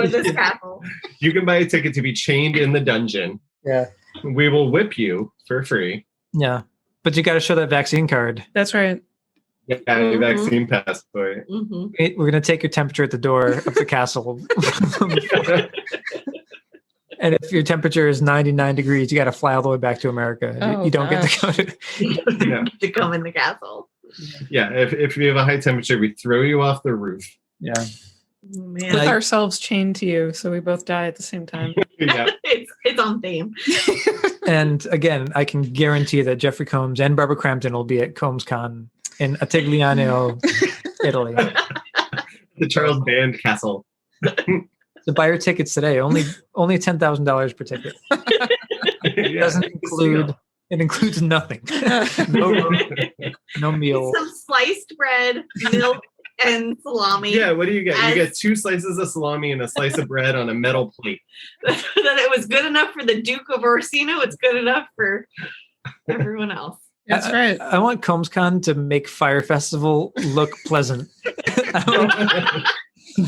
this castle. You can buy a ticket to be chained in the dungeon. Yeah. We will whip you for free. Yeah. But you got to show that vaccine card. That's right. Yeah, your vaccine passport. Mm-hmm. We're going to take your temperature at the door of the castle. And if your temperature is 99 degrees, you got to fly all the way back to America. Oh, you don't get to go to. Yeah. To come in the castle. Yeah. If you have a high temperature, we throw you off the roof. Yeah. Oh, man. With ourselves chained to you, so we both die at the same time. Yeah. It's on theme. And again, I can guarantee that Jeffrey Combs and Barbara Crampton will be at CombsCon in Attigliano, Italy. The Charles Band Castle. So buy your tickets today. Only $10,000 per ticket. It doesn't include. It includes nothing. No meal. Some sliced bread, milk, and salami. Yeah, what do you get? As- You get 2 slices of salami and a slice of bread on a metal plate. That it was good enough for the Duke of Orsino. It's good enough for everyone else. That's right. I want CombsCon to make Fire Festival look pleasant.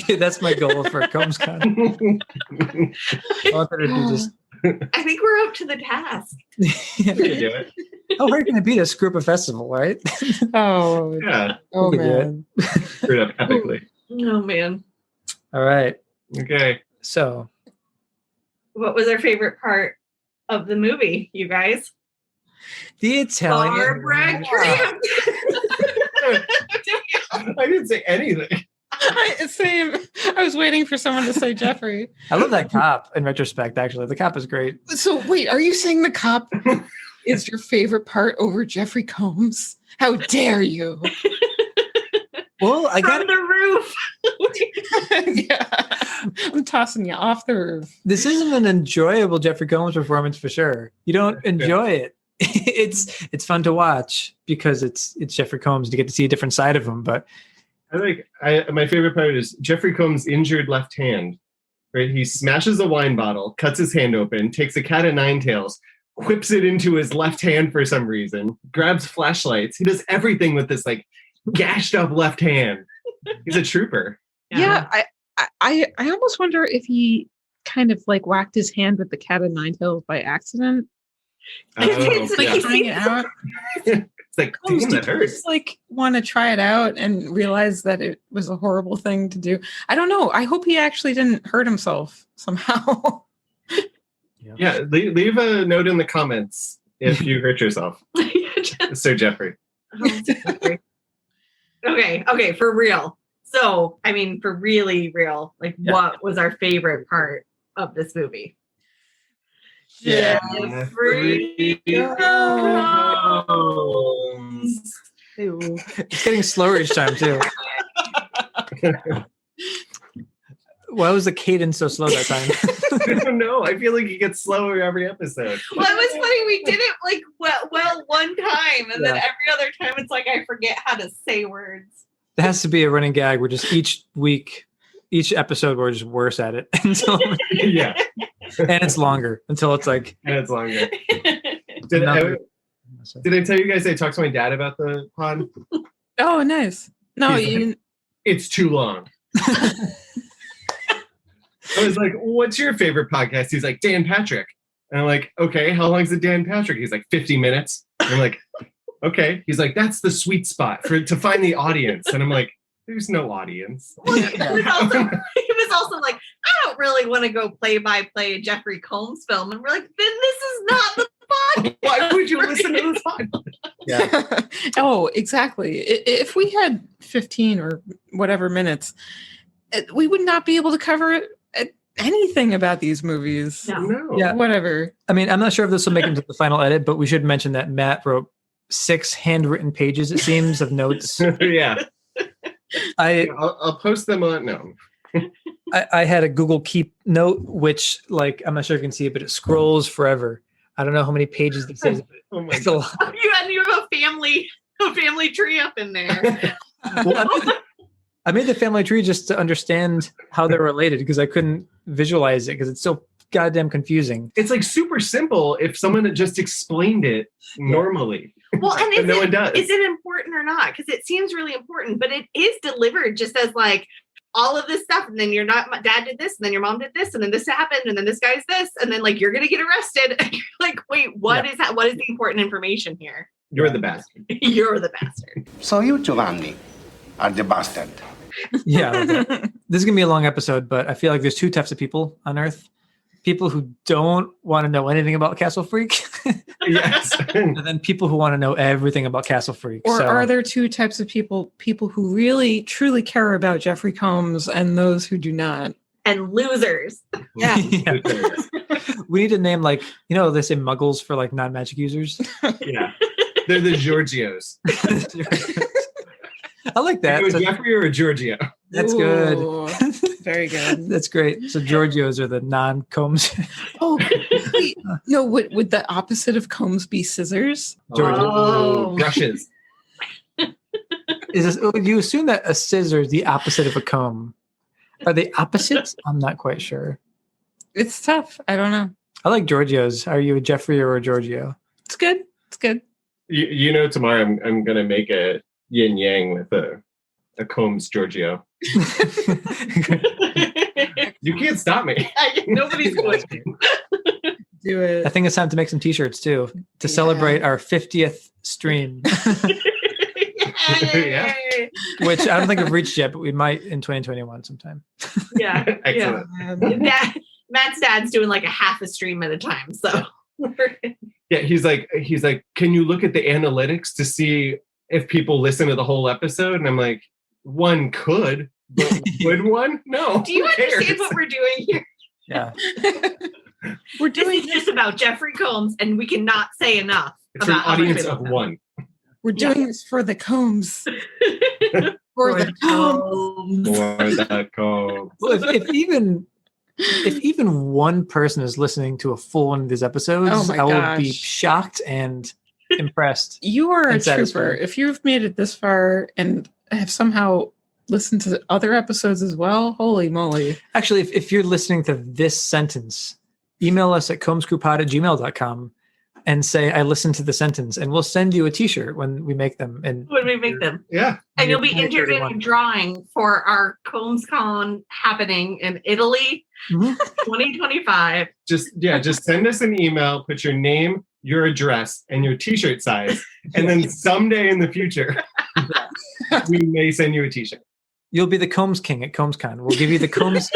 That's my goal for CombsCon. I want her to do just. I think we're up to the task. You can do it. Oh, we're going to beat a Screw Up Festival, right? Oh, Yeah. oh We can do it. man. Screwed up epically. Oh man. All right. Okay. So, What was our favorite part of the movie, you guys? the Italian. Barbara Crampton. I didn't say anything. Same. I was waiting for someone to say Jeffrey. I love that cop in retrospect, actually. The cop is great. So wait, are you saying the cop is your favorite part over Jeffrey Combs? How dare you? Well, I got From the roof. Yeah. I'm tossing you off the roof. this isn't an enjoyable Jeffrey Combs performance for sure. You don't enjoy it. It's fun to watch because it's Jeffrey Combs. You get to see a different side of him, but My favorite part is Jeffrey Combs' injured left hand. Right, he smashes a wine bottle, cuts his hand open, takes a cat of nine tails, whips it into his left hand for some reason, grabs flashlights. He does everything with this like gashed up left hand. He's a trooper. Yeah, I almost wonder if he kind of like whacked his hand with the cat of nine tails by accident. It's Like yeah. trying it out. It's like, Combs, damn, that did you hurts. just like want to try it out and realize that it was a horrible thing to do? I don't know. I hope he actually didn't hurt himself somehow. Yeah, leave a note in the comments if you hurt yourself, Sir Jeffrey. Okay, for real. So, I mean, for really real, like, what was our favorite part of this movie? Jeffrey Combs. it's getting slower each time too. Why was the cadence so slow that time? I don't know. I feel like he gets slower every episode. Well, it was funny. We did it like well one time, and then every other time it's like I forget how to say words. There has to be a running gag where just each episode we're just worse at it. Yeah. And it's longer until it's like. And it's longer. Did I tell you guys I talked to my dad about the pod? Oh, nice. No, it's too long. I was like, what's your favorite podcast? He's like, Dan Patrick. And I'm like, okay, how long is it Dan Patrick? He's like, 50 minutes. And I'm like, okay. He's like, that's the sweet spot to find the audience. And I'm like, there's no audience. Well, he was also like, I don't really want to go play-by-play a Jeffrey Combs film. And we're like, then this is not the podcast. Why would you listen to this podcast? Yeah. Oh, exactly. If we had 15 or whatever minutes, we would not be able to cover anything about these movies. No. Yeah. Whatever. I mean, I'm not sure if this will make it into the final edit, but we should mention that Matt wrote 6 handwritten pages, it seems, of notes. Yeah. I'll post them on. No. I had a Google Keep note, which like I'm not sure if you can see it, but it scrolls forever. I don't know how many pages this is. Oh my It's a lot. You have a family tree up in there. Well, I made the family tree just to understand how they're related because I couldn't visualize it because it's so goddamn confusing. It's like super simple if someone had just explained it normally. Well, and no one does. Is it important or not? Because it seems really important, but it is delivered just as like all of this stuff, and then dad did this, and then your mom did this, and then this happened, and then this guy's this, and then like you're gonna get arrested. And you're like, wait, what is that? What is the important information here? You're the bastard. You're the bastard. So you, Giovanni, are the bastard. Yeah. Okay. This is gonna be a long episode, but I feel like there's two types of people on Earth. People who don't want to know anything about Castle Freak. Yes. And then people who want to know everything about Castle Freak. Or are there two types of people who really truly care about Jeffrey Combs and those who do not? And losers. Yeah. Yeah. We need to name they say muggles for like non-magic users. Yeah. They're the Giorgios. I like that. So, Jeffrey or a Giorgio? That's Ooh, good. Very good. That's great. So Giorgios are the non-Combs. Oh, wait. No, would the opposite of Combs be scissors? Oh, brushes. Would you assume that a scissor is the opposite of a comb? Are they opposites? I'm not quite sure. It's tough. I don't know. I like Giorgios. Are you a Jeffrey or a Giorgio? It's good. It's good. Tomorrow I'm gonna make a yin yang with a Combs Giorgio. You can't stop me. Nobody's going to. Do it. I think it's time to make some t-shirts too to celebrate our 50th stream. Yeah. Which I don't think we've reached yet, but we might in 2021 sometime. Yeah. Excellent. Yeah. Matt's dad's doing like a half a stream at a time. So Yeah, he's like, can you look at the analytics to see if people listen to the whole episode? And I'm like, one could, but would one? No. Do you who cares? understand what we're doing here? Yeah. We're doing this about Jeffrey Combs, and we cannot say enough. It's an about how much audience we love of him. one. We're doing this for the Combs. For the Combs. For the Combs. Well, if even one person is listening to a full one of these episodes, Oh my I will be gosh. shocked and impressed. You are a and satisfied. trooper. If you've made it this far and have somehow listened to other episodes as well, holy moly. Actually, if you're listening to this sentence, email us at combscrewpod@gmail.com and say, I listened to the sentence, and we'll send you a t-shirt when we make them. And When we make them. Yeah. And you'll be entered in 2031. a drawing for our Combs Con happening in Italy, 2025. Just send us an email, put your name, your address, and your t-shirt size. And then someday in the future, we may send you a t-shirt. You'll be the Combs King at CombsCon. We'll give you the Combs.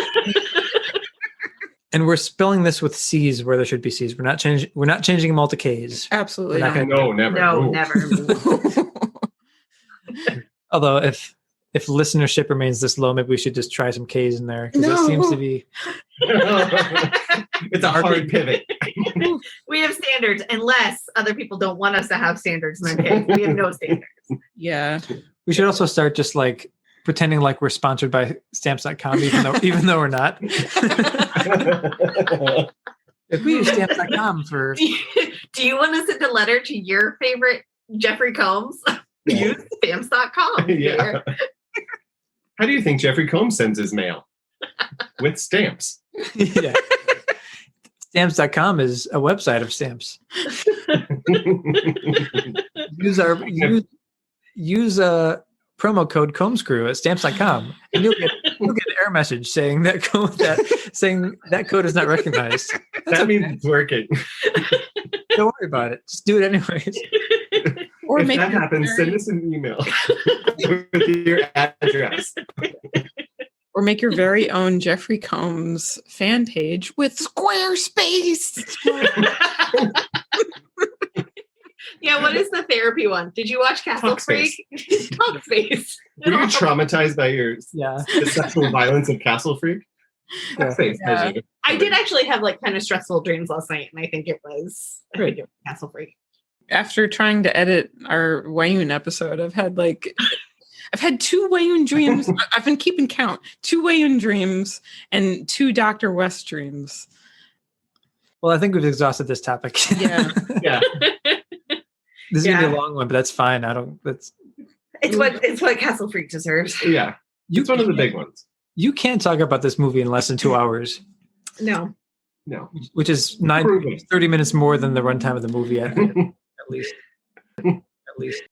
And we're spelling this with C's where there should be C's. We're not changing them all to K's. Absolutely We're not not. No, never. No, Ooh. never. Although if listenership remains this low, maybe we should just try some K's in there because it No. seems to be. It's a hard pivot. We have standards unless other people don't want us to have standards in their case. We have no standards. Yeah. We should also start just like pretending like we're sponsored by stamps.com, even though we're not. If we use stamps.com for. Do you want to send a letter to your favorite Jeffrey Combs? Use stamps.com. Yeah. How do you think Jeffrey Combs sends his mail? With stamps. Yeah. Stamps.com is a website of stamps. Use a promo code Combscrew at stamps.com and you'll get an error message saying that code is not recognized. That means it's working. Don't worry about it. Just do it anyways. Or If make that your happens, very- send us an email with your address. Or make your very own Jeffrey Combs fan page with Squarespace. Yeah, what is the therapy one? Did you watch Castle Freak? Talkspace. Were you traumatized by the sexual violence of Castle Freak? Talkspace, Yeah. as you- I did actually have like kind of stressful dreams last night, and I think it was Castle Freak. After trying to edit our Wayne episode, I've had like I've had 2 Wayun dreams. I've been keeping count. 2 Wayun dreams and 2 Dr. West dreams. Well, I think we've exhausted this topic. Yeah. Yeah. This is gonna be a long one, but that's fine. It's what Castle Freak deserves. Yeah. It's one of the big ones. You can't talk about this movie in less than 2 hours. No. Which is 30 minutes more than the runtime of the movie at least. At least.